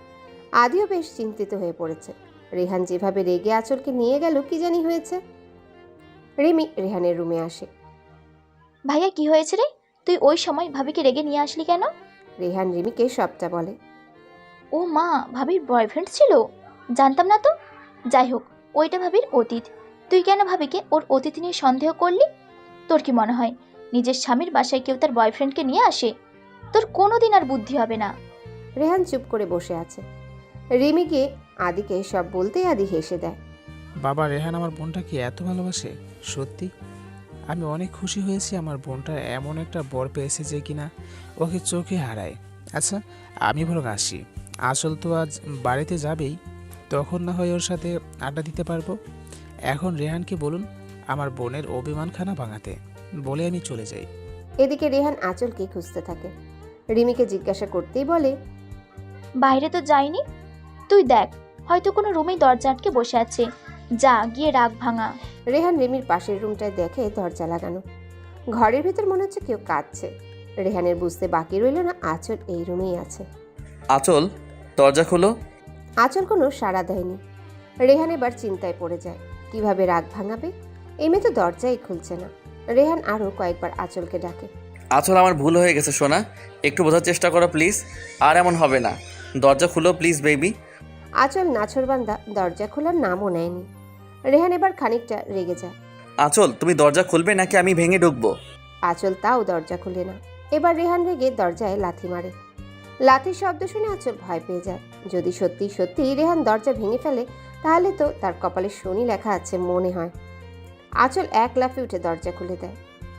আদিও বেশ চিন্তিত হয়ে পড়েছে। রেহান যেভাবে রেগে আঁচলকে নিয়ে গেল, কি জানি হয়েছে। রিমি রেহানের রুমে আসে। ভাইয়া কি হয়েছে রে? তুই ওই সময় ভাবিকে রেগে নিয়ে আসলি কেন? রেহান রিমিকে সবটা বলে। ও মা, ভাবির বয়ফ্রেন্ড ছিল? জানতাম না তো। যাই হোক, ওইটা ভাবির অতীত। তুই কেন ভাবিকে ওর অতীত নিয়ে সন্দেহ করলি? তোর কি মনে হয় নিজের স্বামীর বাসায় কেউ তার বয়ফ্রেন্ডকে নিয়ে আসে? তোর কোনোদিন আর বুদ্ধি হবে না। রেহান চুপ করে বসে আছে। রিমিকে আদিকে সব বলতেই আদি হেসে দেয়। বাবা, রেহান আমার বোনটা কি এত ভালোবাসে? সত্যি আমি অনেক খুশি হয়েছি আমার বোনটা এমন একটা বর পেয়েছে যে কিনা ওকে চোখে হারায়। আচ্ছা, আমি বরং আসি। আসল তো আজ বাড়িতে যাবেই, তখন না হয় ওর সাথে আড্ডা দিতে পারবো। এখন রেহানকে বলুন আমার বোনের অভিমানখানা ভাঙাতে, বলে আমি চলে যাই। এদিকে রেহান আঁচলকে খুঁজতে থাকে। রিমিকে জিজ্ঞাসা করতেই বলে, বাইরে তো যাইনি। তুই দেখ, হয়তো কোনো রুমেই দরজা আটকে বসে আছে। যা গিয়ে রাগ ভাঙা। রেহান রিমির পাশের রুমটায় দেখে দরজা লাগানো। ঘরের ভিতর মনে হচ্ছে কেউ কাঁদছে। রেহানের বুঝতে বাকি রইল না আঁচল এই রুমেই আছে। আচল, দরজা খোলো। আঁচল কোনো সাড়া দেয়নি। রেহান এবার চিন্তায় পড়ে যায়, কিভাবে রাগ ভাঙাবে। এই মেয়ে তো দরজাই খুলছে না। রেহান আরও কয়েকবার আঁচলকে ডাকে। আচল, আমার ভুল হয়ে গেছে সোনা, একটু বোঝার চেষ্টা করো প্লিজ। আর এমন হবে না, দরজা খুলো প্লিজ বেবি। আঁচল নাছরবান্দা দরজা খোলার নামও নেয়নি। রেহান এবার খানিকটা রেগে যায়। আচল, তুমি দরজা খুলবে নাকি আমি ভেঙে ঢুকবো? আঁচল তাও দরজা খুলে না। এবার রেহান রেগে দরজায় লাথি মারে। লাথির শব্দ শুনে আঁচল ভয় পেয়ে যায়। যদি সত্যি সত্যি রেহান দরজা ভেঙে ফেলে, তাহলে তো তার কপালে শনি লেখা আছে মনে হয়। আঁচল এক লাফে উঠে দরজা খুলে দেয়।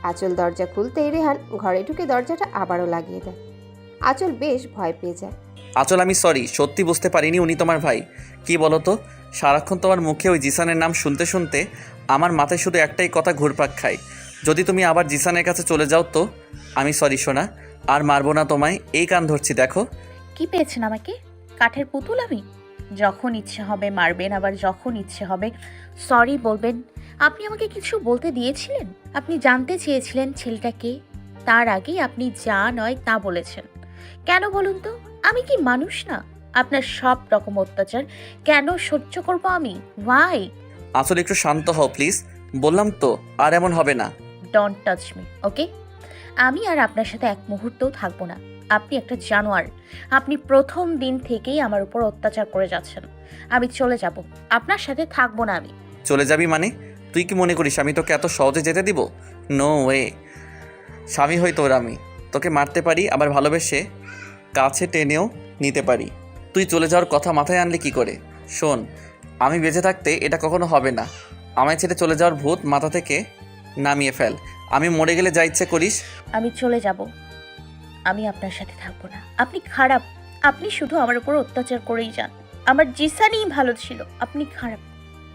আঁচল দরজা খুলতেই রেহান ঘরে ঢুকে দরজাটা আবারও লাগিয়ে দেয়। আঁচল বেশ ভয় পেয়ে যায়। আচল, আমি সরি, সত্যি বুঝতে পারিনি উনি তোমার ভাই। কি বলো তো, সারাক্ষণ তোমার মুখে ওই জিসানের নাম শুনতে শুনতে আমার মাথায় শুধু একটাই কথা ঘুরপাক খায়। যদি তুমি আবার জিসানের কাছে চলে যাও তো। আমি সরি সোনা, আর মারবো না তোমায়, এই কান ধরছি দেখো। কি পেয়েছেন আমাকে? কাঠের পুতুল আমি? যখন ইচ্ছে হবে মারবেন, আবার যখন ইচ্ছে হবে সরি বলবেন। আপনি আমাকে কিছু বলতে দিয়েছিলেন? আপনি জানতে চেয়েছিলেন ছেলেটা কে? তার আগেই আপনি যা নয় তা বলেছেন। কেন বলুন তো? আমি কি মানুষ না? আপনার সব রকম অত্যাচার কেন সহ্য করব আমি? ওয়াই? আসলে একটু শান্ত হও প্লিজ, বললাম তো আর এমন হবে না। ডোন্ট টাচ মি, ওকে? আমি আর আপনার সাথে এক মুহূর্তও থাকবো না। আপনি একটা জানোয়ার। আপনি প্রথম দিন থেকেই আমার উপর অত্যাচার করে যাচ্ছেন। আমি চলে যাব, আপনার সাথে থাকবো না আমি। চলে যাবি মানে? তুই কি মনে করিস আমি তোকে এত সহজে যেতে দিব? No way. স্বামী হই তোর আমি, তোকে মারতে পারি, আবার ভালোবেসে কাছে টেনেও নিতে পারি। তুই চলে যাওয়ার কথা মাথায় আনলি কি করে? শোন, আমি বেঁচে থাকতে এটা কখনো হবে না। আমায় ছেড়ে চলে যাওয়ার ভূত মাথা থেকে নামিয়ে ফেল। আমি মরে গেলে যা ইচ্ছে করিস। আমি চলে যাব, আমি আপনার সাথে থাকবো না। আপনি খারাপ। আপনি শুধু আমার উপর অত্যাচার করেই যান। আমার জিসানই ভালো ছিল, আপনি খারাপ।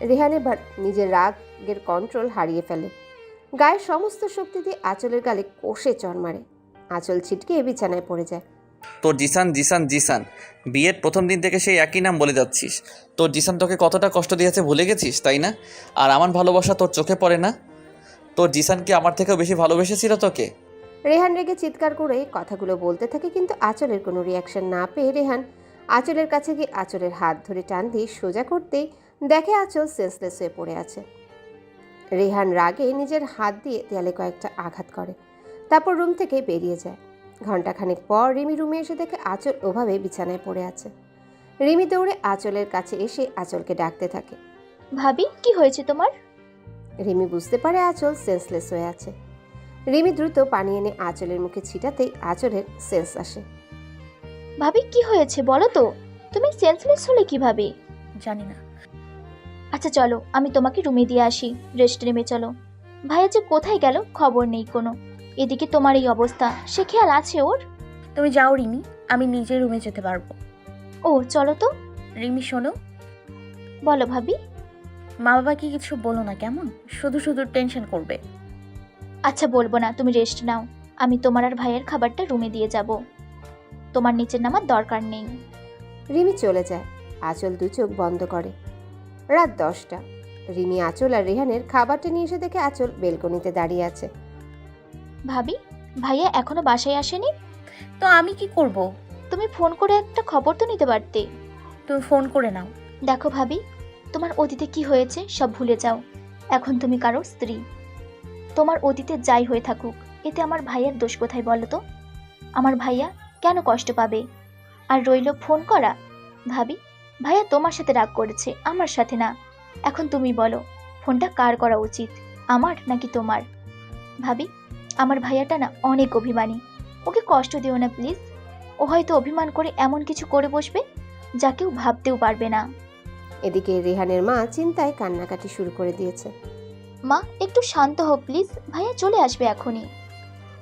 রেহান এবার নিজের রাগের কন্ট্রোল হারিয়ে ফেলে। গায়ের সমস্ত শক্তি দিয়ে আঁচলের গালে কষে চড় মারে। আঁচল ছিটকে বিছানায় পড়ে যায়। তোর জিসান জিসান জিসান, বিয়ের প্রথম দিন থেকে সেই একই নাম বলে যাচ্ছিস। তোর জিসান তোকে কতটা কষ্ট দিয়েছে ভুলে গেছিস, তাই না? আর আমার ভালোবাসা তোর চোখে পড়ে না? তোর জিসান কি আমার থেকেও বেশি ভালোবেসেছিল তোকে? রেহান রেগে চিৎকার করে কথাগুলো বলতে থাকে, কিন্তু আঁচলের কোনো রিয়াকশন না পেয়ে রেহান আঁচলের কাছে গিয়ে আঁচলের হাত ধরে টান দিয়ে সোজা করতেই দেখে আঁচল সেন্সলেস হয়ে পড়ে আছে। রেহান রাগে নিজের হাত দিয়ে দেয়ালে কয়েকটা আঘাত করে, তারপর রুম থেকে বেরিয়ে যায়। ঘণ্টাখানেক পর রিমি রুমে এসে দেখে আঁচল ওভাবে বিছানায় পড়ে আছে। রিমি দৌড়ে আঁচলের কাছে এসে আঁচলকে ডাকতে থাকে। ভাবি কি হয়েছে তোমার? রিমি বুঝতে পারে আঁচল সেন্সলেস হয়ে আছে। রিমি দ্রুত পানি এনে আঁচলের মুখে ছিটাতেই আঁচলের সেন্স আসে। ভাবি কি হয়েছে বলো তো, তুমি সেন্সলেস হলে কিভাবে? জানি না। আচ্ছা চলো আমি তোমাকে রুমে দিয়ে আসি, রেস্ট রুমে চলো। ভাইয়া যে কোথায় গেল খবর নেই কোনো, এদিকে তোমার এই অবস্থা, সে খেয়াল আছে ওর? তুমি যাও রিমি, আমি নিজে রুমে যেতে পারবো। ও চলো তো। রিমি শোনো, বলো ভাবি। মা বাবাকে কিছু বলো না কেমন, শুধু শুধু টেনশন করবে। আচ্ছা বলবো না, তুমি রেস্ট নাও। আমি তোমার আর ভাইয়ের খাবারটা রুমে দিয়ে যাব, তোমার নিচের নামার দরকার নেই। রিমি চলে যায়। আঁচল দু চোখ বন্ধ করে। রাত 10টা। রিমি আঁচল আর রেহানের খাবারটা নিয়ে এসে দেখে আঁচল বেলকনিতে দাঁড়িয়ে আছে। ভাবি ভাইয়া এখনো বাসায় আসেনি? তো আমি কি করব? তুমি ফোন করে একটা খবর তো নিতে পারতে। তুমি ফোন করে নাও। দেখো ভাবি, তোমার অতীতে কি হয়েছে সব ভুলে যাও। এখন তুমি কারো স্ত্রী। তোমার অতীতে যাই হয়ে থাকুক, এতে আমার ভাইয়ের দোষ কোথায় বলো তো? আমার ভাইয়া কেন কষ্ট পাবে? আর রইল ফোন করা, ভাবি ভাইয়া তোমার সাথে রাগ করেছে, আমার সাথে না। এখন তুমি বলো, ফোনটা কার করা উচিত, আমার নাকি তোমার? ভাবি আমার ভাইয়াটা না অনেক অভিমানী, ওকে কষ্ট দিও না প্লিজ। ও হয়তো অভিমান করে এমন কিছু করে বসবে যা কেউ ভাবতেও পারবে না। এদিকে রেহানের মা চিন্তায় কান্নাকাটি শুরু করে দিয়েছে। মা একটু শান্ত হও প্লিজ, ভাইয়া চলে আসবে এখনই।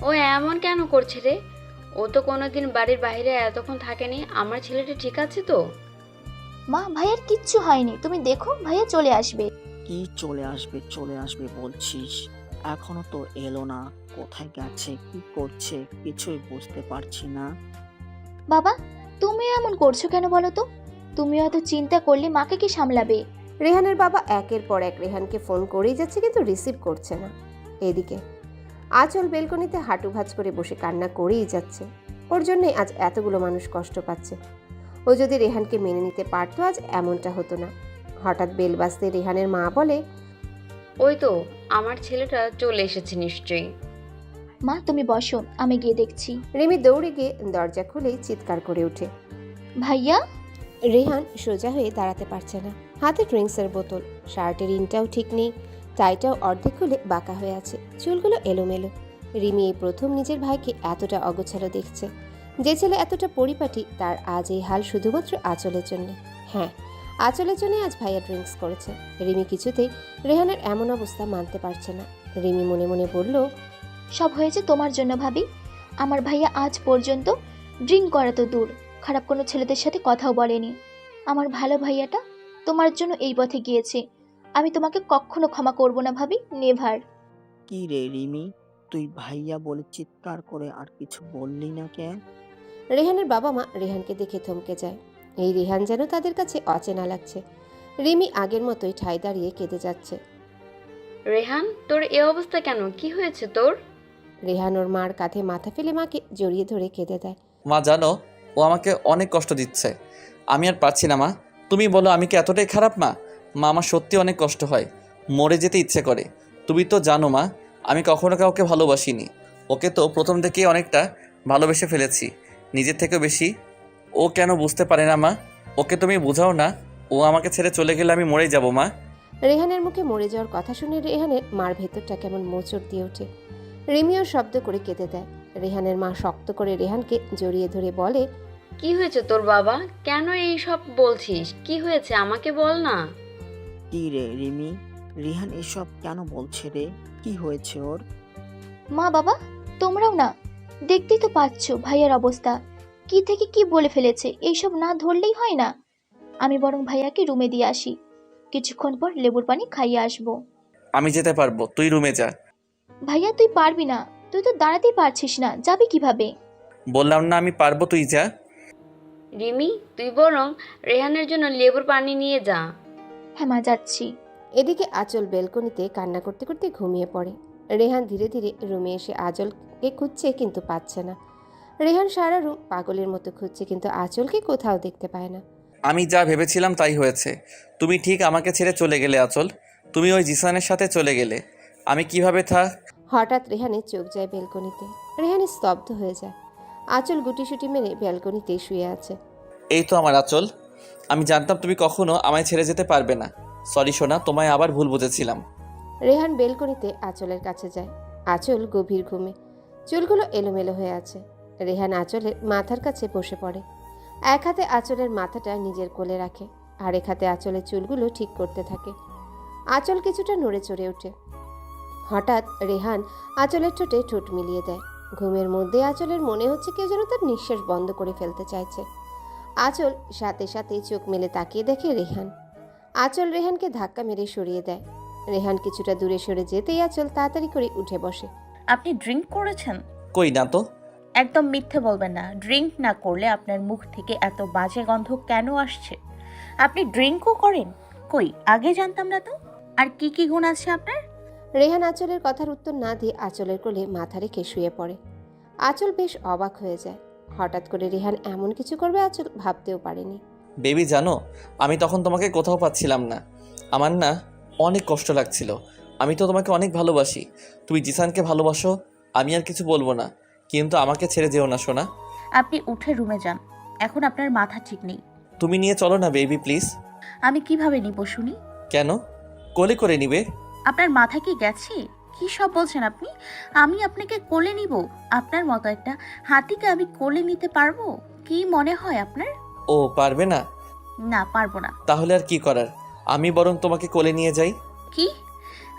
ও এমন কেন করছে রে? ও তো কোনোদিন বাড়ির বাইরে এতক্ষণ থাকেনি। আমার ছেলেটা ঠিক আছে তো? মা ভাইয়ার কিচ্ছু হয়নি, তুমি দেখো ভাইয়া চলে আসবে। কি চলে আসবে বলছিস? এখনো তো এলো না। কোথায় গেছে, কি করছে কিছুই বুঝতে পারছি না। বাবা তুমি এমন করছো কেন বলো তো? তুমি এত চিন্তা করলে মাকে কি সামলাবে? রেহানের বাবা একের পর এক রেহানকে ফোন করেই যাচ্ছে, কিন্তু রিসিভ করছে না। এদিকে আঁচল বেলকনিতে হাঁটু ভাঁজ করে বসে কান্না করেই যাচ্ছে। ওর জন্যই আজ এতগুলো মানুষ কষ্ট পাচ্ছে। ও যদি রেহানকে মেনে নিতে পারতো আজ এমনটা হতো না। হঠাৎ বেল বাজতে রেহানের মা বলে, ওই তো আমার ছেলেটা চলে এসেছে নিশ্চয়ই। মা তুমি বসো, আমি গিয়ে দেখছি। রিমি দৌড়ে গিয়ে দরজা খুলেই চিৎকার করে ওঠে। ভাইয়া। রেহান সোজা হয়ে দাঁড়াতে পারছে না। হাতে ড্রিঙ্কসের বোতল, শার্টের ইনটাও ঠিক নেই, টাইটাও অর্ধেক খুলে বাঁকা হয়ে আছে, চুলগুলো এলোমেলো। রিমি এই প্রথম নিজের ভাইকে এতটা অগোছালো দেখছে। যে ছেলে এতটা পরিপাটি, তার আজ এই হাল শুধুমাত্র আঁচলের জন্য। হ্যাঁ, আঁচলের জন্য আজ ভাইয়া ড্রিঙ্কস করেছে। রিমি কিছুতেই রেহানের এমন অবস্থা মানতে পারছে না। রিমি মনে মনে বলল, সব হয়েছে তোমার জন্য ভাবি। আমার ভাইয়া আজ পর্যন্ত ড্রিঙ্ক করা তো দূর, খারাপ কোনো ছেলেদের সাথে কথাও বলেনি। আমার ভালো ভাইয়াটা তোমার জন্য এই পথে গিয়েছে, আমি তোমাকে কখনো ক্ষমা করব না ভাবি, নেভার। কি রে রিমি, তুই ভাইয়া বলে চিৎকার করে আর কিছু বললি না কেন? রেহানের বাবা মা রেহানকে দেখে থমকে যায়। এই রেহান যেন তাদের কাছে অচেনা লাগছে। রিমি আগের মতোই ঠায় দাঁড়িয়ে কেঁদে যাচ্ছে। রেহান তোর এ অবস্থা কেন? কি হয়েছে তোর? রেহান ওর মার কাঁধে মাথা ফেলে মাকে জড়িয়ে ধরে কেঁদে দেয়। মা জানো, ও আমাকে অনেক কষ্ট দিচ্ছে। আমি আর পারছি না মা। তুমি বলো আমি কি এতটাই খারাপ মা? মা আমার সত্যি অনেক কষ্ট হয়, মরে যেতে ইচ্ছে করে। তুমি তো জানো মা, আমি কখনো কাউকে ভালোবাসিনি। ওকে তো প্রথম থেকেই অনেকটা ভালোবেসে ফেলেছি, নিজের থেকেও বেশি। ও কেন বুঝতে পারে না মা? ওকে তুমি বোঝাও না। ও আমাকে ছেড়ে চলে গেলে আমি মরেই যাব মা। রেহানের মুখে মরে যাওয়ার কথা শুনে রেহানের মার ভেতরটা কেমন মোচড় দিয়ে ওঠে। রিমিও শব্দ করে কেঁদে দেয়। রেহানের মা শক্ত করে রেহানকে জড়িয়ে ধরে বলে, কি হয়েছে তোর বাবা? কেন এই সব বলছিস? কি হয়েছে আমাকে বল না। কি রে রিমি, রিহান এসব কেন বলছে রে? কি হয়েছে ওর? মা বাবা তোমরাও না, দেখতেই তো পাচ্ছ ভাইয়ার অবস্থা, কি থেকে কি বলে ফেলেছে। এইসব না ধরলেই হয় না। আমি বরং ভাইয়াকে রুমে দিয়ে আসি, কিছুক্ষণ পর লেবুর পানি খাইয়ে আসবো। আমি যেতে পারবো, তুই রুমে যা। ভাইয়া তুই পারবি না, তুই তো দাঁড়াতেই পারছিস না, যাবি কিভাবে? বললাম না আমি পারবো, তুই যা। রিমি তুই বরং রেহানের জন্য লেবুর পানি নিয়ে যা। হ্যাঁ মা যাচ্ছি। এদিকে আঁচল বেলকনিতে কান্না করতে করতে ঘুমিয়ে পড়ে। রেহান ধীরে ধীরে রুমে এসে আঁচলকে খুঁজছে কিন্তু পাচ্ছে না। রেহান সারা রুম পাগলের মতো খুঁজছে কিন্তু আঁচলকে কোথাও দেখতে পায় না। আমি যা ভেবেছিলাম তাই হয়েছে। তুমি ঠিক আমাকে ছেড়ে চলে গেলে আঁচল। তুমি ওই জিসানের সাথে চলে গেলে। আমি কিভাবে হঠাৎ রেহানের চোখ যায় বেলকনিতে। রেহান স্তব্ধ হয়ে যায়। আঁচল গুটিসুটি মেরে ব্যালকনিতে শুয়ে আছে। এই তো আমার আঁচল। আমি জানতাম তুমি কখনো আমায় ছেড়ে যেতে পারবে না। সরি সোনা, তোমায় আবার ভুল বুঝেছিলাম। রেহান বেলকনিতে আঁচলের কাছে যায়। আঁচল গভীর ঘুমে, চুলগুলো এলোমেলো হয়ে আছে। রেহান আঁচলের মাথার কাছে বসে পড়ে। এক হাতে আঁচলের মাথাটা নিজের কোলে রাখে, আরেক হাতে আঁচলের চুলগুলো ঠিক করতে থাকে। আঁচল কিছুটা নড়ে চড়ে ওঠে। হঠাৎ রেহান আঁচলের ঠোঁটে ঠোঁট মিলিয়ে দেয়। ঘুমের মধ্যে আঁচলের মনে হচ্ছে কেউ যেন তার নিঃশ্বাস বন্ধ করে ফেলতে চাইছে। আঁচল সাথে সাথে চোখ মেলে তাকিয়ে দেখে রেহান। আঁচল রেহানকে ধাক্কা মেরে সরিয়ে দেয়। রেহান কিছুটা দূরে সরে যেতেই আঁচল তাড়াতাড়ি করে উঠে বসে। আপনি ড্রিঙ্ক করেছেন? কই না তো। একদম মিথ্যে বলবেন না। ড্রিঙ্ক না করলে আপনার মুখ থেকে এত বাজে গন্ধ কেন আসছে? আপনি ড্রিঙ্কও করেন? কই, আগে জানতাম না তো। আর কি কি গুণ আছে আপনার? রেহান আঁচলের কথার উত্তর না দিয়ে আঁচলের কোলে মাথা রেখে শুয়ে পড়ে। আঁচল বেশ অবাক হয়ে যায়। হঠাৎ করে রেহান এমন কিছু করবে আঁচল ভাবতেও পারেনি। বেবি জানো, আমি তখন তোমাকে কোথাও পাচ্ছিলাম না। আমার না অনেক কষ্ট লাগছিল। আমি তো তোমাকে অনেক ভালোবাসি। তুমি জিসানকে ভালোবাসো, আমি আর কিছু বলবো না। কিন্তু আমাকে ছেড়ে যেও না সোনা। আপনি উঠে রুমে যান। এখন আপনার মাথা ঠিক নেই। তুমি নিয়ে চলো না বেবি প্লিজ। আমি কিভাবে নিব শুনি? কেন? কোলে করে নিবে? আপনার মাথা কি গেছে? কি সব বলছেন আপনি? আমি আপনাকে কোলে নিব? আপনার মতো একটা হাতিকে আমি কোলে নিতে পারবো? কি মনে হয় আপনার? ও পারবে না? না, পারবো না। তাহলে আর কি করার, আমি বরং তোমাকে কোলে নিয়ে যাই। কি?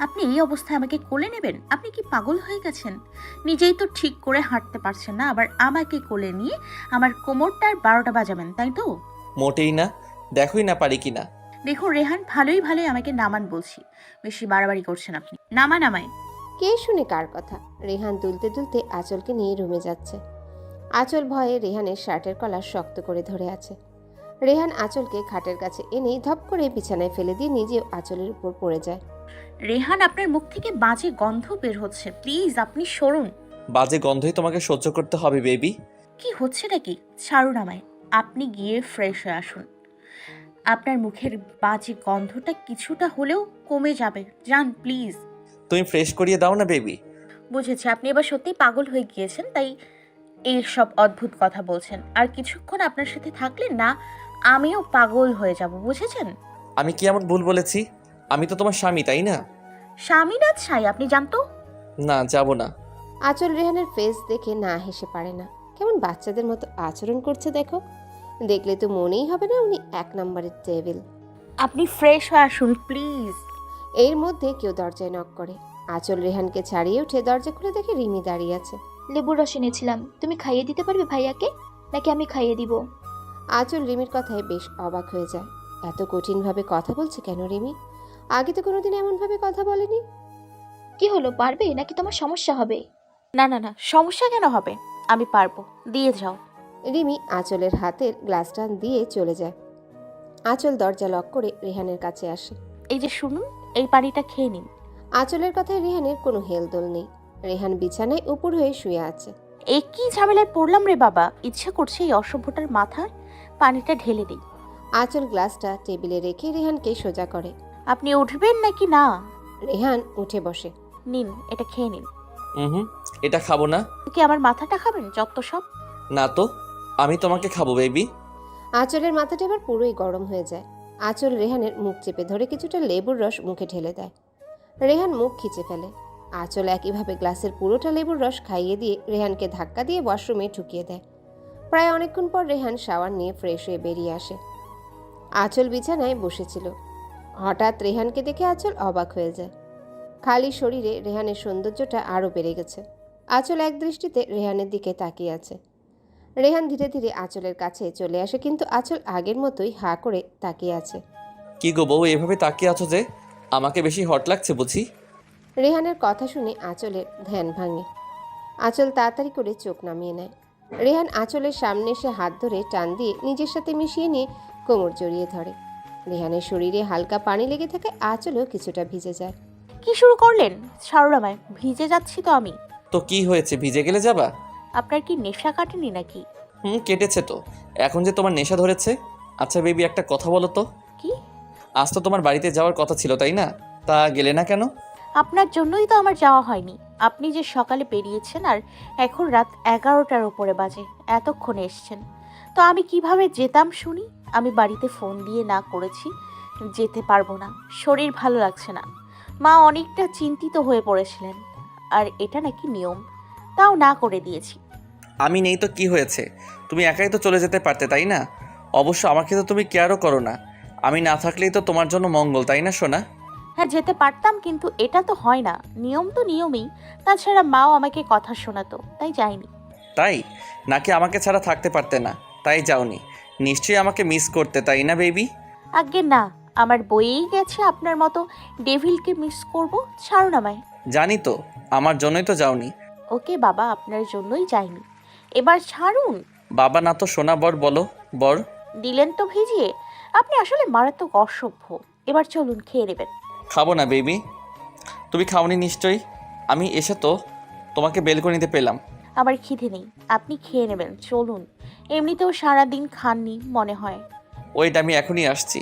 আপনি এই অবস্থায় আমাকে কোলে নেবেন? আপনি কি পাগল হয়ে গেছেন? নিজেই তো ঠিক করে হাঁটতে পারছেন না, আবার আমাকে কোলে নিয়ে আমার কোমরটার 12টা বাজাবেন, তাই তো? মোটেই না, দেখোই না পারি কিনা। দেখুন রেহান, ভালোই ভালোই আমাকে নামান বলছি। বেশি বাড়াবাড়ি করছেন আপনি। নামান আমায়। কে শুনে কার কথা? রেহান দুলতে দুলতে আঁচলকে নিয়ে রুমে যাচ্ছে। আঁচল ভয়ে রেহানের শার্টের কলার শক্ত করে ধরে আছে। রেহান আঁচলকে খাটের কাছে এনেই ধপ করে বিছানায় ফেলে দিয়ে নিজেও আঁচলের উপর পড়ে যায়। রেহান, আপনার মুখ থেকে বাজে গন্ধ বের হচ্ছে, প্লিজ আপনি সরুন। বাজে গন্ধই তোমাকে সহ্য করতে হবে বেবি। কি হচ্ছে নাকি? ছাড়ুন আমায়। আপনি গিয়ে ফ্রেশ হয়ে আসুন। আপনার মুখের বাজে গন্ধটা কিছুটা হলেও কমে যাবে। যান প্লিজ। তুমি ফ্রেশ করিয়ে দাও না বেবি। বুঝেছি, আপনি এবার সত্যিই পাগল হয়ে গিয়েছেন, তাই এই সব অদ্ভুত কথা বলছেন। আর কিছুক্ষণ আপনার সাথে থাকলে না আমিও পাগল হয়ে যাব, বুঝেছেন? আমি কি এমন ভুল বলেছি? আমি তো তোমার স্বামী, তাই না? স্বামী না ছাই, আপনি জানতো? না, যাব না। আঁচল রেহানের ফেস দেখে না হেসে পারে না। কেমন বাচ্চাদের মতো আচরণ করছে দেখো। দেখলে তো মনেই হবে না উনি 1 নম্বরের টেবিল। আপনি ফ্রেশ হয়ে আসুন প্লিজ। এর মধ্যে কেউ দরজায় নক করে। আঁচল রেহানকে ছাড়িয়ে উঠে দরজা খুলে দেখে রিমি দাঁড়িয়ে আছে। লেবুর রস এনেছিলাম, তুমি খাইয়ে দিতে পারবে ভাইয়াকে, নাকি আমি খাইয়ে দিব? আঁচল রিমির কথায় বেশ অবাক হয়ে যায়। এত কঠিনভাবে কথা বলছে কেন রিমি? আগে তো কোনোদিন এমনভাবে কথা বলেনি। কি হলো, পারবে নাকি তোমার সমস্যা হবে? না না না, সমস্যা কেন হবে? আমি পারবো, দিয়ে যাও। রিমি আঁচলের হাতের গ্লাসটা দিয়ে চলে যায়। আঁচল দরজা লক করে রেহানের কাছে আসে। এই যে শুনুন, এই পানিটা খেয়ে নিন। আঁচলের কথায় রেহানের কোনো হেলদোল নেই। রেহান বিছানায় উপর হয়ে শুয়ে আছে। এই কি ঝামেলায় পড়লাম রে বাবা! ইচ্ছা করছে এই অসভ্যটার মাথায় পানিটা ঢেলে দিই। আঁচল গ্লাসটা টেবিলে রেখে রেহানকে সোজা করে। আপনি উঠবেন নাকি না? রেহান উঠে বসে। নিন, এটা খেয়ে নিন। হুম, এটা খাবো না। কি আমার মাথাটা খাবেন? যত সব। না তো, আমি তোমাকে খাবো বেবি। আঁচলের মাথাটা এবার পুরোই গরম হয়ে যায়। আঁচল রেহানের মুখ চেপে ধরে কিছুটা লেবুর রস মুখে ঢেলে দেয়। রেহান মুখ খিচে ফেলে। আঁচল একইভাবে গ্লাসের পুরোটা লেবুর রস খাইয়ে দিয়ে রেহানকে ধাক্কা দিয়ে ওয়াশরুমে ঢুকিয়ে দেয়। প্রায় অনেকক্ষণ পর রেহান শাওয়ার নিয়ে ফ্রেশ হয়ে বেরিয়ে আসে। আঁচল বিছানায় বসেছিল। হঠাৎ রেহানকে দেখে আঁচল অবাক হয়ে যায়। খালি শরীরে রেহানের সৌন্দর্যটা আরও বেড়ে গেছে। আঁচল এক দৃষ্টিতে রেহানের দিকে তাকিয়ে আছে। রেহান ধীরে ধীরে আঁচলের কাছে চলে আসে, কিন্তু আঁচল আগের মতোই হাঁ করে তাকিয়ে আছে। কি গো বউ, এভাবে তাকিয়ে আছো যে? আমাকে বেশি হট লাগছে বুঝি? রেহানের কথা শুনে আঁচলের ধ্যান ভাঙে। আঁচল তাড়াতাড়ি করে চোখ নামিয়ে নেয়। রেহান আঁচলের সামনে এসে হাত ধরে টান দিয়ে নিজের সাথে মিশিয়ে নিয়ে কোমর জড়িয়ে ধরে। রেহানের শরীরে হালকা পানি লেগে থাকায় আঁচলও কিছুটা ভিজে যায়। কি শুরু করলেন? ছাড়ুন আমায়, ভিজে যাচ্ছি তো আমি। তো কি হয়েছে, ভিজে গেলে যাবা? আপনার কি নেশা কাটেনি নাকি? কেটেছে তো। এখন যে তোমার নেশা ধরেছে। আচ্ছা বেবি, একটা কথা বলো তো। কি? আজ তো তোমার বাড়িতে যাওয়ার কথা ছিল, তাই না? তা গেলে না কেন? আপনার জন্যই তো আমার যাওয়া হয়নি। আপনি যে সকালে বেরিয়েছেন আর এখন রাত 11টার উপরে বাজে, এতক্ষণে এসছেন। তো আমি কিভাবে যেতাম শুনি? আমি বাড়িতে ফোন দিয়ে না করেছি যেতে পারবো না, শরীর ভালো লাগছে না। মা অনেকটা চিন্তিত হয়ে পড়েছিলেন, আর এটা নাকি নিয়ম, তাও না করে দিয়েছি। আমি নেই তো কি হয়েছে? তুমি একাই তো চলে যেতে পারতে, তাই না? অবশ্য আমাকে তো তুমি কেয়ারও করো না। আমি না থাকলেই তো তোমার জন্য মঙ্গল, তাই না সোনা? হ্যাঁ, যেতে পারতাম, কিন্তু এটা তো হয় না। নিয়ম তো নিয়মই। তাছাড়া মাও আমাকে কথা শোনাতো, তাই যাইনি। তাই নাকি আমাকে ছাড়া থাকতে পারতে না, তাই যাওনি? নিশ্চয়ই আমাকে মিস করতে, তাই না বেবি? আজ্ঞে না, আমার বইয়েই গেছে আপনার মতো ডেভিলকে মিস করব। ছাড়ুন আমায়। জানি তো, আমার জন্যই তো যাওনি। ওকে বাবা, আপনার জন্যই যাইনি, এবার ছাড়ুন। বাবা না তো সোনা, বর বলো, বর। দিলেন তো ভিজিয়ে। আপনি আসলে মারাত্মক অসভ্য। এবার চলুন, খেয়ে নেবেন। খাবো না বেবি। তুমি খাওনি নিশ্চয়ই। আমি এসে তো তোমাকে বেলকনিতে পেলাম। আমার খিদে নেই, আপনি খেয়ে নেবেন, চলুন। এমনিতেও সারাদিন খাননি মনে হয়। ওয়েট, আমি এখনই আসছি।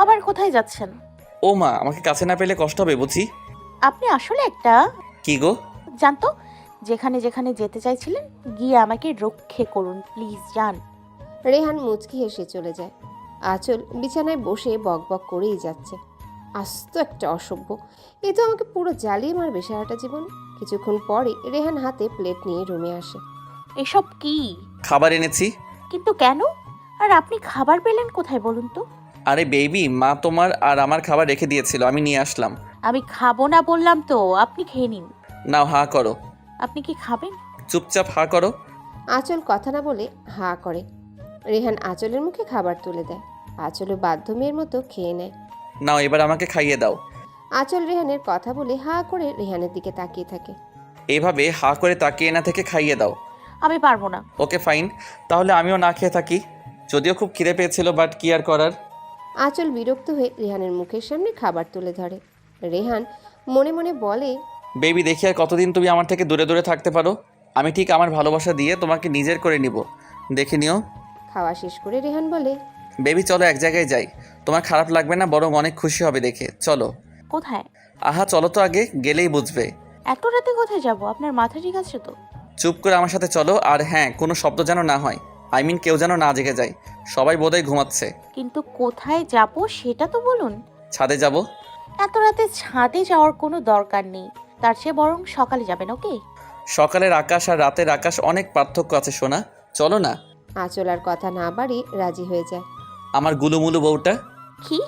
আবার কোথায় যাচ্ছেন? ও মা, আমাকে কাছে না পেলে কষ্ট হবে বুঝি। আপনি আসলে একটা কি গো? জানতো, যেখানে যেখানে যেতে চাইছিলেন গিয়ে আমাকে রক্ষে করুন, প্লিজ যান। রেহান মুচকি হেসে চলে যায়। আঁচল বিছানায় বসে বকবক করেই যাচ্ছে। আস্ত একটা অসভ্য, এ তো আমাকে পুরো জ্বালিয়ে মারবে সারাটা জীবন। কিছুক্ষণ পরে রেহান হাতে প্লেট নিয়ে রুমে আসে। এসব কি? খাবার এনেছি। কিন্তু কেন? আর আপনি খাবার পেলেন কোথায় বলুন তো? আরে বেবি, মা তোমার আর আমার খাবার রেখে দিয়েছিল, আমি নিয়ে আসলাম। আমি খাবো না বললাম তো, আপনি খেয়ে নিন। নাও, হা করো। আপনি কি খাবেন? চুপচাপ হা করো। আঁচল কথা না বলে হা করে। রেহান আঁচলের মুখে খাবার তুলে দেয়। আঁচলও বাধ্য মেয়ের মতো খেয়ে নেয়। নাও, এবার আমাকে খাইয়ে দাও। আঁচল রেহানের কথা বলে হা করে রেহানের দিকে তাকিয়ে থাকে। এইভাবে হা করে তাকিয়ে না থেকে খাইয়ে দাও। আমি পারবো না। ওকে ফাইন, তাহলে আমিও না খেয়ে থাকি। যদিও খুব খিদে পেয়েছিল, বাট কি আর করার। আঁচল বিরক্ত হয়ে রেহানের মুখের সামনে খাবার তুলে ধরে। রেহান মনে মনে বলে, বেবি, দেখি আর কতদিন তুমি আমার থেকে দূরে দূরে থাকতে পারো। আমি ঠিক আমার ভালোবাসা দিয়ে তোমাকে নিজের করে নিব, দেখে নিও। খাওয়া শেষ করে রেহান বলে, বেবি চলো এক জায়গায় যাই, তোমার খারাপ লাগবে না, বরং অনেক খুশি হবে দেখে। চলো। কোথায়? আহা চলো তো, আগে গেলেই বুঝবে। এত রাতে কোথায় যাব? আপনার মাথা ঠিক আছে তো? চুপ করে আমার সাথে চলো, আর হ্যাঁ, কোনো শব্দ যেন না হয়। আই মিন কেউ যেন না জেগে যায়। সবাই বোধহয় ঘুমাচ্ছে। কিন্তু কোথায় যাব সেটা তো বলুন। ছাদে যাব। এত রাতে ছাদে যাওয়ার কোনো দরকার নেই, তার চেয়ে বরং সকালে যাবেন, ওকে? সকালের আকাশ আর রাতের আকাশ অনেক পার্থক্য আছে সোনা, চলো না। আঁচল আর কথা না বাড়ি রাজি হয়ে যায়। আমার গুলুমুলু বউটা। কি?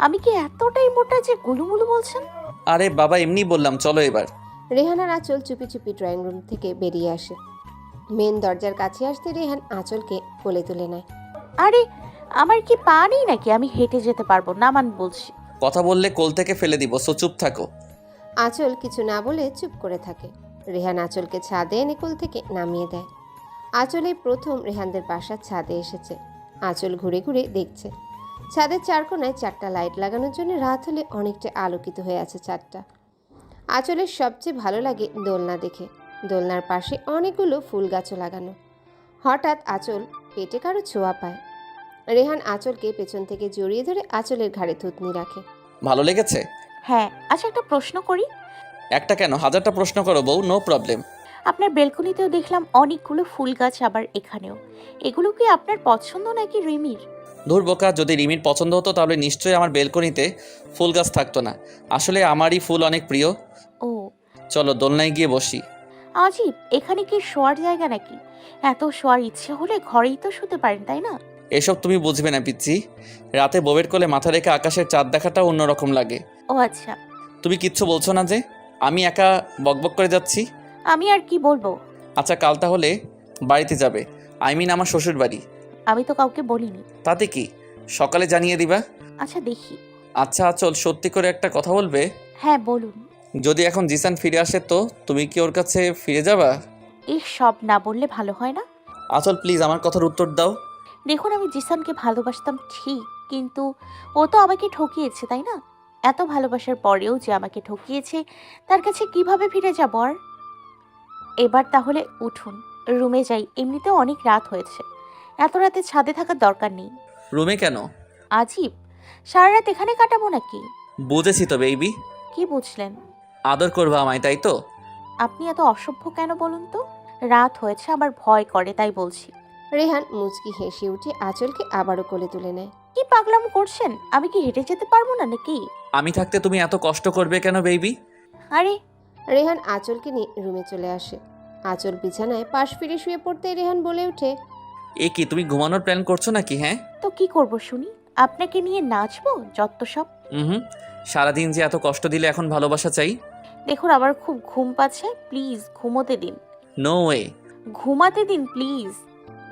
আমি কি এতটাই মোটা যে গুলুমুলু বলছেন? আরে বাবা, এমনি বললাম, চলো এবার। রেহান আর আঁচল চুপি চুপি ড্রয়িং রুম থেকে বেরিয়ে আসে। মেন দরজার কাছে আসতে রেহান আঁচলকে কোলে তুলে নেয়। আরে, আমার কি পা নেই নাকি? আমি হেঁটে যেতে পারবো, নামান বলছি। কথা বললে কোল থেকে ফেলে দিব, সো চুপ থাকো। আঁচল কিছু না বলে চুপ করে থাকে। রেহান আঁচলকে ছাদে এনে কোল থেকে নামিয়ে দেয়। আঁচল এই প্রথম রেহানদের বাসার ছাদে এসেছে। আঁচল ঘুরে ঘুরে দেখছে। ছাদের চার কোনায় 4টা লাইট লাগানোর জন্য রাত হলে অনেকটা আলোকিত হয়ে আছে ছাদটা। আঁচলের সবচেয়ে ভালো লাগে দোলনা দেখে। দোলনার পাশে অনেকগুলো ফুল গাছও লাগানো। হঠাৎ আঁচল পেটে কারো ছোঁয়া পায়। রেহান আঁচলকে পেছন থেকে জড়িয়ে ধরে আঁচলের ঘাড়ে থুতনি রাখে। ভালো লেগেছে? হ্যাঁ। আচ্ছা, একটা প্রশ্ন করি। একটা কেন, হাজারটা প্রশ্ন করো বউ, নো প্রবলেম। আপনার বেলকনিতেও দেখলাম অনেকগুলো ফুল গাছ, আবার এখানেও। এগুলো কি আপনার পছন্দ নাকি রিমির? ধুর বোকা, যদি রিমির পছন্দ হতো তাহলে নিশ্চয়ই আমার বেলকনিতে ফুল গাছ থাকতো না। আসলে আমারই ফুল অনেক প্রিয়। ও, চলো দোলনায় গিয়ে বসি। আজিব, এখানে কি শোয়ার জায়গা নাকি? এত শোয়ার ইচ্ছে হলে ঘরেই তো শুতে পারেন, তাই না? এসব তুমি বুঝবে না পিচ্ছি। রাতে বউয়ের কোলে মাথা রেখে আকাশের চাঁদ দেখাটাও অন্যরকম লাগে। ও আচ্ছা। তুমি কিচ্ছু বলছো না যে? আমি একা বকবক করে যাচ্ছি। আমি আর কি বলবো? আচ্ছা, কাল তাহলে বাড়িতে যাবে, আই মিন আমার শ্বশুর বাড়ি। আমি তো কাউকে বলিনি। তাতে কি, সকালে জানিয়ে দিবা। আচ্ছা, দেখি। আচ্ছা আচল, সত্যি করে একটা কথা বলবে? হ্যাঁ, বলুন। যদি এখন জিসান ফিরে আসে তো তুমি কি ওর কাছে ফিরে যাবা? এই সব না বললে ভালো হয় না? আচল প্লিজ, আমার কথার উত্তর দাও। দেখুন, আমি জিসানকে ভালোবাসতাম ঠিক, কিন্তু ও তো আমাকে ঠকিয়েছে, তাই না? এত ভালোবাসার পরেও যে আমাকে ঠকিয়েছে তার কাছে কিভাবে ফিরে যাব আর? এবার তাহলে উঠুন, রুমে যাই, এমনিতেও অনেক রাত হয়েছে। এত রাতে ছাদে থাকার দরকার নেই। রুমে কেন? আজীব, সারা রাত এখানে কাটাবো নাকি? বুঝেছি তো বেবি। কি বুঝলেন? আদর করবা আমায়, তাই তো? আপনি এত অসভ্য কেন বলুন তো? রাত হয়েছে, আমার ভয় করে তাই বলছি। রেহান মুচকি হেসে উঠে আঁচলকে আবারও কোলে তুলে নেয়। কি পাগলাম করছেন? আমি কি হেঁটে যেতে পারবো না নাকি? আমি থাকতে তুমি এত কষ্ট করবে কেন বেবি? আরে রেহান আঁচলকে নিয়ে রুমে চলে আসে। আঁচল বিছানায় পাশ ফিরে শুয়ে পড়তে রেহান বলে ওঠে, এ কি, তুমি ঘুমানোর প্ল্যান করছো নাকি? হ্যাঁ। তো কি করব শুনি? আপনাকে নিয়ে নাচবো যত সব। হুম। সারাদিন যে এত কষ্ট দিলে এখন ভালোবাসা চাই? দেখুন আমার খুব ঘুম পাচ্ছে, প্লিজ ঘুমোতে দিন। No way. ঘুমাতে দিন প্লিজ।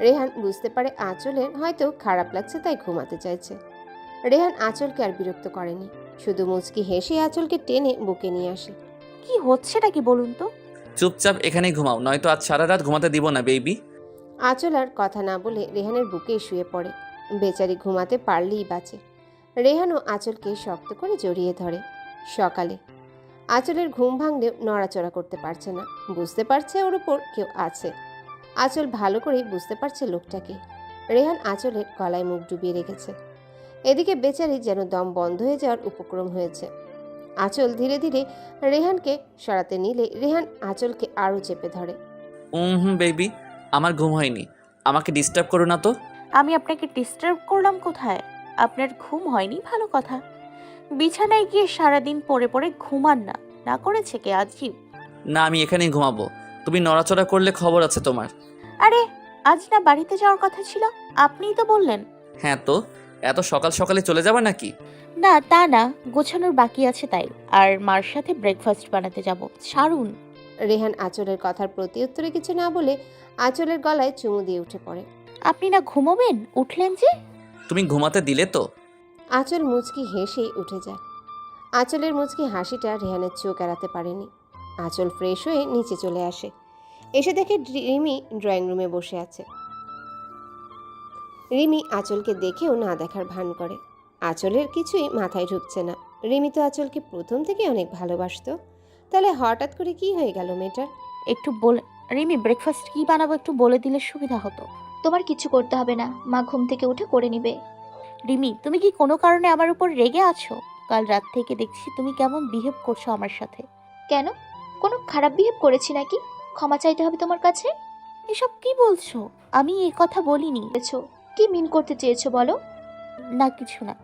রেহান বুঝতে পারে আঁচলের হয়তো খারাপ লাগছে তাই ঘুমাতে চাইছে। রেহান আঁচলকে আর বিরক্ত করেনি, শুধু মুচকি হেসে আঁচলকে টেনে বুকে নিয়ে আসে। কি হচ্ছেটা কি বলুন তো? চুপচাপ এখানেই ঘুমাও, নয়তো আজ সারা রাত ঘুমাতে দিব না বেবি। আঁচল আর কথা না বলে রেহানের বুকেই শুয়ে পড়ে। বেচারি ঘুমাতে পারলেই বাঁচে। রেহানও আঁচলকে শক্ত করে জড়িয়ে ধরে। সকালে আঁচলের ঘুম ভাঙলেও নড়াচড়া করতে পারছে না। বুঝতে পারছে ওর উপর কেউ আছে। আঁচল ভালো করেই বুঝতে পারছে লোকটাকে। রেহান আঁচলের গলায় মুখ ডুবিয়ে রেখেছে। এদিকে বেচারি যেন দম বন্ধ হয়ে যাওয়ার উপক্রম হয়েছে। আঁচল ধীরে ধীরে রেহানকে সরাতে নিলে রেহান আঁচলকে আরও চেপে ধরে। বেবি, আমার ঘুম হয়নি, আমাকে ডিস্টার্ব করো না তো। আমি আপনাকে ডিস্টার্ব করলাম কোথায়? আপনার ঘুম হয়নি ভালো কথা, বিছানায় গিয়ে সারাদিন পড়ে পড়ে ঘুমান না, না করেছে কে আজীব। না, আমি এখানেই ঘুমাবো। তুমি নড়াচড়া করলে খবর আছে তোমার। আরে আজ না বাড়িতে যাওয়ার কথা ছিল, আপনিই তো বললেন। হ্যাঁ তো, এত সকাল সকালে চলে যাবা নাকি? না তা না, গোছানোর বাকি আছে তাই। আর মার সাথে ব্রেকফাস্ট বানাতে যাব, ছাড়ুন। রেহান আঁচলের কথার প্রতি উত্তরে কিছু না বলে আঁচলের গলায় চুমু দিয়ে উঠে পড়ে। আপনি না ঘুমোবেন, উঠলেন যে? তুমি ঘুমাতে দিলে তো? আঁচল মুচকি হেসেই উঠে যায়। আঁচলের মুচকি হাসিটা রেহানের চোখ এড়াতে পারেনি। আঁচল ফ্রেশ হয়ে নিচে চলে আসে। এসে দেখে রিমি ড্রয়িং রুমে বসে আছে। রিমি আঁচলকে দেখেও না দেখার ভান করে। আঁচলের কিছুই মাথায় ঢুকছে না। রিমি তো আঁচলকে প্রথম থেকে অনেক ভালোবাসতো, তাহলে হঠাৎ করে কি হয়ে গেল মেয়েটার? একটু বলে, রিমি ব্রেকফাস্ট কি বানাবো একটু বলে দিলে সুবিধা হতো। তোমার কিছু করতে হবে না, মা ঘুম থেকে উঠে করে নিবে। রিমি তুমি কি কোনো কারণে আমার উপর রেগে আছো? কাল রাত থেকে দেখছি তুমি কেমন বিহেভ করছো আমার সাথে। কেন? কোনো খারাপ বিহেভ করেছি নাকি? ক্ষমা চাইতে হবে তোমার কাছে? এসব কি বলছো? আমি এই কথা বলিনি। বলেছো, কি মিন করতে চেয়েছো বলো? না কিছু না।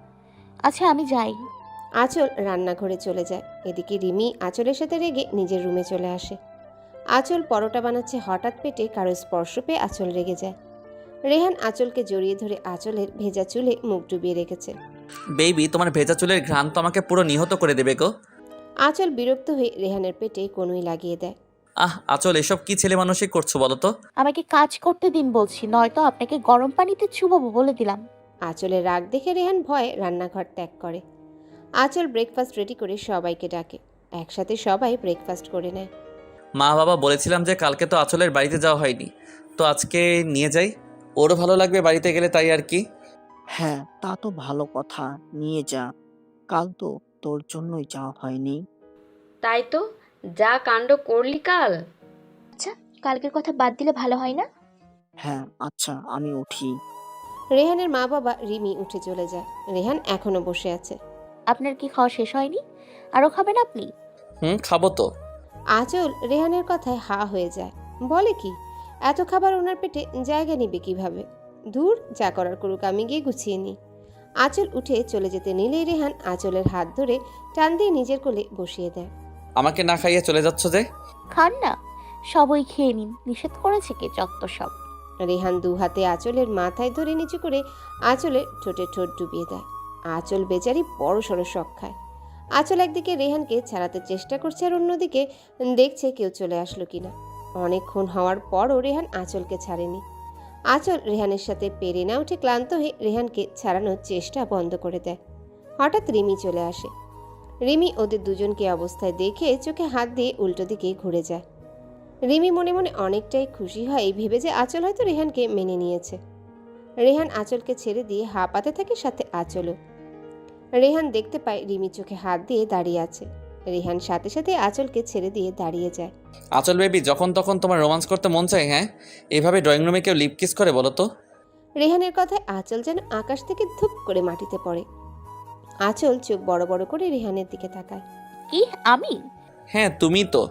আচ্ছা আমি যাই। আঁচল রান্নাঘরে চলে যায়। এদিকে রিমি আঁচলের সাথে রেগে নিজের রুমে চলে আসে। আঁচল পরোটা বানাচ্ছে, হঠাৎ পেটে কারো স্পর্শ পেয়ে আঁচল রেগে যায়। রেহান আঁচলকে জড়িয়ে ধরে আঁচলের ভেজা চুলে মুখ ডুবিয়ে রেখেছে। বেবি, তোমার ভেজা চুলের ঘ্রাণ তো আমাকে পুরো নিহত করে দেবে গো। আঁচল বিরক্ত হয়ে রেহানের পেটে কনুই লাগিয়ে দেয়। আচল, এসব কি ছেলে মানুষই করছো বলো তো? আমাকে কাজ করতে দিন বলছি, নয়তো আপনাকে গরম পানিতে চুবাবো বলে দিলাম। আঁচলের রাগ দেখে রেহান ভয়ে রান্নাঘর ত্যাগ করে। আঁচল ব্রেকফাস্ট রেডি করে সবাইকে ডাকে। একসাথে সবাই ব্রেকফাস্ট করে নেয়। মা বাবা বলেছিলাম যে কালকে তো আচলের বাড়িতে যাওয়া হয়নি, তো আজকে নিয়ে যাই, ওরও ভালো লাগবে বাড়িতে গেলে, তাই আর কি। হ্যাঁ, তা তো ভালো কথা, নিয়ে যা। কাল তো তোর জন্যই যাওয়া হয়নি। তাই তো, যা কাণ্ড করলি কাল। আচ্ছা, কালকের কথা বাদ দিলে ভালো হয় না? হ্যাঁ আচ্ছা, আমি উঠি। রেহানের মা বাবা রিমি উঠে চলে যায়। রেহান এখনো বসে আছে। আপনার কি খাওয়া শেষ হয়নি? আরও খাবেন আপনি? খাবো তো। আঁচল রেহানের কথায় হা হয়ে যায়। বলে কি, এত খাবার ওনার পেটে জায়গা নিবে কিভাবে? দূর, যা করার করুক, আমি গিয়ে গুছিয়ে নিই। আঁচল উঠে চলে যেতে নিলেই রেহান আঁচলের হাত ধরে টান দিয়ে নিজের কোলে বসিয়ে দেয়। আমাকে না খাইয়ে চলে যাচ্ছ যে? খান না, সবই খেয়ে নিন, নিষেধ করেছে কে যত সব। রেহান দু হাতে আঁচলের মাথায় ধরে নিচু করে আঁচলের ঠোঁটে ঠোঁট ডুবিয়ে দেয়। আঁচল বেচারি বড় সড়ো শখ খায়। আঁচল একদিকে রেহানকে ছাড়াতে চেষ্টা করছে, আর অন্যদিকে দেখছে কেউ চলে আসলো কিনা। অনেকক্ষণ হওয়ার পরও রেহান আঁচলকে ছাড়েনি। আঁচল রেহানের সাথে পেরে না উঠে ক্লান্ত হয়ে রেহানকে ছাড়ানোর চেষ্টা বন্ধ করে দেয়। হঠাৎ রিমি চলে আসে। রিমি ওদের দুজনকে অবস্থায় দেখে চোখে হাত দিয়ে উল্টো দিকে ঘুরে যায়। রিমি মনে মনে অনেকটাই খুশি হয় ভেবে যে আঁচল হয়তো রেহানকে মেনে নিয়েছে। রেহান আঁচলকে ছেড়ে দিয়ে হাঁপাতে থাকে, সাথে আঁচলও। রেহান দেখতে পায় রিমি চোখে হাত দিয়ে দাঁড়িয়ে আছে। রেহান সাথে সাথে আঁচলকে ছেড়ে দিয়ে দাঁড়িয়ে যায়। আচল বেবি, যখন তখন তোমার রোমান্স করতে মন চায়, হ্যাঁ? এভাবে ড্রয়িং রুমে কেউ লিপ কিস করে বলো তো? রেহানের কথায় আঁচল যেন আকাশ থেকে ধুপ করে মাটিতে পড়ে। আঁচল চোখ বড় বড় করে রেহানের দিকে তাকায়। কি আমি? হ্যাঁ, তুমিই তো।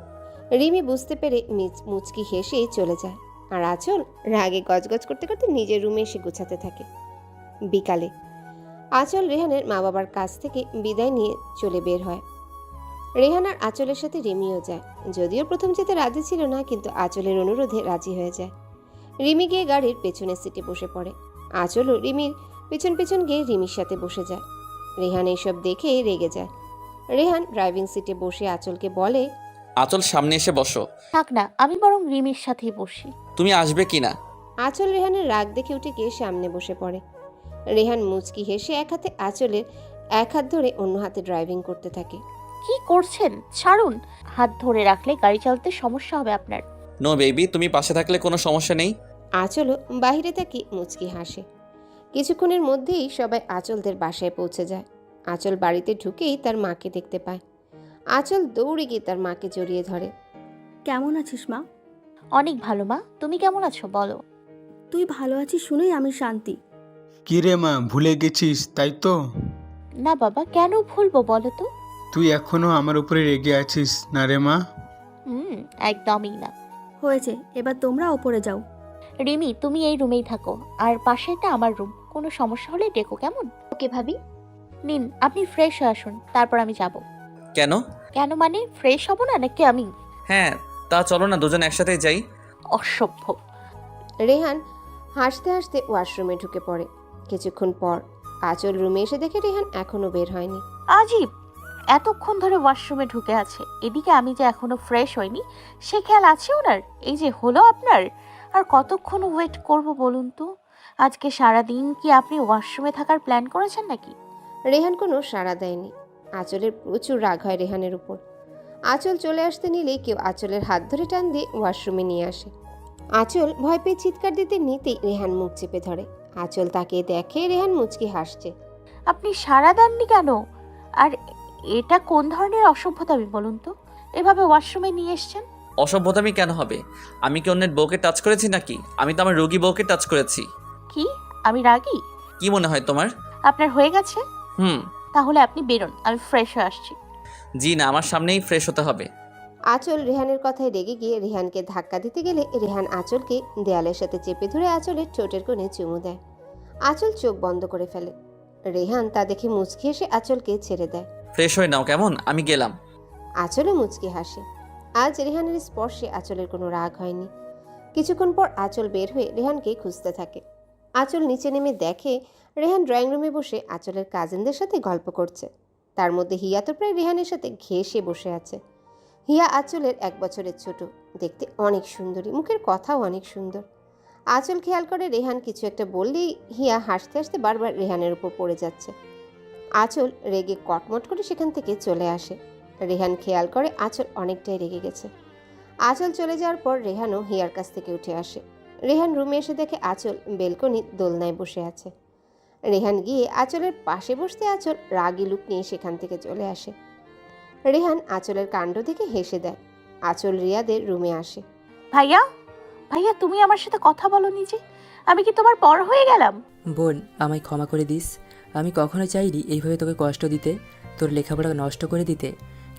রিমি বুঝতে পেরে মুচকি হেসে চলে যায়, আর আঁচল রাগে গজগজ করতে করতে নিজের রুমে এসে গুছাতে থাকে। বিকালে আঁচল রেহানের মা বাবার কাছ থেকে বিদায় নিয়ে চলে বের হয়। রেহান আর আঁচলের সাথে রিমিও যায়। যদিও প্রথম যেতে রাজি ছিল না, কিন্তু আঁচলের অনুরোধে রাজি হয়ে যায়। রিমি গিয়ে গাড়ির পেছনের সিটে বসে পড়ে। আঁচলও রিমির পেছন পেছন গিয়ে রিমির সাথে বসে যায়। রেহান এইসব দেখে রেগে যায়। রেহান ড্রাইভিং সিটে বসে আঁচলকে বলে, আচল, সামনে এসে বসো। থাক না, আমি বরং রিমির সাথেই বসি। তুমি আসবে কি না? আঁচল রেহানের রাগ দেখে উঠে গিয়ে সামনে বসে পড়ে। রেহান মুচকি হেসে এক হাতে আঁচলের এক হাত ধরে অন্য হাতে ড্রাইভিং করতে থাকে। কি করছেন? ছাড়ুন। হাত ধরে রাখলে গাড়ি চালাতে সমস্যা হবে আপনার। নো বেবি, তুমি পাশে থাকলে কোনো সমস্যা নেই। আঁচলও বাহিরে তাকিয়ে মুচকি হাসে। কিছুক্ষণের মধ্যেই সবাই আঁচলদের বাসায় পৌঁছে যায়। আঁচল বাড়িতে ঢুকেই তার মাকে দেখতে পায়। আঁচল দৌড়ে গিয়ে তার মাকে জড়িয়ে ধরে। কেমন আছিস মা? অনেক ভালো মা, তুমি কেমন আছো বলো? তুই ভালো আছিস শুনেই আমি শান্তি। কি রে মা, ভুলে গেছিস তাই তো? না বাবা, কেন ভুলবো বলো তো? তুই এখনো আমার উপরে রেগে আছিস না রে মা? একদমই না। হয়েছে, এবার তোমরা ওপরে যাও। রিমি, তুমি এই রুমেই থাকো, আর পাশেটা আমার রুম। কোনো সমস্যা হলে ডেকো, কেমন? ওকে ভাবি। নিন, আপনি ফ্রেশ হয়ে আসুন, তারপর আমি যাব। কেন? কেন মানে, ফ্রেশ হব না নাকি আমি? হ্যাঁ, তা চলো না দুজন একসাথে যাই। অসভ্য। রেহান হাসতে হাসতে ওয়াশরুমে ঢুকে পড়ে। কিছুক্ষণ পর আঁচল রুমে এসে দেখে রেহান এখনো বের হয়নি। আজীব, এতক্ষণ ধরে ওয়াশরুমে ঢুকে আছে, এদিকে আমি যে এখনো ফ্রেশ হইনি সে খেয়াল আছে ওনার? এই যে হলো আপনার, আর কতক্ষণ ওয়েট করব বলুন তো? আজকে সারাদিন কি আপনি ওয়াশরুমে থাকার প্ল্যান করেছেন নাকি? রেহান কোনো সাড়া দেয়নি। আঁচলের প্রচুর রাগ হয় রেহানের উপর। আঁচল চলে আসতে নিলেই কেউ আঁচলের হাত ধরে টান দিয়ে ওয়াশরুমে নিয়ে আসে। আঁচল ভয় পেয়ে চিৎকার দিতে নিতেই রেহান মুখ চেপে ধরে। আঁচল তাকে দেখে রেহান মুচকি হাসছে। আপনি সাড়া দেননি কেন? আর এটা কোন ধরনের অসভ্যতামি বলুন তো, এভাবে ওয়াশরুমে নিয়ে এসছেন? অসভ্যতামি কেন হবে? আমি কি অন্যের বউকে টাচ করেছি নাকি? আমি তো আমার রোগী বউকে টাচ করেছি। কি আমি রাগী? কি মনে হয় তোমার? আপনার হয়ে গেছে? হুম। তাহলে আপনি বেরোন, আমি ফ্রেশ হয়ে আসছি। জি না, আমার সামনেই ফ্রেশ হতে হবে। আঁচল রেহানের কথায় রেগে গিয়ে রেহানকে ধাক্কা দিতে গেলে রেহান আঁচলকে দেয়ালের সাথে চেপে ধরে আঁচলের ঠোঁটের কোণে চুমু দেয়। আঁচল চোখ বন্ধ করে ফেলে। রেহান তা দেখে মুচকি হেসে আঁচলকে ছেড়ে দেয়। ফ্রেশ হয়ে নাও কেমন, আমি গেলাম। আঁচলও মুচকি হাসে। আজ রেহানের স্পর্শে আঁচলের কোনো রাগ হয়নি। কিছুক্ষণ পর আঁচল বের হয়ে রেহানকে খুঁজতে থাকে। আঁচল নিচে নেমে দেখে রেহান ড্রয়িং রুমে বসে আঁচলের কাজিনদের সাথে গল্প করছে। তার মধ্যে হিয়া তো প্রায় রেহানের সাথে ঘেঁষে বসে আছে। হিয়া আঁচলের 1 বছরের ছোট, দেখতে অনেক সুন্দরী, মুখের কথাও অনেক সুন্দর। আঁচল খেয়াল করে রেহান কিছু একটা বললেই হিয়া হাসতে হাসতে বারবার রেহানের উপর পড়ে যাচ্ছে। আঁচল রেগে কটমট করে সেখান থেকে চলে আসে। রেহান খেয়াল করে আঁচল অনেকটাই রেগে গেছে। আঁচল চলে যাওয়ার পর রেহানও হিয়ার কাছ থেকে উঠে আসে। রেহান রুমে এসে দেখে আঁচল বেলকনি দোলনায় বসে আছে। রেহান গিয়ে আঁচলের পাশে বসতে আঁচল রাগী লুক নিয়ে সেখান থেকে চলে আসে। রেহান আঁচলের কাণ্ড দেখে হেসে দেয়। আঁচল রিয়াদের রুমে আসে। ভাইয়া, ভাইয়া তুমি আমার সাথে কথা বলোনি যে, আমি কি তোমার পর হয়ে গেলাম? বোন, আমায় ক্ষমা করে দিস। আমি কখনো চাইনি এইভাবে তোকে কষ্ট দিতে, তোর লেখাপড়া নষ্ট করে দিতে,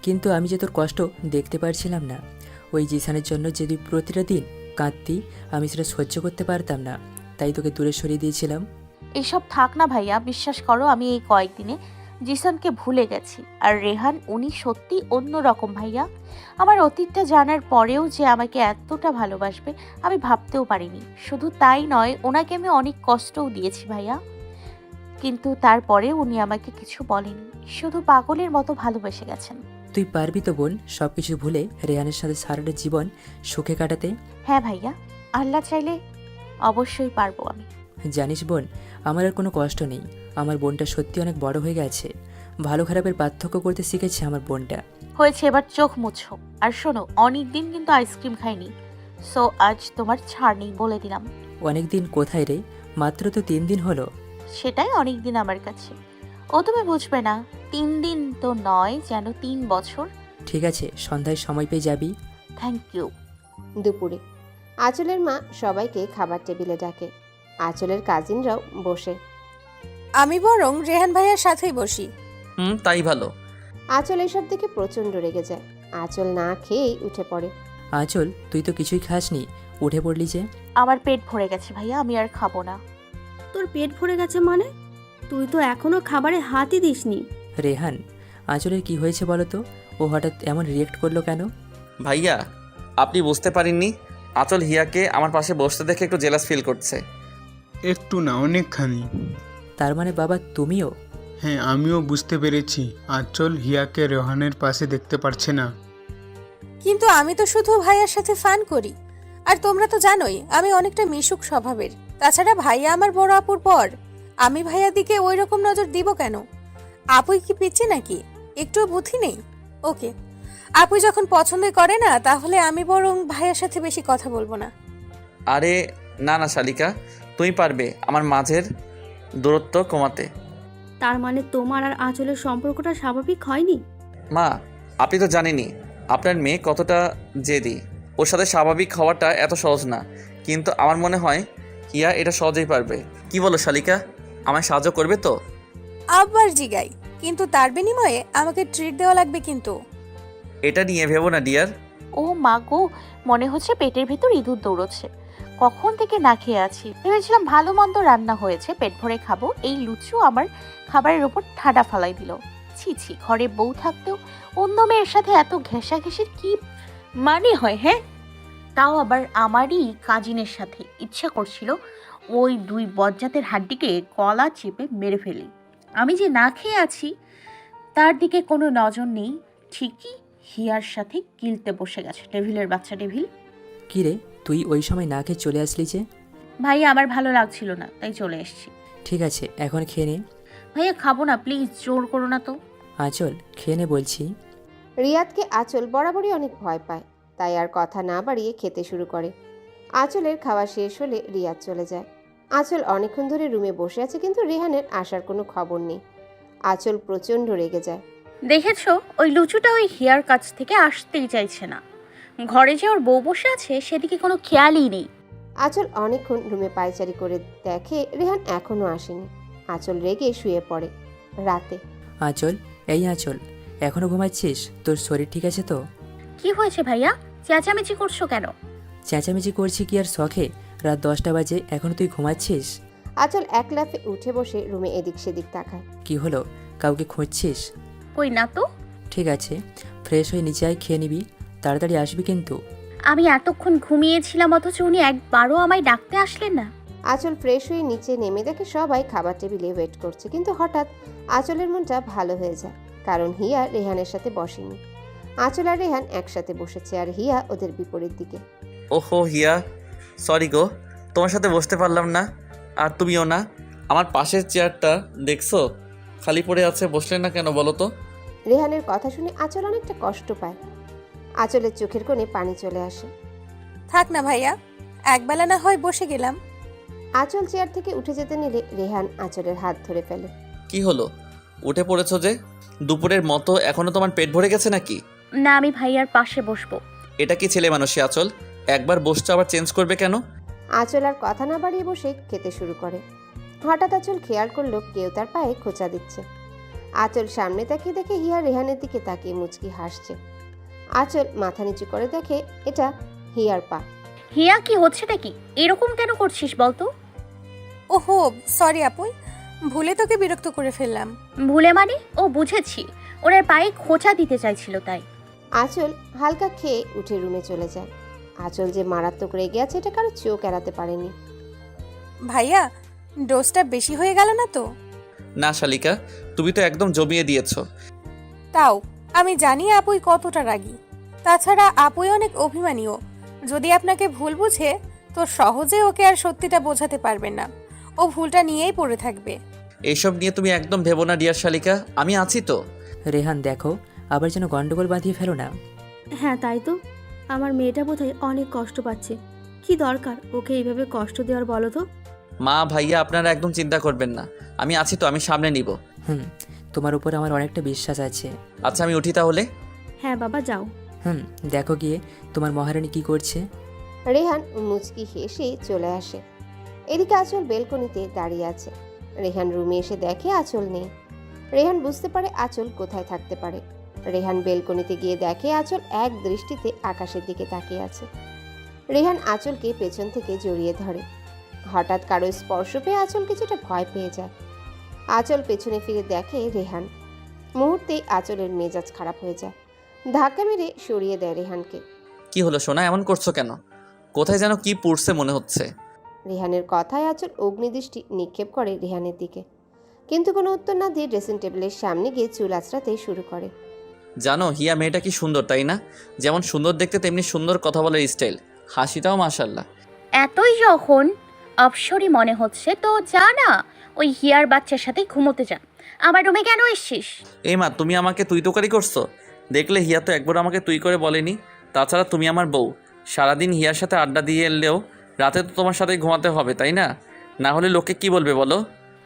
কিন্তু আমি যে তোর কষ্ট দেখতে পারছিলাম না। ওই জিসানের জন্য যে তুই প্রতিটা দিন কাঁদতি, আমি সেটা সহ্য করতে পারতাম না, তাই তোকে দূরে সরিয়ে দিয়েছিলাম। এসব থাক না ভাইয়া, বিশ্বাস করো আমি এই কয়েকদিনে জিসনকে ভুলে গেছি। আর রেহান উনি সত্যি অন্যরকম ভাইয়া। আমার অতীতটা জানার পরেও যে আমাকে এতটা ভালোবাসবে আমি ভাবতেও পারিনি। শুধু তাই নয়, ওনাকে আমি অনেক কষ্টও দিয়েছি ভাইয়া, কিন্তু তারপরে উনি আমাকে কিছু বলেনি, শুধু পাগলের মতো ভালোবেসে গেছেন। তুই পারবি তো বোন সব কিছু ভুলে রেহানের সাথে সারাটা জীবন সুখে কাটাতে? হ্যাঁ ভাইয়া, আল্লাহ চাইলে অবশ্যই পারবো আমি। জানিস বোন, আমার আর কোনো কষ্ট নেই। আমার বোনটা সত্যি অনেক বড় হয়ে গেছে। ভালো খারাপের পার্থক্য করতে শিখেছে আমার বোনটা। হয়েছে, এবার চোখ মুছো। আর শোনো, অনেক দিন কিন্তু আইসক্রিম খাইনি, সো আজ তোমার ছাড় নেই বলে দিলাম। অনেক দিন কোথায় রে? মাত্র তো 3 দিন হলো। সেটাই অনেক দিন আমার কাছে। ও তুমি বুঝবে না, 3 দিন তো নয়, যেন 3 বছর। ঠিক আছে, সন্ধ্যায় সময় পেয়ে যাবি। Thank you. দুপুরে আঁচলের মা সবাইকে খাবার টেবিলে ডাকে। আঁচলের কাজিনরাও বসে। আমি বরং রেহান ভাইয়ার সাথেই বসি। তাই ভালো। আঁচল এসব দেখে প্রচণ্ড রেগে যায়। আঁচল না খেয়েই উঠে পড়ে। আঁচল, তুই তো কিছুই খাসনি, উঠে পড়লি যে? আমার পেট ভরে গেছে ভাইয়া, আমি আর খাবো না। তোর পেট ভরে গেছে মানে? তুই তো এখনো খাবারে হাতই দিসনি। রেহান, আঁচলের কি হয়েছে বলো তো? ও হঠাৎ এমন রিয়েক্ট করলো কেন? ভাইয়া, আপনি বুঝতে পারেননি? আঁচল হিয়াকে আমার পাশে বসতে দেখে একটু জেলাস ফিল করছে। একটু না, অনেকখানি। তার মানে বাবা তুমিও? হ্যাঁ, আমিও বুঝতে পেরেছি। আঁচল হিয়াকে রেহানের পাশে দেখতে পারছে না। কিন্তু আমি তো শুধু ভাইয়ার সাথে ফান করি, আর তোমরা তো জানোই আমি অনেকটা মিশুক স্বভাবের। তাছাড়া ভাইয়া আমার বড় আপুর পর, আমি ভাইয়ার দিকে ওই রকম নজর দিব কেন? আপুই কি পিচ্ছি নাকি? একটুও বুদ্ধি নেই? ওকে, আপুই যখন পছন্দ করে না, তাহলে আমি বরং ভাইয়ার সাথে বেশি কথা বলবো না। আরে না না শালিকা, তুমি পারবে আমার মাঝের দূরত্ব কমাতে। তার মানে তোমার আর আঁচলের সম্পর্কটা স্বাভাবিক হয়নি? মা, আপনি তো জানেনই আপনার মেয়ে কতটা জেদি। ওর সাথে স্বাভাবিক হওয়াটা এত সহজ না, কিন্তু আমার মনে হয় হিয়া এটা সহজেই পারবে। কি বলো শালিকা, আমায় সাহায্য করবে তো? আবার জিগাই, কিন্তু তার বিনিময়ে আমাকে ট্রিট দেওয়া লাগবে কিন্তু। এটা নিয়ে ভেবো না ডিয়ার। ও মা গো, মনে হচ্ছে পেটের ভেতর ইঁদুর দৌড়চ্ছে। কখন থেকে না খেয়ে আছি, ভেবেছিলাম ভালো মন্দ রান্না হয়েছে, পেট ভরে খাবো। এই লুচু আমার খাবারের ওপর ঠাডা ফালাই দিল। ছি ছি, ঘরে বউ থাকতেও অন্য মেয়ের সাথে এত ঘেঁষাঘেঁষির কি মানে হয়? হ্যাঁ, তাও আবার আমারই কাজিনের সাথে। ইচ্ছা করছিল ওই 2 বজ্জাতের হাড্ডিকে গলা চেপে মেরে ফেলি। আমি যে না খেয়ে আছি তার দিকে কোনো নজর নেই। ঠিকই হিয়ার সাথে গিলতে বসে গেছে, ডেভিলের বাচ্চা ডেভিল। কি রে, তুই ওই সময় না খেয়ে চলে আসলি যে? ভাইয়া, আমার ভালো লাগছিল না, তাই চলে এসেছি। ঠিক আছে, এখন খেয়ে নে। ভাইয়া খাবো না, প্লিজ, জোর করো না তো। আঁচল, খেয়ে নে বলছি। রিয়াদকে আঁচল বরাবরই অনেক ভয় পায়, তাই আর কথা না বাড়িয়ে খেতে শুরু করে। আঁচলের খাওয়া শেষ হলে রিয়াদ চলে যায়। আঁচল অনেকক্ষণ ধরে রুমে বসে আছে, কিন্তু রেহানের আসার কোনো খবর নেই। আঁচল প্রচণ্ড রেগে যায়। দেখেছো, ওই লুচুটা ওই হিয়ার কাছ থেকে আসতেই চাইছে না। ঘরে যে ওর বউ বসে আছে সেদিকে কোনো খেয়ালই নেই। আঁচল অনেকক্ষণ রুমে পায়চারি করে দেখে রেহান এখনও আসেনি। আঁচল রেগে শুয়ে পড়ে। রাতে আঁচল, এই আঁচল, এখনো ঘুমাচ্ছিস? তোর শরীর ঠিক আছে তো? কি হয়েছে ভাইয়া, চেঁচামেচি করছো কেন? চেঁচামেচি করছি কি আর শখে? রাত 10টা বাজে, এখনো তুই ঘুমাচ্ছিস? আঁচল এক লাফে উঠে বসে রুমে এদিক সেদিক তাকায়। কি হলো, কাউকে খুঁজছিস? কই না তো। ঠিক আছে, ফ্রেশ হয়ে নিচে আয়, খেয়ে নিবি। তাড়াতাড়ি আসবি কিন্তু। আমি এতক্ষণ ঘুমিয়েছিলাম, অথচ উনি একবারও আমায় ডাকতে আসলেন না। আঁচল ফ্রেশ হয়ে নিচে নেমে দেখে সবাই খাবার টেবিলে ওয়েট করছে, কিন্তু হঠাৎ আঁচলের মনটা ভালো হয়ে যায়, কারণ হিয়া রেহানের সাথে বসেনি। আঁচল আর রেহান একসাথে বসেছে, আর হিয়া ওদের বিপরীত দিকে। ওহো হিয়া, সরি গো, তোমার সাথে বসতে পারলাম না। আর তুমিও না। আমার পাশের চেয়ারটা দেখছো খালি পড়ে আছে, বসলে না কেন বলো তো? রেহানের কথা শুনে আঁচল অনেকটা কষ্ট পায়। আঁচলের চোখের কোণে পানি চলে আসে। থাক না ভাইয়া, একবেলা না হয় বসে গেলাম। আঁচল চেয়ার থেকে উঠে যেতে নিলে রেহান আঁচলের হাত ধরে ফেলে। কি হলো, উঠে পড়েছো যে? দুপুরের মতো এখনো তোমার পেট ভরে গেছে নাকি? না, আমি ভাইয়ার পাশে বসবো। এটা কি ছেলে মানুষই আঁচল? একবার বসছো আবার চেঞ্জ করবে কেন? আঁচল আর কথা না বাড়িয়ে বসে খেতে শুরু করে। হঠাৎ আঁচল খেয়াল করলো কেউ তার পায়ে খোঁচা দিচ্ছে। আঁচল সামনে তাকিয়ে দেখে হিয়া রেহানের দিকে তাকিয়ে মুচকি হাসছে। আঁচল মাথা নিচু করে দেখে এটা হিয়ার পা। হিয়া, কি হচ্ছেটা কি? এরকম কেন করছিস বলতো? ওহো সরি আপুই, ভুলে তোকে বিরক্ত করে ফেললাম। ভুলে মানে? ও বুঝেছি, ওনার পায়ে খোঁচা দিতে চাইছিল তাই। আঁচল হালকা খেয়ে উঠে রুমে চলে যায়। আঁচল যে মারাত্মক রেগে আছে এটা কারো চোখ এড়াতে পারেনি। ভাইয়া, ডোজটা বেশি হয়ে গেল না তো? না শালিকা, তুমি তো একদম জমিয়ে দিয়েছো। তাও আমি জানি আপুই কতটা রাগী। তাছাড়া আপুই অনেক অভিমানীও। যদি আপনাকে ভুল বুঝে তো সহজে ওকে আর সত্যিটা বোঝাতে পারবেন না, ও ভুলটা নিয়েই পড়ে থাকবে। এইসব নিয়ে তুমি একদম ভেবো না ডিয়ার শালিকা, আমি আছি তো। রেহান দেখো, আবার যেন গন্ডগোল বাঁধিয়ে ফেলো না। হ্যাঁ তাই তো, আমার মেয়েটা বোধহয় অনেক কষ্ট পাচ্ছে। কি দরকার ওকে এইভাবে কষ্ট দেওয়ার বলো তো? মা ভাইয়া আপনারা একদম চিন্তা করবেন না, আমি আছি তো, আমি সামনে নিব। হুম, তোমার উপরে আমার অনেকটা বিশ্বাস আছে। আচ্ছা আমি উঠি তাহলে। হ্যাঁ বাবা যাও। দেখো গিয়ে তোমার মহারানী কি করছে। রেহান মুচকি হেসে চলে আসে। এদিকে আঁচল বেলকনিতে দাঁড়িয়ে আছে। রেহান রুমে এসে দেখে আঁচল নেই। রেহান বুঝতে পারে আঁচল কোথায় থাকতে পারে। রেহান বেলকনিতে গিয়ে দেখে আঁচল এক দৃষ্টিতে আকাশের দিকে তাকিয়ে আছে। রেহান আঁচলকে পেছন থেকে জড়িয়ে ধরে। হঠাৎ কারো স্পর্শ পেয়ে আঁচল কিছুটা ভয় পেয়ে যায়। আঁচল পেছনে ফিরে দেখে রেহান। মুহূর্তেই আঁচলের মেজাজ খারাপ হয়ে যায়। ধাক্কা মেরে সরিয়ে দেয় রেহানকে। কি হলো সোনা, এমন করছো কেন? কোথায় যেন কি পড়ছে মনে হচ্ছে। রেহানের কথায় আঁচল অগ্নিদৃষ্টি নিক্ষেপ করে রেহানের দিকে, কিন্তু কোনো উত্তর না দিয়ে ড্রেসিং টেবিলের সামনে গিয়ে চুল আঁচড়াতে শুরু করে। জানো হিয়া মেয়েটা কি সুন্দর তাই না? যেমন সুন্দর দেখতে তেমনি সুন্দর কথা বলার স্টাইল, হাসিটাও মাশাল্লাহ। এতই যখন অপসরি মনে হচ্ছে তো যা না ওই হিয়ার বাচ্চার সাথে ঘুমোতে যা। আমার রুমে কেন এসছিস? এই মা, তুমি আমাকে তুই তোকারি করছো? দেখলে হিয়া তো একবার আমাকে তুই করে বলেনি। তাছাড়া তুমি আমার বউ, সারাদিন হিয়ার সাথে আড্ডা দিয়ে এলেও রাতে তো তোমার সাথে ঘুমাতে হবে তাই না? না হলে লোকে কি বলবে বলো?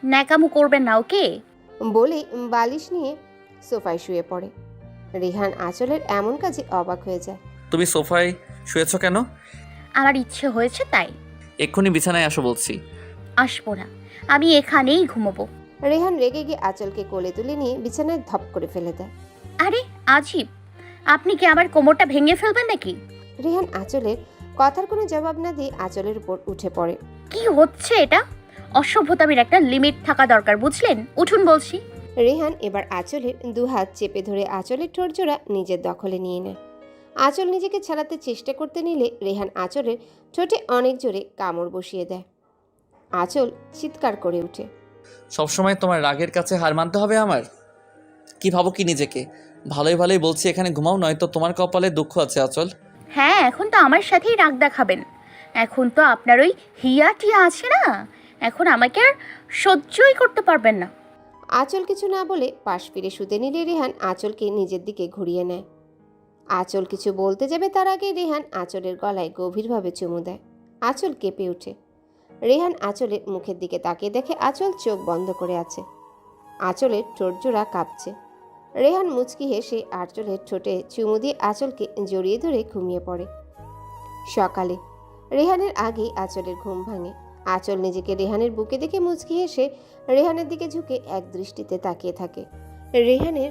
ন্যাকামু করবেন না ওকে। বলে বালিশ নিয়ে সোফায় শুয়ে পড়ে। রেহান আঁচলের এমন কাজে অবাক হয়ে যায়। তুমি সোফায় শুয়েছো কেন? আমার ইচ্ছে হয়েছে তাই। এক্ষুনি বিছানায় আসো বলছি। আসবো না, আমি এখানেই ঘুমোবো। রেহান রেগে গিয়ে আঁচলকে কোলে তুলে নিয়ে বিছানায় ধপ করে ফেলে দেয়। আরে আজীব, আপনি কি আমার কোমরটা ভেঙে ফেলবেন নাকি? রেহান আঁচলের কথার কোনো জবাব না দিয়ে আঁচলের উপর উঠে পড়ে। কি হচ্ছে এটা? অসভ্যতামির একটা লিমিট থাকা দরকার, বুঝলেন? উঠুন বলছি। রেহান এবার আঁচলের দুহাত চেপে ধরে আঁচলের ঠোঁট জোড়া নিজের দখলে নিয়ে নেয়। আঁচল নিজেকে ছাড়াতে চেষ্টা করতে নিলে রেহান আঁচলের ঠোঁটে অনেক জোরে কামড় বসিয়ে দেয়। আঁচল চিৎকার করে ওঠে। সবসময় তোমার রাগের কাছে হার মানতে হবে আমার? কি ভাবো কি নিজেকে? ভালোই ভালোই বলছি এখানে ঘুমাও, নয়তো তোমার কপালে দুঃখ আছে আঁচল। হ্যাঁ, এখন তো আমার সাথেই রাগ দেখাবেন। এখন তো আপনার ওই হিয়া টিয়া আছে না, এখন আমাকে আর সহ্যই করতে পারবেন না। আঁচল কিছু না বলে পাশ ফিরে শুতে নিলে রেহান আঁচলকে নিজের দিকে ঘুরিয়ে নেয়। আঁচল কিছু বলতে যাবে তার আগে রেহান আঁচলের গলায় গভীরভাবে চুমু দেয়। আঁচল কেঁপে ওঠে। রেহান আঁচলের মুখের দিকে তাকিয়ে দেখে আঁচল চোখ বন্ধ করে আছে। আঁচলের ঠোঁট জোড়া কাঁপছে। রেহান মুচকি হেসে আঁচলের ঠোঁটে চুমু দিয়ে আঁচলকে জড়িয়ে ধরে ঘুমিয়ে পড়ে। সকালে রেহানের আগেই আঁচলের ঘুম ভাঙে। আঁচল নিজেকে রেহানের বুকে দেখে মুচকি হেসে রেহানের দিকে ঝুঁকে এক দৃষ্টিতে তাকিয়ে থাকে। রেহানের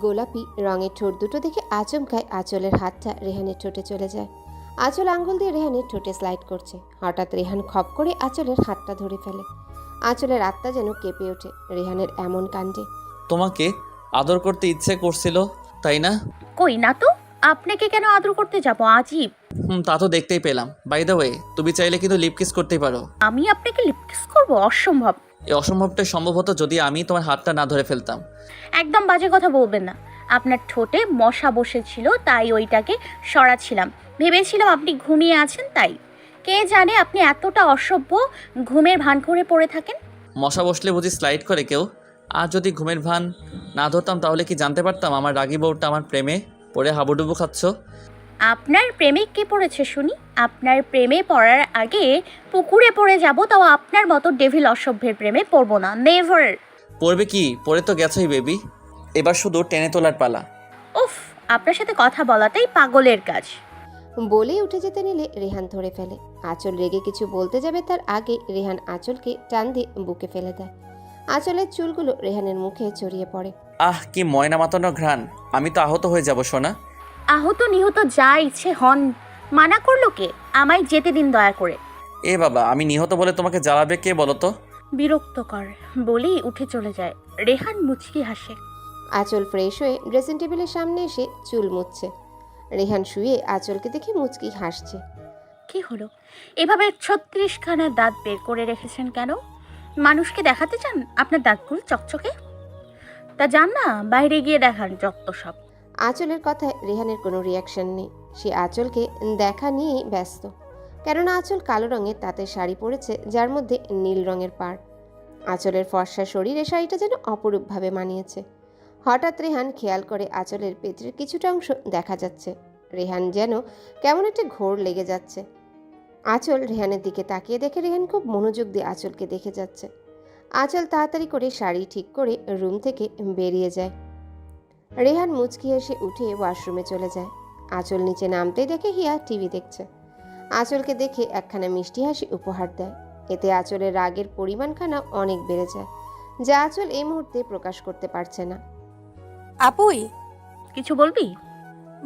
গোলাপি রঙের ঠোঁট দুটো দেখে আচমকায় আঁচলের হাতটা রেহানের ঠোঁটে চলে যায়। আঁচল আঙ্গুল দিয়ে রেহানের ঠোঁটে স্লাইড করছে। হঠাৎ রেহান খপ করে আঁচলের হাতটা ধরে ফেলে। আঁচলের আত্মা যেন কেঁপে ওঠে রেহানের এমন কাণ্ডে। তোমাকে আদর করতে ইচ্ছে করছিল তাই না? কই না তো, আপনাকে কেন আদর করতে যাব? আজীব। তা তো দেখতেই পেলাম। বাই দ্য ওয়ে, তুমি চাইলে কিন্তু লিপ কিস করতেই পারো। আমি আপনাকে লিপ কিস করব? অসম্ভব। এই অসম্ভবটা সম্ভব হতো যদি আমি তোমার হাতটা না ধরে ফেলতাম। একদম বাজে কথা বলবেন না। আপনার ঠোঁটে মশা বসেছিল তাই ওইটাকে সরাচ্ছিলাম। ভেবেছিলাম আপনি ঘুমিয়ে আছেন তাই। কে জানে আপনি এতটা অসভ্য, ঘুমের ভান করে পড়ে থাকেন। মশা বসলে বুঝি স্লাইড করে কেউ? আর যদি ঘুমের ভান না ধরতাম তাহলে কি জানতে পারতাম আমার রাগী বউটা আমার প্রেমে পড়ে হাবুডুবু খাচ্ছ? আপনার প্রেমে কে পড়েছে শুনি? আপনার প্রেমে পড়ার আগে পুকুরে পড়ে যাব, তাও আপনার মতো ডেভিল অসভ্যের প্রেমে পড়বো না, নেভার। পড়বে কি? পড়ে তো গেছই বেবি, এবার শুধু টেনে তোলার পালা। উফ, আপনার সাথে কথা বলাটাই পাগলের কাজ। বলেই উঠে যেতে নিলে রেহান ধরে ফেলে। আঁচল রেগে কিছু বলতে যাবে তার আগে রেহান আঁচলকে টান দিয়ে বুকে ফেলে দেয়। আঁচলের চুলগুলো রেহানের মুখে জড়িয়ে পড়ে। আহ কি ময়না মাতানো ঘ্রাণ! আমি তো আহত হয়ে যাব সোনা। আহত নিহত যা ইচ্ছে হন, মানা করলো কে? আমায় যেতে দিন দয়া করে। এ বাবা, আমি নিহত বলে তোমাকে জ্বালাবে কে বলো তো? বিরক্তকর বলেই উঠে চলে যায়। রেহান মুচকি হাসে। আঁচল ফ্রেশ হয়ে ড্রেসিং টেবিলের সামনে এসে চুল মুছছে। রেহান শুয়ে আঁচলকে দেখে মুচকি হাসছে। কি হলো? এভাবে 36খানা দাঁত বের করে রেখেছেন কেন? মানুষকে দেখাতে চান আপনার দাঁতগুলো চকচকে? তা যান না, বাইরে গিয়ে দেখান যত সব। আঁচলের কথায় রেহানের কোনো রিয়াকশন নেই। সে আঁচলকে দেখা নিয়েই ব্যস্ত। কেননা আঁচল কালো রঙের তাঁতের শাড়ি পরেছে যার মধ্যে নীল রঙের পাড়। আঁচলের ফর্সা শরীরে শাড়িটা যেন অপরূপভাবে মানিয়েছে। হঠাৎ রেহান খেয়াল করে আঁচলের পেটের কিছুটা অংশ দেখা যাচ্ছে। রেহান যেন কেমন একটা ঘোর লেগে যাচ্ছে। আঁচল রেহানের দিকে তাকিয়ে দেখে রেহান খুব মনোযোগ দিয়ে আঁচলকে দেখে যাচ্ছে। আঁচল তাড়াতাড়ি করে শাড়ি ঠিক করে রুম থেকে বেরিয়ে যায়। রেহান মুচকি এসে উঠে ওয়াশরুমে চলে যায়। আঁচল নিচে নামতেই দেখে হিয়া টিভি দেখছে। আঁচলকে দেখে একখানা মিষ্টি হাসি উপহার দেয়। এতে আঁচলের রাগের পরিমাণখানা অনেক বেড়ে যায়, যা আঁচল এই মুহূর্তে প্রকাশ করতে পারছে না। আপুই, কিছু বলবি?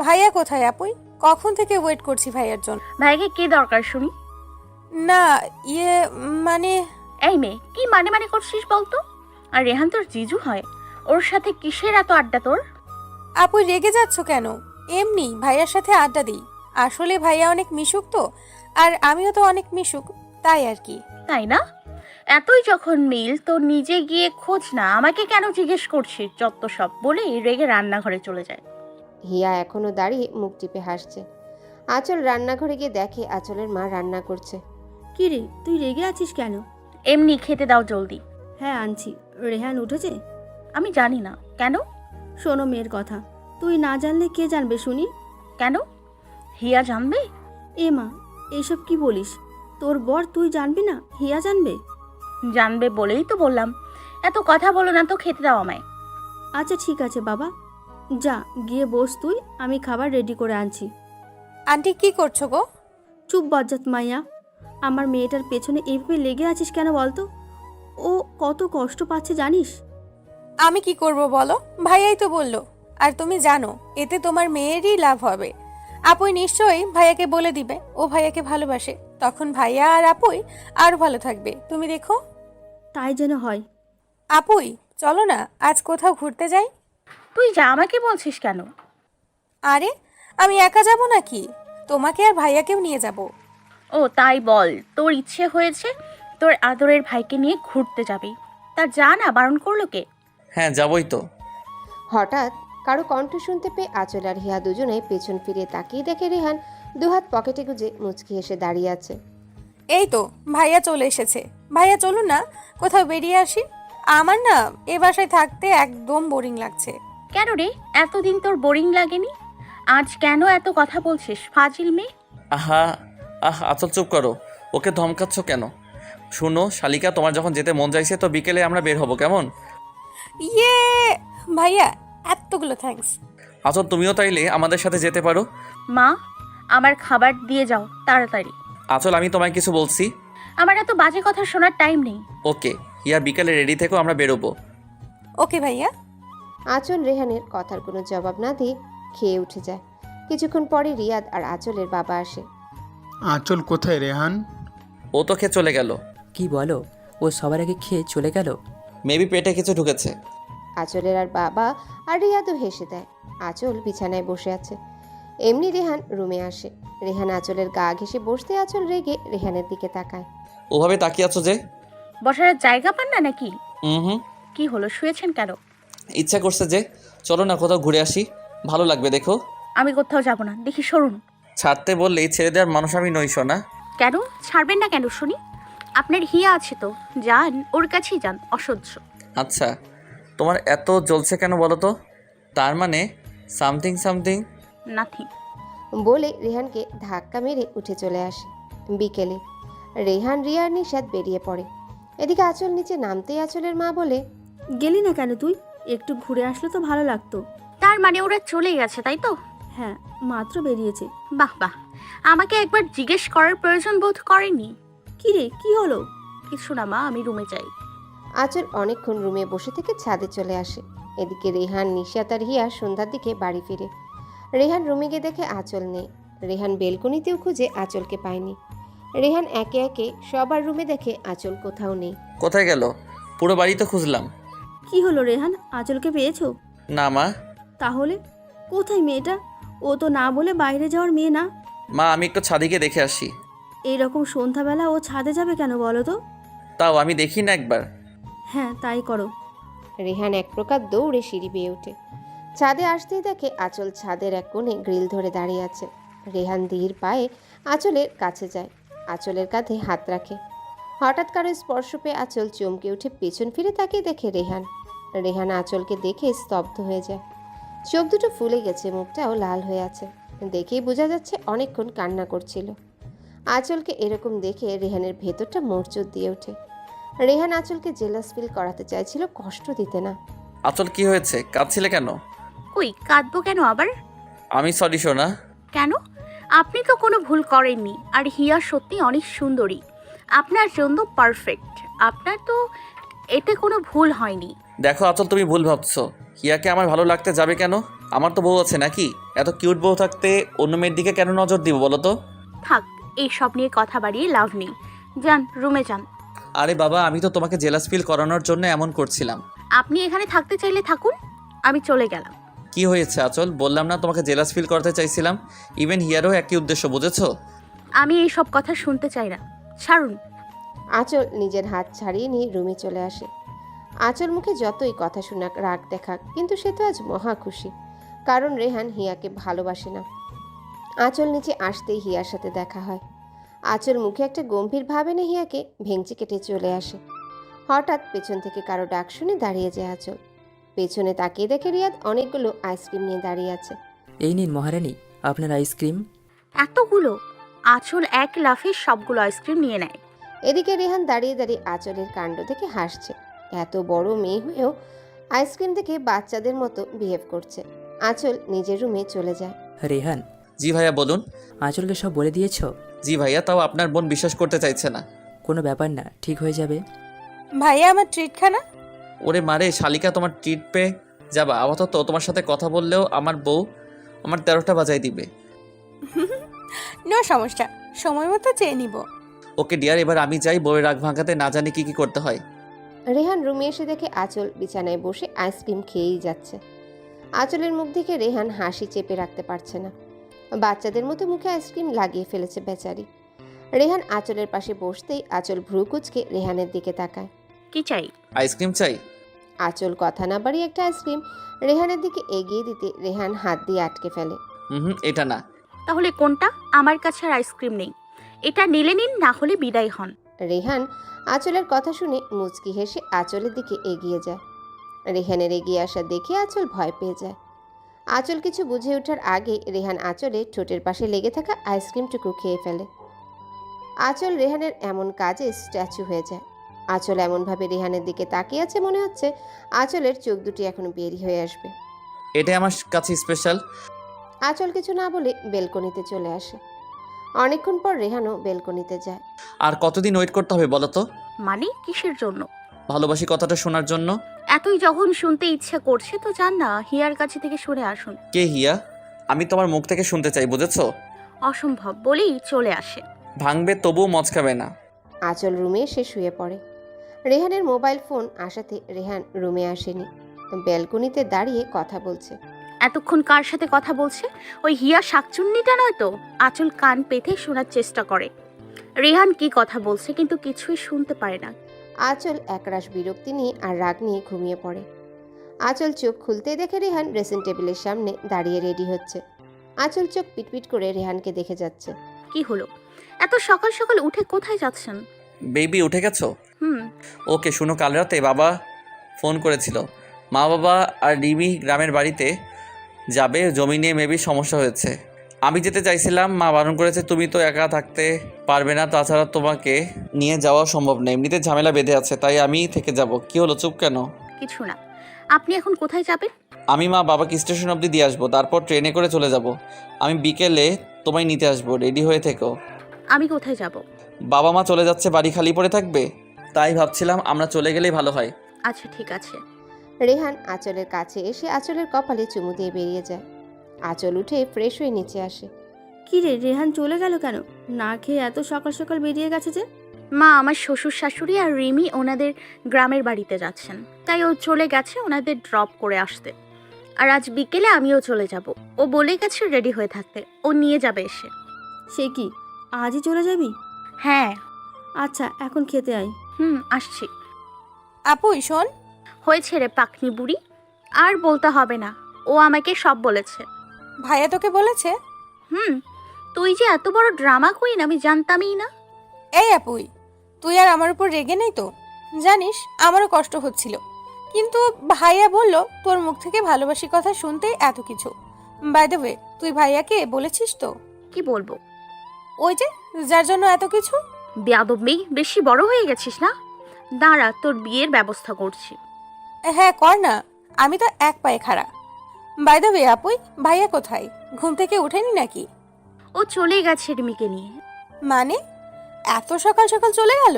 ভাইয়া কোথায় আপুই? কখন থেকে ওয়েট করছি ভাইয়ার জন্য। ভাইকে কি দরকার শুনি? না ইয়ে মানে এই মেয়ে, কি মানে মানে করছিস বলতো? আর রেহান তোর জিজু হয়, ওর সাথে কিসের এত আড্ডা তোর? আপুই রেগে যাচ্ছ কেন? এমনি ভাইয়ার সাথে আড্ডা দিই। আসলে ভাইয়া অনেক মিশুক তো, আর আমিও তো অনেক মিশুক, তাই আর কি। তাই না? এতই যখন মিল তো নিজে গিয়ে খোঁজ না, আমাকে কেন জিজ্ঞেস করছিস? যত সব বলে রেগে রান্নাঘরে চলে যায়। হিয়া এখনো দাঁড়িয়ে মুখ টিপে হাসছে। আঁচল রান্নাঘরে গিয়ে দেখে আঁচলের মা রান্না করছে। কি রে, তুই রেগে আছিস কেন? এমনি খেতে দাও জলদি। হ্যাঁ আনছি। রেহান উঠেছে? আমি জানি না। কেন? শোনো মেয়ের কথা, তুই না জানলে কে জানবে শুনি? কেন? হিয়া জানবে? এ মা, এইসব কি বলিস? তোর বর, তুই জানবি না হিয়া জানবে? জানবে বলেই তো বললাম। এত কথা বলো না তো, খেতে দাও আমায়। আচ্ছা ঠিক আছে বাবা, যা গিয়ে বস তুই, আমি খাবার রেডি করে আনছি। আন্টি কি করছো গো? চুপ বজ্জাত মাইয়া, আমার মেয়েটার পেছনে এইভাবে লেগে আছিস কেন বলতো? ও কত কষ্ট পাচ্ছে জানিস? আমি কি করব বলো, ভাইয়াই তো বললো। আর তুমি জানো এতে তোমার মেয়েরই লাভ হবে। আপুই নিশ্চয়ই ভাইয়াকে বলে দিবে ও ভাইয়াকে ভালোবাসে, তখন ভাইয়া আর আপুই আরো ভালো থাকবে, তুমি দেখো। তাই যেন হয়। আপুই চলো না, আজ কোথাও ঘুরতে যাই। তুই যা, আমাকে বলছিস কেন? আরে আমি একা যাব নাকি, তোমাকে আর ভাইয়াকেও নিয়ে যাব। ও তাই বল, তোর ইচ্ছে হয়েছে তোর আদরের ভাইকে নিয়ে ঘুরতে যাবি, তা যা না, বারণ করলো কে? হ্যাঁ যাবই তো। হঠাৎ কারো কণ্ঠ শুনতে পেয়ে আঁচল আর হিয়া দুজনে পেছন ফিরে তাকিয়ে দেখে রেহান দুহাত পকেটে গুজে মুচকি এসে দাঁড়িয়ে আছে। এই তো ভাইয়া চলে এসেছে। ভাইয়া চলুন না কোথাও বেরিয়ে আসি, আমার না এ বাসায় থাকতে একদম বোরিং লাগছে। কেন রে, এতদিন তোর বোরিং লাগেনি? আজ কেন এত কথা বলছিস ফাজিল মেয়ে? আহা আঁচল চুপ করো, ওকে ধমকাচ্ছ কেন? শুনো শালিকা, তোমার যখন যেতে মন চাইছে তো বিকেলে আমরা বের হবো, কেমন? ইয়ে ভাইয়া, এতগুলো থ্যাঙ্কস। আঁচল তুমিও তাইলে আমাদের সাথে যেতে পারো। মা, আমার খাবার দিয়ে যাও তাড়াতাড়ি। আঁচল আমি তোমায় কিছু বলছি। আমার এত বাজে কথা শোনার টাইম নেই। ওকে হিয়া, বিকালে রেডি থেকো, আমরা বেরোবো। ওকে ভাইয়া। আঁচল রেহানের কথার কোনো জবাব না দিয়ে খেয়ে উঠে যায়। কিছুক্ষণ পরে রিয়াদ আর আঁচলের বাবা আসে। আঁচল কোথায় রেহান? ও তো খেয়ে চলে গেল। কি বলো, ও সবার আগে খেয়ে চলে গেল? মেবি পেটে কিছু ঢুকেছে। আঁচলের আর বাবা আর রিয়াদও হেসে দেয়। আঁচল বিছানায় বসে আছে। এমনি রেহান রুমে আসে। রেহান আঁচলের গা ঘেঁষে বসতে আঁচল রেগে রেহানের দিকে তাকায়। ওভাবে তাকিয়ে আছো যে? বসার জায়গা পান না নাকি? হুম। কি হলো, শুয়েছেন কেন? ইচ্ছা করছে যে, চলো না কোথাও ঘুরে আসি, ভালো লাগবে দেখো। আমি কোথাও যাব না, দেখি সরুন। ছাড়তে বললেই ছেড়ে দেওয়ার মানুষ আমি নই সোনা। কেন ছাড়বেন না কেন শুনি? আপনার হিয়া আছে তো, যান ওর কাছেই যান, অসহ্য। আচ্ছা তোমার এত জ্বলছে কেন বলো তো? তার মানে সামথিং। নাথিং। বলে রেহানকে ধাক্কা মেরে উঠে চলে আসে। বিকেলে রেহান, রিয়া আর নিশাদ বেরিয়ে পড়ে। এদিকে আঁচল নিচে নামতেই আঁচলের মা বলে, গেলি না কেন তুই? একটু ঘুরে আসলে তো ভালো লাগতো। তার মানে ওরা চলে গেছে তাই তো? হ্যাঁ, মাত্র বেরিয়েছে। বাহ বাহ, আমাকে একবার জিজ্ঞেস করার প্রয়োজন বোধ করেনি। কি রে, কি হলো? কিছু না মা, আমি রুমে যাই। আঁচল অনেকক্ষণ রুমে বসে থেকে ছাদে চলে আসে। এদিকে রেহান, নিশাত আর হিয়া সন্ধ্যার দিকে বাড়ি ফিরে। রেহান রুমে গিয়ে দেখে আঁচল নেই। রেহান বেলকনিতেও খুঁজে আঁচলকে পায়নি। রেহান একে একে সবার রুমে দেখে আঁচল কোথাও নেই। কোথায় গেল? পুরো বাড়ি তো খুঁজলাম। কি হলো রেহান, আঁচলকে পেয়েছো? না মা। তাহলে কোথায় মেয়েটা? ও তো না বলে বাইরে যাওয়ার মেয়ে না। মা আমি একটু ছাদিকে দেখে আসি। এইরকম সন্ধ্যাবেলা ও ছাদে যাবে কেন বলো তো? তাও আমি দেখি না একবার। হ্যাঁ তাই করো। রেহান এক প্রকার দৌড়ে সিঁড়ি বেয়ে ওঠে। ছাদে আসতেই দেখে আঁচল ছাদের এক কোণে গ্রিল ধরে দাঁড়িয়ে আছে। রেহান ধীর পায়ে আঁচলের কাছে যায়, আঁচলের কাঁধে হাত রাখে। হঠাৎ কারো স্পর্শ পেয়ে আঁচল চমকে উঠে পেছন ফিরে তাকিয়ে দেখে রেহান। রেহান আঁচলকে দেখে স্তব্ধ হয়ে যায়। চোখ দুটো ফুলে গেছে, মুখটাও লাল হয়ে আছে। দেখেই বোঝা যাচ্ছে অনেকক্ষণ কান্না করছিল। আঁচলকে এরকম দেখে রেহানের ভেতরটা মোড়চুর দিয়ে ওঠে। রেহান আঁচলকে জেলাস ফিল করাতে চাইছিল, কষ্ট দিতে না। আচল কি হয়েছে, কাঁদছিলে কেন? কই কাঁদবো কেন আবার? আমি সরি সোনা। কেন? আপনি তো কোনো ভুল করেননি, আর হিয়া সত্যি অনেক সুন্দরী, আপনার জন্য পারফেক্ট। আপনার তো এতে কোনো ভুল হয়নি। দেখো আচল, তুমি ভুল ভাবছো। হিয়াকে আমার ভালো লাগতে যাবে কেন? আমার তো বউ আছে নাকি? এত কিউট বউ থাকতে অন্য মেয়ের দিকে কেন নজর দিব বলো তো? থাক, এই সব নিয়ে কথা বাড়িয়ে লাভ নেই। যান, রুমে যান। আরে বাবা, আমি তো তোমাকে জেলাস ফিল করানোর জন্য এমন করছিলাম। আপনি এখানে থাকতে চাইলে থাকুন, আমি চলে গেলাম। কি হয়েছে আচল? বললাম না তোমাকে জেলাস ফিল করতে চাইছিলাম। ইভেন হিয়ারও একই উদ্দেশ্য, বুঝেছো? আমি এই সব কথা শুনতে চাই না, ছাড়ুন। আঁচল নিজের হাত ছাড়িয়ে নিয়ে রুমে চলে আসে। আঁচল মুখে যতই কথা শোনাক, রাগ দেখাক, কিন্তু সে তো আজ মহা খুশি, কারণ রেহান হিয়াকে ভালোবাসে না। আঁচল নিচে আসতেই হিয়ার সাথে দেখা হয়। আঁচল মুখে একটা গম্ভীর ভাব এনে হিয়াকে ভেঙচি কেটে চলে আসে। হঠাৎ পেছন থেকে কারো ডাক শুনে দাঁড়িয়ে যায় আঁচল। পেছনে তাকিয়ে দেখে রিয়াদ অনেকগুলো আইসক্রিম নিয়ে দাঁড়িয়ে আছে। এই নিন মহারানী, আপনার আইসক্রিম। এতগুলো? আঁচল এক লাফে সবগুলো আইসক্রিম নিয়ে নেয়। এদিকে রেহান দাঁড়িয়ে দাঁড়িয়ে আঁচলের কাণ্ড দেখে হাসছে। এত বড় মেয়ে হয়েও আইসক্রিম দেখে বাচ্চাদের মতো বিহেভ করছে। আঁচল নিজের রুমে চলে যায়। রেহান। জি ভাইয়া বলুন। আঁচলকে সব বলে দিয়েছো? জি ভাইয়া, তাও আপনার বোন বিশ্বাস করতে চাইছে না। কোনো ব্যাপার না, ঠিক হয়ে যাবে। ভাইয়া আমার ট্রিট খানা। ওরে মারে শালিকা, তোমার ট্রিট পেয়ে যাবা। আপাতত তোমার সাথে কথা বললেও আমার বউ আমার 13টা বাজাই দিবে। নো সমস্যা, সময় মতো চেয়ে নিব। ওকে ডিয়ার, এবার আমি যাই। বউয়ের রাগ ভাঙাতে না জানি কি কি করতে হয়। রেহান রুমে এসে দেখে আঁচল বিছানায় বসে আইসক্রিম খেয়েই যাচ্ছে। আঁচলের মুখ দেখে রেহান হাসি চেপে রাখতে পারছে না। বাচ্চাদের মতো মুখে আইসক্রিম লাগিয়ে ফেলেছে বেচারি। রেহান আঁচলের পাশে বসতেই আঁচল ভ্রু কুঁচকে রেহানের দিকে তাকায়। কি চাই? আইসক্রিম চাই। আঁচল কথা না বাড়িয়ে একটা আইসক্রিম রেহানের দিকে এগিয়ে দিতে রেহান হাত দিয়ে আটকে ফেলে। এটা না। তাহলে কোনটা? আমার কাছে আর আইসক্রিম নেই, এটা নিলে নিন, না হলে বিদায় হন। রেহান আঁচলের কথা শুনে মুচকি হেসে আঁচলের দিকে এগিয়ে যায়। রেহানের এগিয়ে আসা দেখে আঁচল ভয় পেয়ে যায়। আঁচল কিছু বুঝে ওঠার আগে রেহান আঁচলের ঠোঁটের পাশে লেগে থাকা আইসক্রিমটুকু খেয়ে ফেলে। আঁচল রেহানের এমন কাজে স্ট্যাচু হয়ে যায়। আঁচল এমনভাবে রেহানের দিকে তাকিয়ে আছে, মনে হচ্ছে আঁচলের চোখ দুটি এখনো বেরি হয়ে আসবে। এটাই আমার কাছে স্পেশাল। আঁচল কিছু না বলে বেলকনিতে চলে আসে। অনেকক্ষণ পর রেহানও বেলকনিতে যায়। আর কতদিন ওয়েট করতে হবে বলো তো? মানে কিসের জন্য? ভালোবাসি কথাটা শোনার জন্য। এতই যখন শুনতে ইচ্ছা করছে তো যান না, হিয়ার কাছে থেকে শুনে আসুন। কে হিয়া? আমি তোমার মুখ থেকে শুনতে চাই, বুঝেছো? অসম্ভব বলেই চলে আসে। ভাঙবে তবুও মচকাবে না। আঁচল রুমে এসে শুয়ে পড়ে। রেহানের মোবাইল ফোন আসাতে রেহান রুমে আসেনি, ব্যালকনিতে দাঁড়িয়ে কথা বলছে। এতক্ষণ কার সাথে কথা বলছে? ওই হিয়া শাকচুন্নিটা নয় তো? আঁচল কান পেতে শোনার চেষ্টা করে রেহান কি কথা বলছে, কিন্তু কিছুই শুনতে পারে না। আঁচল একরাশ বিরক্তি নিয়ে আর রাগ নিয়ে ঘুমিয়ে পড়ে। আঁচল চোখ খুলতে দেখে রেহান ড্রেসিং টেবিলের সামনে দাঁড়িয়ে রেডি হচ্ছে। আঁচল চোখ পিটপিট করে রেহানকে দেখে যাচ্ছে। কি হলো, এত সকাল সকাল উঠে কোথায় যাচ্ছেন? বেবি উঠে গেছো? হুম। ওকে শুনো, কাল রাতে বাবা ফোন করেছিল। মা বাবা আর রিমি গ্রামের বাড়িতে যাবে, জমি নিয়ে মেবি সমস্যা হয়েছে। আমি যেতে চাইছিলাম, মা বারণ করেছে। তুমি তো একা থাকতে পারবে না, তাছাড়া তোমাকে নিয়ে যাওয়া সম্ভব না, এমনিতে ঝামেলা বেঁধে আছে, তাই আমি থেকে যাব। কি হলো, চুপ কেন? কিছু না। আপনি এখন কোথায় যাবেন? আমি মা বাবাকে স্টেশন অবধি দিয়ে আসবো, তারপর ট্রেনে করে চলে যাব। আমি বিকেলে তোমায় নিতে আসবো, রেডি হয়ে থেকো। আমি কোথায় যাব? বাবা মা চলে যাচ্ছে, বাড়ি খালি পড়ে থাকবে, তাই ভাবছিলাম আমরা চলে গেলেই ভালো হয়। আচ্ছা ঠিক আছে। রেহান আঁচলের কাছে এসে আঁচলের কপালে চুমু দিয়ে বেরিয়ে যায়। আঁচল উঠে ফ্রেশ হয়ে নিচে আসে। কি রে, রেহান চলে গেল কেন? না খেয়ে এত সকাল সকাল বেরিয়ে গেছে যে? মা, আমার শ্বশুর শাশুড়ি আর রিমি ওনাদের গ্রামের বাড়িতে যাচ্ছেন, তাই ও চলে গেছে ওনাদের ড্রপ করে আসতে। আর আজ বিকেলে আমিও চলে যাব। ও বলে গেছে রেডি হয়ে থাকতে, ও নিয়ে যাবে এসে। সে কি, আজই চলে যাবি? হ্যাঁ। আচ্ছা, এখন খেতে আয়। আসছি। আপুই শোন। হয়েছে রে পাকনি বুড়ি, আর বলতে হবে না, ও আমাকে সব বলেছে। ভাইয়া তোকে বলেছে? তুই যে এত বড় ড্রামা কুইন আমি জানতামই না। এই আপুই, তুই আর আমার উপর রেগে নেই তো? জানিস আমারও কষ্ট হচ্ছিল, কিন্তু ভাইয়া বলল তোর মুখ থেকে ভালোবাসি কথা শুনতেই এত কিছু। বাই দ্য ওয়ে, তুই ভাইয়াকে বলেছিস তো? কি বলবো? ওই যে যার জন্য এত কিছু। বেয়াদব মেয়ে, বেশি বড় হয়ে গেছিস না? দাঁড়া, তোর বিয়ের ব্যবস্থা করছি। হ্যাঁ কর না, আমি তো এক পায়ে খাড়া। বাই দ্য ওয়ে আপুই, ভাইয়া কোথায়? ঘুম থেকে উঠেনি নাকি? ও চলে গেছে রিমিকে নিয়ে। মানে এত সকাল সকাল চলে গেল?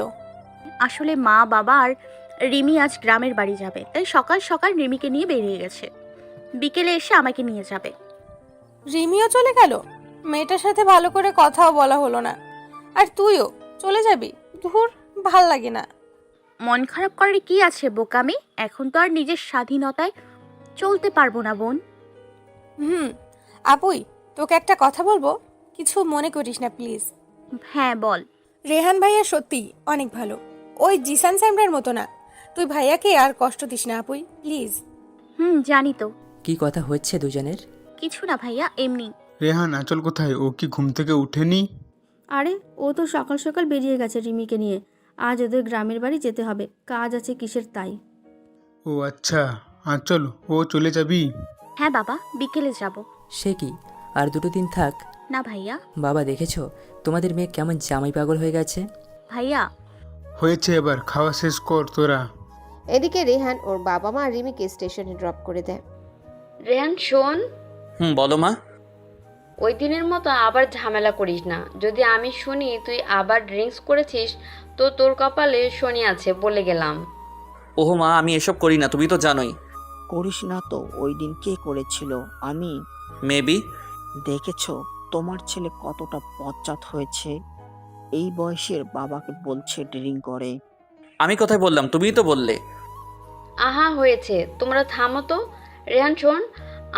আসলে মা, বাবা আর রিমি আজ গ্রামের বাড়ি যাবে, তাই সকাল সকাল রিমিকে নিয়ে বেরিয়ে গেছে। বিকেলে এসে আমাকে নিয়ে যাবে। রিমিও চলে গেল? মেয়েটার সাথে ভালো করে কথাও বলা হলো না। আর তুইও চলে যাবি? ধুর, ভাল লাগে না। মন খারাপ করার কি আছে বোকামি? এখন তো আর নিজের স্বাধীনতায় চলতে পারবো না বোন। আপুই, তোকে একটা কথা বলবো, কিছু মনে করিস না প্লিজ। হ্যাঁ বল। রেহান ভাইয়া সত্যি অনেক ভালো, ওই জিসান স্যামরার মতো না। তুই ভাইয়াকে আর কষ্ট দিস না আপুই, প্লিজ। জানি তো। কি কথা হচ্ছে দুজনের? কিছু না ভাইয়া, এমনি। রেহান আঁচল কোথায়? ও কি ঘুম থেকে উঠেনি? আরে ও তো সকাল সকাল বেরিয়ে গেছে রিমিকে নিয়ে। আজ ওদের গ্রামের বাড়ি যেতে হবে, কাজ আছে কিসের তাই। ও আচ্ছা, আঁচল ও চলে যাবি? হ্যাঁ বাবা, বিকেলে যাব। সে কি, আর 2 দিন থাক? না ভাইয়া। বাবা দেখেছো তোমাদের মেয়ে কেমন জামাই পাগল হয়ে গেছে? ভাইয়া হয়েছে, এবার খাওয়া শেষ কর তোরা। এদিকে রেহান ওর বাবা মা রিমিকে স্টেশনে ড্রপ করে দেয়। রেহান শোন, বলো মা। ওই দিনের মতো আবার ঝামেলা করিস না। যদি আমি শুনি তুই আবার ড্রিঙ্কস করেছিস, তো তোর কপালে শনি আছে, বলে গেলাম। ওহো মা, আমি এসব করি না, তুমি তো জানোই। করিস না তো? ওই দিন কে করেছিল? আমি। মেবি। দেখেছো তোমার ছেলে কতটা পশ্চাৎ হয়েছে? এই বয়সের বাবাকে বলছে ড্রিঙ্ক করে। আমি কোথায় বললাম? তুমিই তো বললে। আহা হয়েছে, তোমরা থামো তো। রেহান শোন,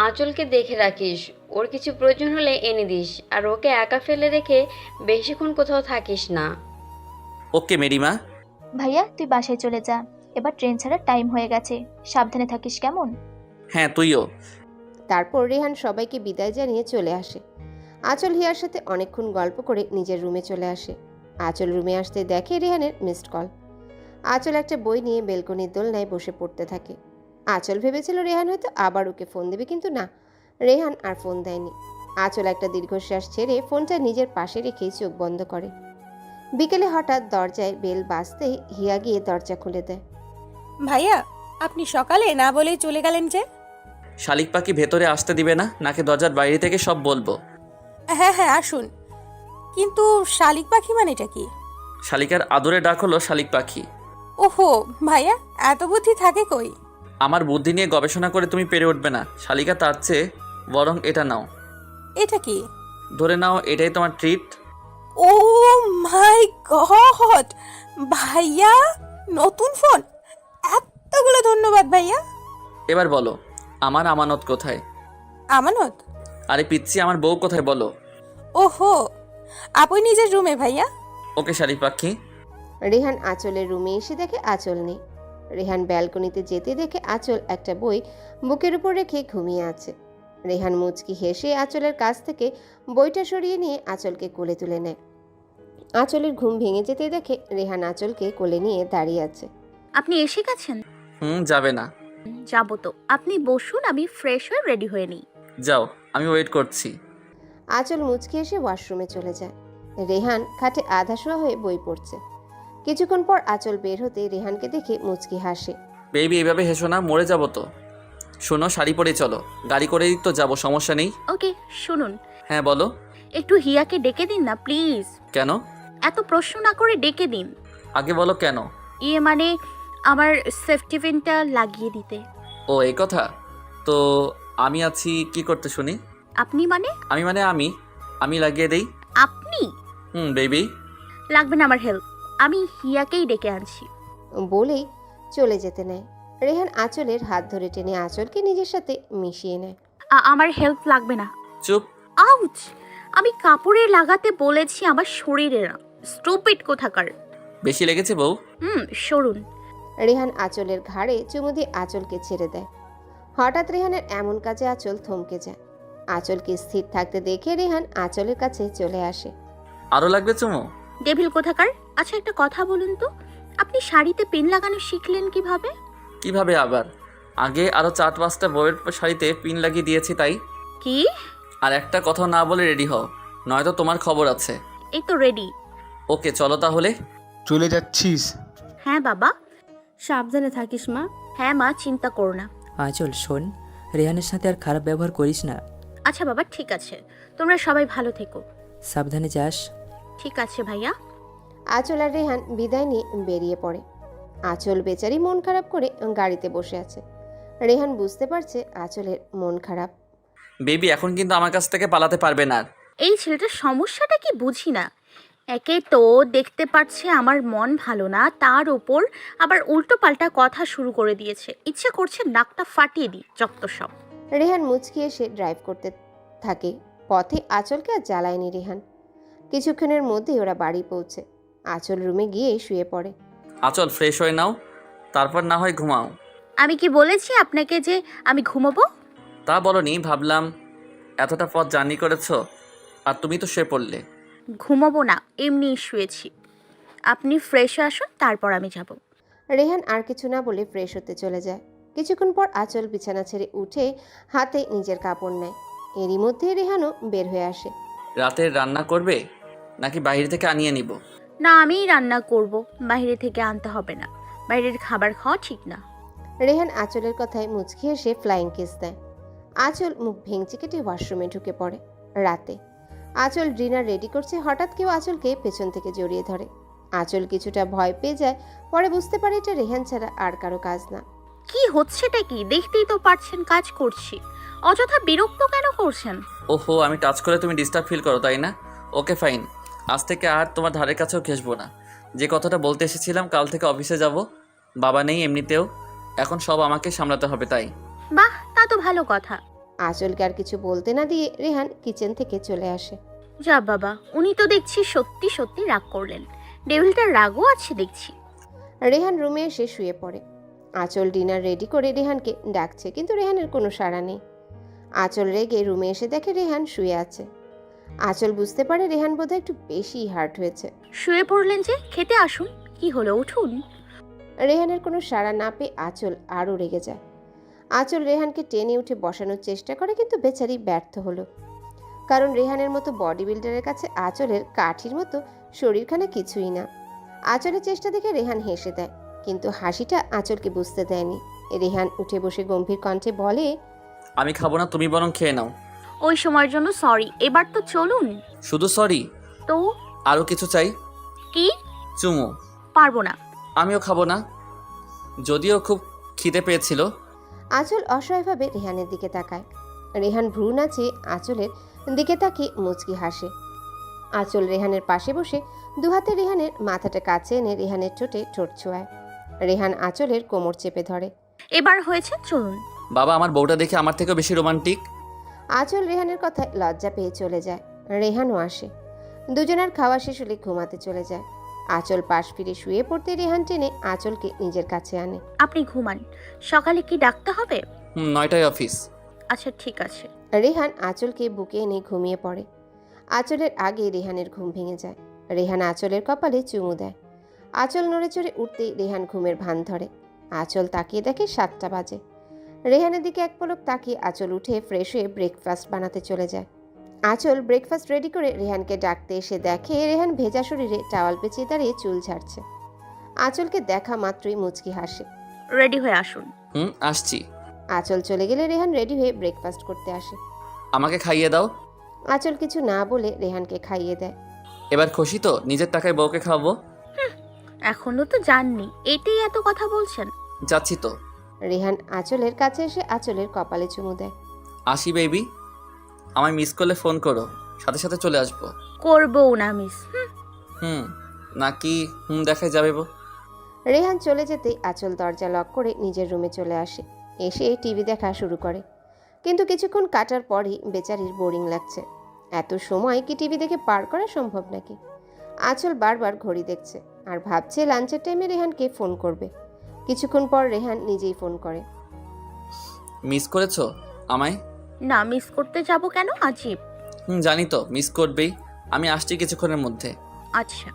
আঁচলকে দেখে রাখিস, ওর কিছু প্রয়োজন হলে এনে দিস, আর ওকে একা ফেলে রেখে বেশিক্ষণ কোথাও থাকিস না। ওকে মেরিমা। ভাইয়া তুই বাসায় চলে যা, এবার ট্রেন ছাড়ার টাইম হয়ে গেছে। সাবধানে থাকিস কেমন? হ্যাঁ তুইও। তারপর রেহান সবাইকে বিদায় জানিয়ে চলে আসে। আঁচল হিয়ার সাথে অনেকক্ষণ গল্প করে নিজের রুমে চলে আসে। আঁচল রুমে আসতে দেখে রেহানের মিসড কল। আঁচল একটা বই নিয়ে বেলকনির দোলনায় বসে পড়তে থাকে। আঁচল ভেবেছিল রেহান হয়তো আবার ওকে ফোন দেবে, কিন্তু না, রেহান আর ফোন দেয়নি। আঁচল একটা দীর্ঘশ্বাস ছেড়ে ফোনটা নিজের পাশে রেখেই চোখ বন্ধ করে। বিকেলে হঠাৎ দরজায় বেল বাজতেই হিয়া গিয়ে দরজা খুলে দেয়। ভাইয়া, আপনি সকালে না বলেই চলে গেলেন যে? শালিক পাখি ভেতরে আসতে দিবে না, নাকি দরজার বাইরে থেকে সব বলবো? হ্যাঁ হ্যাঁ আসুন, কিন্তু শালিক পাখি মানেটা কি? শালিকার আদরে ডাক হলো শালিক পাখি। ওহো ভাইয়া, এত বুদ্ধি থাকে কই? আমার বুদ্ধি নিয়ে গবেষণা করে তুমি পেরে উঠবে না শালিকা, তার চেয়ে বরং এটা নাও। এটা কি? ধরে নাও, এটাই তোমার ট্রিট। ও মাই গড, ভাইয়া নতুন ফোন! এতগুলো ধন্যবাদ ভাইয়া। এবার বলো, আমার আমানত কোথায়? আমানত? আরে পিচ্ছি, আমার বউ কোথায় বলো? ওহো, আপনি নিজের রুমে ভাইয়া। ওকে শালিক পাখি। রেহান আঁচলের রুমে এসে দেখে আঁচল নেই। রেহান ব্যালকনিতে যেতে দেখে আঁচল একটা বই বুকের উপর রেখে ঘুমিয়ে আছে। রেহান মুচকি হেসে আঁচলের কাছ থেকে বইটা সরিয়ে নিয়ে আঁচলকে কোলে তুলে নেয়। আঁচলের ঘুম ভেঙে যেতে দেখে রেহান আঁচলকে কোলে নিয়ে দাঁড়িয়ে আছে। আপনি এসে গেছেন? যাবে না? যাবো তো, আপনি বসুন, আমি ফ্রেশ হয়ে রেডি হয়ে নিই। যাও, আমি ওয়েট করছি। আঁচল মুচকি এসে ওয়াশরুমে চলে যায়। রেহান খাটে আধা শোয়া হয়ে বই পড়ছে। কিছুক্ষণ পর আঁচল বের হতে রেহানকে দেখে মুচকি হাসে। বেবি এভাবে হেসো না, মরে যাবো তো। শোনো, শাড়ি পরে চলো, গাড়ি করেই তো যাবো, সমস্যা নেই। ওকে শুনুন, হ্যাঁ বলো। একটু হিয়াকে ডেকে দিন না প্লিজ। কেন? এত প্রশ্ন না করে ডেকে দিন। আগে বলো কেন। মানে আমার সেফটি পিনটা লাগিয়ে দিতে। ও এই কথা। তো আমি আছি কি করতে শুনি? আপনি মানে? আমি লাগিয়ে দেই। আপনি? বেবি। লাগবে না আমার হেল্প, আমি হিয়াকেই ডেকে আনছি। বলেই চলে যেতে নেয়। রেহান আঁচলের হাত ধরে টেনে আঁচলকে নিজের সাথে মিশিয়ে নেয়। আমার হেল্প লাগবে না। চুপ। আউচ! আমি কাপড়ে লাগাতে বলেছি, আমার শরীরে না। স্টুপিড কোথাকার। বেশি লেগেছে বউ? সরুন। রেহান আঁচলের ঘাড়ে চুমু দিয়ে আঁচলকে ছেড়ে দেয়। হঠাৎ রেহানের এমন কাজে আঁচল থমকে যায়। আঁচলকে স্থির থাকতে দেখে রেহান আঁচলের কাছে চলে আসে। আরো লাগবে চুমু? ডেভিল কোথাকার। আচ্ছা একটা কথা বলুন তো, আপনি শাড়িতে পিন লাগানো শিখলেন কিভাবে? কিভাবে আবার? আগে আরো 4-5টা বউয়ের শাড়িতে পিন লাগিয়ে দিয়েছি তাই। কি? আর একটা কথা না বলে রেডি হও, নয়তো তোমার খবর আছে। এই তো রেডি। ওকে চলো তাহলে। চলে যাচ্ছিস? হ্যাঁ বাবা, সাবধানে থাকিস মা। হ্যাঁ মা, চিন্তা করো না। আঁচল শোন, রেহানের সাথে আর খারাপ ব্যবহার করিস না। আচ্ছা বাবা, ঠিক আছে। তোমরা সবাই ভালো থেকো। সাবধানে যাস। ঠিক আছে ভাইয়া। আঁচল আর রেহান বিদায় নিয়ে বেরিয়ে পড়ে। আঁচল বেচারি মন খারাপ করে গাড়িতে বসে আছে। রেহান বুঝতে পারছে আঁচলের মন খারাপ। বেবি এখন কিন্তু আমার কাছ থেকে পালাতে পারবে না আর। এই ছেলেটার সমস্যাটা কি বুঝি না। একে তো দেখতে পাচ্ছে আমার মন ভালো না, তার ওপর আবার উল্টো পাল্টা কথা শুরু করে দিয়েছে। ইচ্ছে করছে নাকটা ফাটিয়ে দিই যত সব। রেহান মুচকি এসে ড্রাইভ করতে থাকে। পথে আঁচলকে আর জ্বালায়নি রেহান। কিছুক্ষণের মধ্যেই ওরা বাড়ি পৌঁছে। আঁচল রুমে গিয়ে শুয়ে পড়ে। আচল ফ্রেশ হয়ে নাও, তারপর না হয় ঘুমাও। আমি কি বলেছি আপনাকে যে আমি ঘুমাবো? তা বলনি, ভাবলাম এতটা পথ জার্নি করেছো আর তুমি তো শুয়ে পড়লে। ঘুমাবো না, এমনি শুয়েছি। আপনি ফ্রেশ আসুন, তারপর আমি যাব। রেহান আর কিছু না বলে ফ্রেশ হতে চলে যায়। কিছুক্ষণ পর আঁচল বিছানা ছেড়ে উঠে হাতে নিজের কাপড় নেয়। এরই মধ্যে রেহানও বের হয়ে আসে। রাতের রান্না করবে নাকি বাইরে থেকে আনিয়ে নিব? না, আমিই রান্না করব, বাইরে থেকে আনতে হবে না। বাইরের খাবার খাওয়া ঠিক না। রেহান আঁচলের কথায় মুচকি এসে ফ্লাইং কিস দেয়। আঁচল মুখ ভেঙচি কেটে ওয়াশরুমে ঢুকে পড়ে। রাতে আঁচল ডিনার রেডি করছে, হঠাৎ কেউ আঁচলকে পেছন থেকে জড়িয়ে ধরে। আঁচল কিছুটা ভয় পেয়ে যায়, পরে বুঝতে পারে এটা রেহান ছাড়া আর কারো কাজ না। কি হচ্ছেটা কি? দেখতেই তো পারছেন কাজ করছি। অযথা বিরক্ত কেন করছেন? ওহো, আমি টাচ করে তুমি ডিস্টার্ব ফিল করো তাই না? ওকে ফাইন, আজ থেকে আর তোমার ধারের কাছেও ঘেসবো না। যে কথাটা বলতে এসেছিলাম, কাল থেকে অফিসে যাব। বাবা নেই এমনিতেও, এখন সব আমাকে সামলাতে হবে তাই। বাহ, তা তো ভালো কথা। আঁচলকে আর কিছু বলতে না দিয়ে রেহান কিচেন থেকে চলে আসে। যা বাবা, উনি তো দেখছি সত্যি সত্যি রাগ করলেন। ডেভিলটার রাগও আছে দেখছি। রেহান রুমে এসে শুয়ে পড়ে। আঁচল ডিনার রেডি করে রেহানকে ডাকছে, কিন্তু রেহানের কোনো সাড়া নেই। আঁচল রেগে রুমে এসে দেখে রেহান শুয়ে আছে। আঁচল বুঝতে পারে রেহান বোধহয় একটু বেশি হার্ট হয়েছে। শুয়ে পড়লেন যে, খেতে আসুন। কি হলো, উঠুন। রেহানের কোনো সাড়া না পেয়ে আঁচল আরও রেগে যায়। আঁচল রেহানকে টেনে উঠে বসানোর চেষ্টা করে, কিন্তু বেচারি ব্যর্থ হলো। কারণ রেহানের মতো বডি বিল্ডারের কাছে আঁচলের কাঠির মতো শরীরখানা কিছুই না। আঁচলের চেষ্টা দেখে রেহান হেসে দেয়, কিন্তু হাসিটা আঁচলকে বুঝতে দেয়নি। রেহান উঠে বসে গম্ভীর কণ্ঠে বলে, আমি খাবো না, তুমি বরং খেয়ে নাও। ওই সময়ের জন্য সরি, এবার তো চলুন। শুধু সরি? তো আরও কিছু চাই? কি? চুমু। পারবো না। আমিও খাবো না, যদিও খুব খিদে পেয়েছিল। আঁচল অসহায়ভাবে রেহানের দিকে তাকায়। রেহান ভ্রু নাচিয়ে আঁচলের দিকে তাকিয়ে মুচকি হাসে। আঁচল রেহানের পাশে বসে দুহাতে রেহানের মাথাটা কাছে এনে রেহানের ঠোঁটে ঠোঁট ছোঁয়ায়। রেহান আঁচলের কোমর চেপে ধরে। এবার হয়েছে, চলুন। বাবা, আমার বউটা দেখে আমার থেকেও বেশি রোমান্টিক। আঁচল রেহানের কথায় লজ্জা পেয়ে চলে যায়। রেহানও আসে। দুজনের খাওয়া শেষ হলে ঘুমাতে চলে যায়। আঁচল পাশ ফিরে শুয়ে পড়তে রেহান টেনে আঁচলকে নিজের কাছে আনে। আপনি ঘুমান, সকালে কি ডাকতে হবে? 9টায় অফিস। আচ্ছা ঠিক আছে। রেহান আঁচলকে বুকে এনে ঘুমিয়ে পড়ে। আঁচলের আগে রেহানের ঘুম ভেঙে যায়। রেহান আঁচলের কপালে চুমু দেয়। আঁচল নড়ে চড়ে উঠতেই রেহান ঘুমের ভান ধরে। আঁচল তাকিয়ে দেখে 7টা বাজে। রেহানের দিকে এক পলক তাকিয়ে আঁচল উঠে ফ্রেশ হয়ে ব্রেকফাস্ট বানাতে চলে যায়। আঁচল ব্রেকফাস্ট রেডি করে রেহানকে ডাকতে এসে দেখে রেহান ভেজা শরীরে টাওয়াল পেঁচিয়ে দাঁড়িয়ে চুল ঝাড়ছে। আঁচলকে দেখা মাত্রই মুচকি হাসে। রেডি হয়ে আসুন। আসছি। আঁচল চলে গেলে রেহান রেডি হয়ে ব্রেকফাস্ট করতে আসে। আমাকে খাইয়ে দাও। আঁচল কিছু না বলে রেহানকে খাইয়ে দেয়। এবার খুশি তো? নিজের টাকায় বউকে খাওয়াবো। এখনো তো জাননি, এটাই এত কথা বলছেন। যাচ্ছি তো। রেহান আঁচলের কাছে এসে আঁচলের কপালে চুমু দেয়। আসি বেবি, আমায় মিস করলে ফোন করো, সাথে সাথে চলে আসবো। করবো না মিস। নাকি দেখাই যাবে? রেহান চলে যেতেই আঁচল দরজা লক করে নিজের রুমে চলে আসে। এসে টিভি দেখা শুরু করে, কিন্তু কিছুক্ষণ কাটার পরই বেচারির বোরিং লাগছে। এত সময় কি টিভি দেখে পার করা সম্ভব নাকি? আঁচল বারবার ঘড়ি দেখছে আর ভাবছে লাঞ্চের টাইমে রেহানকে ফোন করবে। কিছুক্ষণ পর রেহান নিজেই ফোন করে। মিস করেছো আমায়? না, মিস করতে যাব কেন? আজীব। জানি তো, মিস করবেই। আমি আসছি কিছুক্ষণের মধ্যে। আচ্ছা।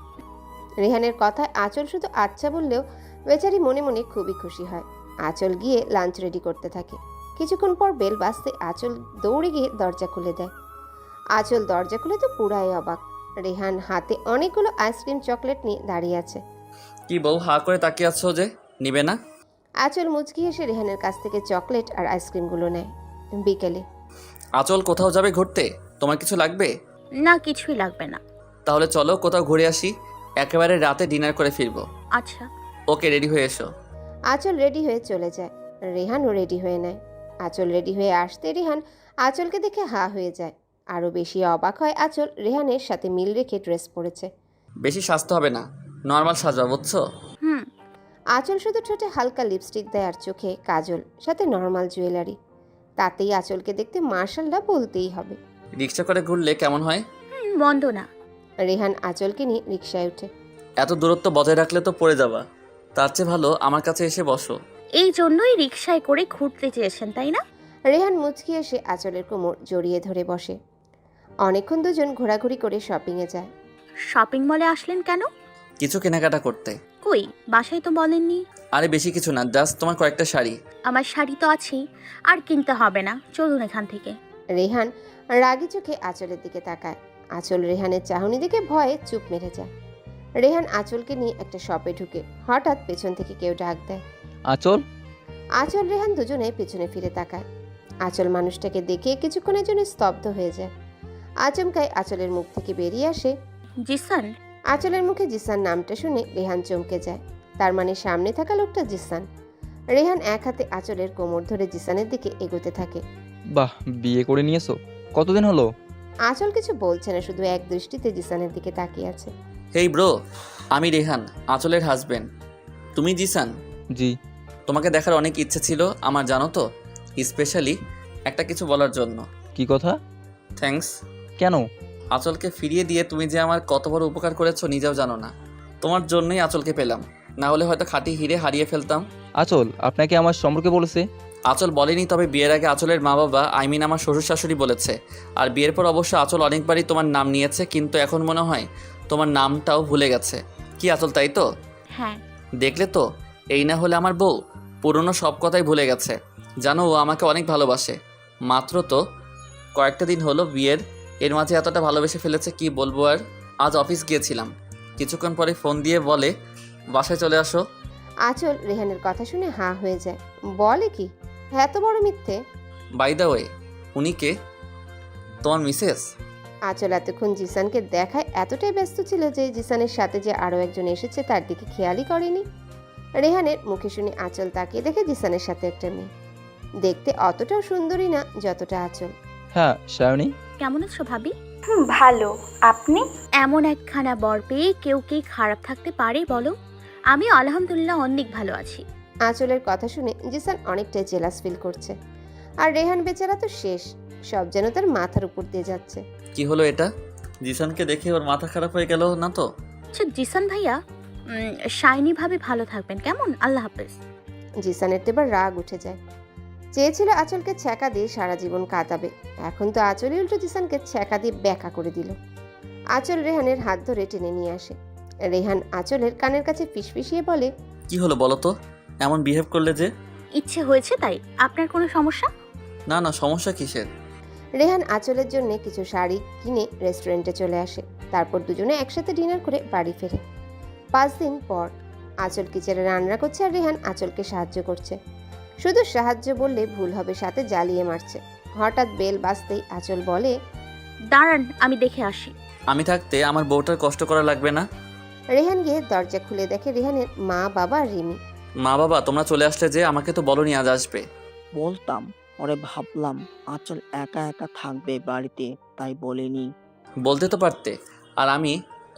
রেহানের কথায় আঁচল শুধু আচ্ছা বললেও বেচারি মনে মনে খুবই খুশি হয়। আঁচল গিয়ে লাঞ্চ রেডি করতে থাকে। কিছুক্ষণ পর বেল বাজতে আঁচল দৌড়ে গিয়ে দরজা খুলে দেয়। আঁচল দরজা খুলে তো পুরাই অবাক। রেহান হাতে অনেকগুলো আইসক্রিম চকলেট নিয়ে দাঁড়িয়ে আছে। কি বউ, হা করে তাকিয়ে আছো যে? নিবে না? আঁচল মুচকি এসে রেহানের কাছ থেকে চকলেট আর আইসক্রিমগুলো নেয়। বিকেলে আঁচল কোথাও যাবে ঘুরতে? তোমার কিছু লাগবে? না, কিছুই লাগবে না। তাহলে চলো কোথাও ঘুরে আসি, একেবারে রাতে ডিনার করে ফিরবো। আচ্ছা। ওকে, রেডি হয়ে এসো। আঁচল রেডি হয়ে চলে যায়। রেহানও রেডি হয়ে নেয়। আঁচল রেডি হয়ে আসতে রেহান আঁচলকে দেখে হা হয়ে যায়। আরও বেশি অবাক হয় আঁচল রেহানের সাথে মিল রেখে ড্রেস পরেছে। বেশি সাজতে হবে না, নর্মাল সাজবা, বুঝছো? হুম। আঁচল শুধু ঠোঁটে হালকা লিপস্টিক দেয় আর চোখে কাজল, সাথে নর্মাল জুয়েলারি। তাতেই আঁচলকে দেখতে মার্শাল্লাহ বলতেই হবে। রিক্সা করে ঘুরলে কেমন হয়? মন্দ না। রেহান আঁচলকে নিয়ে রিকশায় ওঠে। এত দূরত্ব বজায় রাখলে তো পড়ে যাবা, তার চেয়ে ভালো আমার কাছে এসে বসো। এই জন্যই রিকশায় করে ঘুরতে চেয়েছেন, তাই না? রেহান মুচকি এসে আঁচলের কোমর জড়িয়ে ধরে বসে। অনেকক্ষণ দুজন ঘোরাঘুরি করে শপিংয়ে যায়। শপিং মলে আসলেন কেন? কিছু কেনাকাটা করতে। কই, বাসায় তো বলেননি। আরে বেশি কিছু না, জাস্ট তোমার কয়েকটা শাড়ি। আমার শাড়ি তো আছেই, আর কিনতে হবে না, চলুন এখান থেকে। রেহান রাগী চোখে আঁচলের দিকে তাকায়। আঁচল রেহানের চাহনি দেখে ভয়ে চুপ মেরে যায়। রেহান আঁচলকে নিয়ে একটা শপে ঢুকে হঠাৎ পেছন থেকে কেউ ডাক দেয়, আঁচল। আঁচল রেহান দুজনে পেছনে ফিরে তাকায়। আঁচল মানুষটাকে দেখে কিছুক্ষণের জন্য স্তব্ধ হয়ে যায়। আচমকায় আঁচলের মুখ থেকে বেরিয়ে আসে, জিসান। আঁচলের মুখে জিসান নামটা শুনে রেহান চমকে যায়। তার মানে সামনে থাকা লোকটা জিসান। রেহান এক হাতে আঁচলের কোমর ধরে জিসানের দিকে এগোতে থাকে। বাহ, বিয়ে করে নিয়েছো? কতদিন হলো? আঁচল কিছু বলছে না, শুধু এক দৃষ্টিতে জিসানের দিকে তাকিয়ে আছে। হেই ব্রো, আমি রেহান, আঁচলের হাজবেন্ড। তুমি জিসান? জি। তোমাকে দেখার অনেক ইচ্ছে ছিল আমার, জানো তো, স্পেশালি একটা কিছু বলার জন্য। কি কথা? থ্যাঙ্কস। কেন? আঁচলকে ফিরিয়ে দিয়ে তুমি যে আমার কত বড় উপকার করেছো নিজেও জানো না। তোমার জন্যই আঁচলকে পেলাম, না হলে হয়তো খাঁটি হিরে হারিয়ে ফেলতাম। আঁচল আপনাকে আমার সম্পর্কে বলেছে? আঁচল বলেনি, তবে বিয়ের আগে আঁচলের মা বাবা, আমার শ্বশুর শাশুড়ি বলেছে। আর বিয়ের পর অবশ্য আঁচল অনেকবারই তোমার নাম নিয়েছে, কিন্তু এখন মনে হয় তোমার নামটাও ভুলে গেছে। কি আঁচল, তাই তো? হ্যাঁ। দেখলে তো, এই না হলে আমার বউ পুরনো সব কথাই ভুলে গেছে। জানো, ও আমাকে অনেক ভালোবাসে। মাত্র তো কয়েকটা দিন হলো বিয়ের, এর মাঝে এতটা ভালোবেসে ফেলেছে কি বলবো আর। আজ অফিস গিয়েছিলাম, কিছুক্ষণ পরে ফোন দিয়ে বলে বাসায় চলে আসো। আঁচল রেহানের কথা শুনে হাঁ হয়ে যায়। বলে কি, এত বড় মিথ্যে? বাই দ্য ওয়ে, উনি কে? তোমার মিসেস? আঁচল এতক্ষণ জিসানকে দেখায় এতটাই ব্যস্ত ছিল যে জিসানের সাথে যে আরও একজন এসেছে তার দিকে খেয়ালই করেনি। রেহানের মুখে শুনে আঁচল তাকিয়ে দেখে জিসানের সাথে একটা মেয়ে। দেখতে অতটাও সুন্দরী না যতটা আঁচল। হ্যাঁ সায়নী। কেমন আছো ভাবি? ভালো। আপনি? এমন একখানা বর পেয়ে কেউ কি খারাপ থাকতে পারে বলো? আমি আলহামদুলিল্লাহ অনেক ভালো আছি। আঁচলের কথা শুনে জিসান অনেকটাই জেলাস ফিল করছে। আর রেহান বেচারা তো শেষ, সব যেন তার মাথার উপর দিয়ে যাচ্ছে। কি হলো এটা? জিসানকে দেখে ওর মাথা খারাপ হয়ে গেল না তো? আচ্ছা জিসান ভাইয়া, শাইনি ভাবে ভালো থাকবেন কেমন? আল্লাহ হাফেজ। জিসানের তো এবার রাগ উঠে যায়। চেয়েছিল আঁচলকে ছ্যাঁকা দিয়ে সারা জীবন কাটাবে, এখন তো আঁচলই উল্টো জিসানকে ছ্যাঁকা দিয়ে ব্যাকা করে দিল। আঁচল রেহানের হাত ধরে টেনে নিয়ে আসে। রেহান আঁচলের কানের কাছে ফিসফিসিয়ে বলে, কি হলো বলো তো, এমন বিহেভ করলে যে? ইচ্ছে হয়েছে তাই। আপনার কোনো সমস্যা? না না, সমস্যা কিসের? রেহান আঁচলের জন্য কিছু শাড়ি কিনে রেস্টুরেন্টে চলে আসে। তারপর দুজনে একসাথে ডিনার করে বাড়ি ফেরে। 5 দিন পর আঁচল কিচেনে রান্না করছে আর রেহান আঁচলকে সাহায্য করছে। শুধু সাহায্য বললে ভুল হবে, সাথে জ্বালিয়ে মারছে। হঠাৎ বেল বাজতেই আঁচল বলে, দাঁড়ান আমি দেখে আসি। আমি থাকতে আমার বউটার কষ্ট করা লাগবে না। রেহান গিয়ে দরজা খুলে দেখে রেহানের মা, বাবা আর রিমি। মা বাবা তোমরা চলে আসলে যে, আমাকে তো বলনি আজ আসবে। বলতাম, ওরে ভাবলাম আঁচল একা একা থাকবে বাড়িতে, তাই বলিনি। বলতে তো পারতে। আর আমি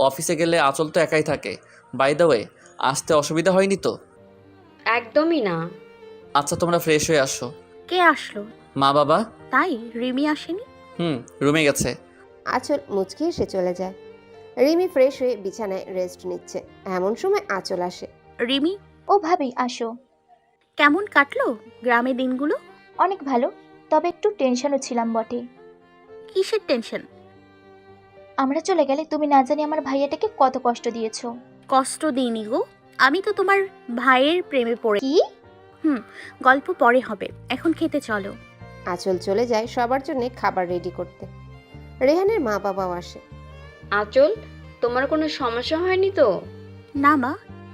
অফিসে গেলে আঁচল তো একাই থাকে। বাই দ্য ওয়ে, আসতে অসুবিধা হয়নি তো? একদমই না। আচ্ছা তোমরা ফ্রেশ হয়ে আসো। কে আসলো? মা বাবা। তাই রিমি আসেনি? রুমে গেছে। আঁচল মুচকি এসে চলে যায়। রিমি ফ্রেশ হয়ে বিছানায় রেস্ট নিচ্ছে। এমন সময় আঁচল আসে। রিমি। ও ভাবি আসো। কেমন কাটলো গ্রামে দিনগুলো? অনেক ভালো, তবে একটু টেনশনও ছিলাম বটে। কিসের টেনশন? আমরা চলে গেলে তুমি না জানি আমার ভাইয়াটাকে কত কষ্ট দিয়েছো। কষ্ট দিইনি গো, আমি তো তোমার ভাইয়ের প্রেমে পড়ে। কি? গল্প পরে হবে, এখন খেতে চলো। আঁচল চলে যায় সবার জন্য খাবার রেডি করতে। রেহানের মা বাবাও আসে। আঁচল, তোমার কোনো সমস্যা হয়নি তো? না মা,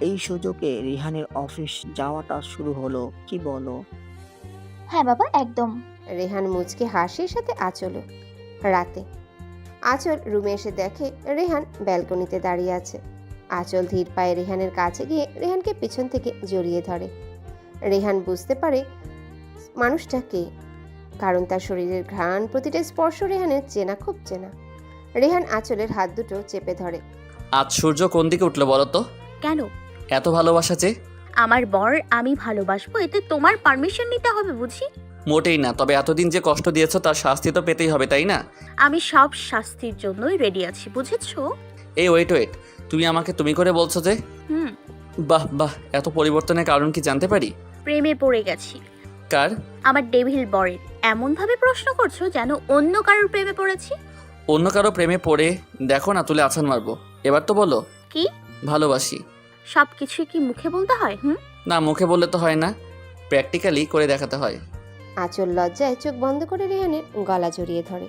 এই সুযোগে রিহানের অফিস যাওয়াটা শুরু হলো, কি বলো? হ্যাঁ বাবা, একদম। রেহান মুচকে হাসির সাথে আঁচলও। রাতে আঁচল রুমে এসে দেখে রেহান ব্যালকনিতে দাঁড়িয়ে আছে। আঁচল ধীর পায়ে রেহানের কাছে গিয়ে রেহানকে পিছন থেকে জড়িয়ে ধরে। রেহান বুঝতে পারে মানুষটা কে, কারণ তার শরীরের ঘ্রাণ, প্রতিটা স্পর্শ রেহানের চেনা, খুব চেনা। রেহান আঁচলের হাত দুটো চেপে ধরে। আজ সূর্য কোন দিকে উঠলো বলো তো? কেন? এত ভালোবাসা যে? আমার বর আমি ভালোবাসবো, এতে তোমার পারমিশন নিতে হবে বুঝি? মোটেই না, তবে এতদিন যে কষ্ট দিয়েছো তার শাস্তি তো পেতেই হবে, তাই না? আমি সব শাস্তির জন্যই রেডি আছি, বুঝেছো? এই ওয়েট, তুমি আমাকে তুমি করে বলছো যে? হুম। বাহ বাহ, এত পরিবর্তনের কারণ কি জানতে পারি? প্রেমে পড়ে গেছি। কার? আমার ডেভিল বরের। এমন ভাবে প্রশ্ন করছো যেন অন্য কারোর প্রেমে পড়েছি। অন্য কারো প্রেমে পড়ে দেখো না, তুলে আছাড় মারবো। এবার তো বলো। কি? ভালোবাসি। সবকিছুই কি মুখে বলতে হয়? না, মুখে বললে তো হয় না, প্র্যাকটিক্যালি করে দেখাতে হয়। আঁচল লজ্জায় চোখ বন্ধ করে রেহানের গলা জড়িয়ে ধরে।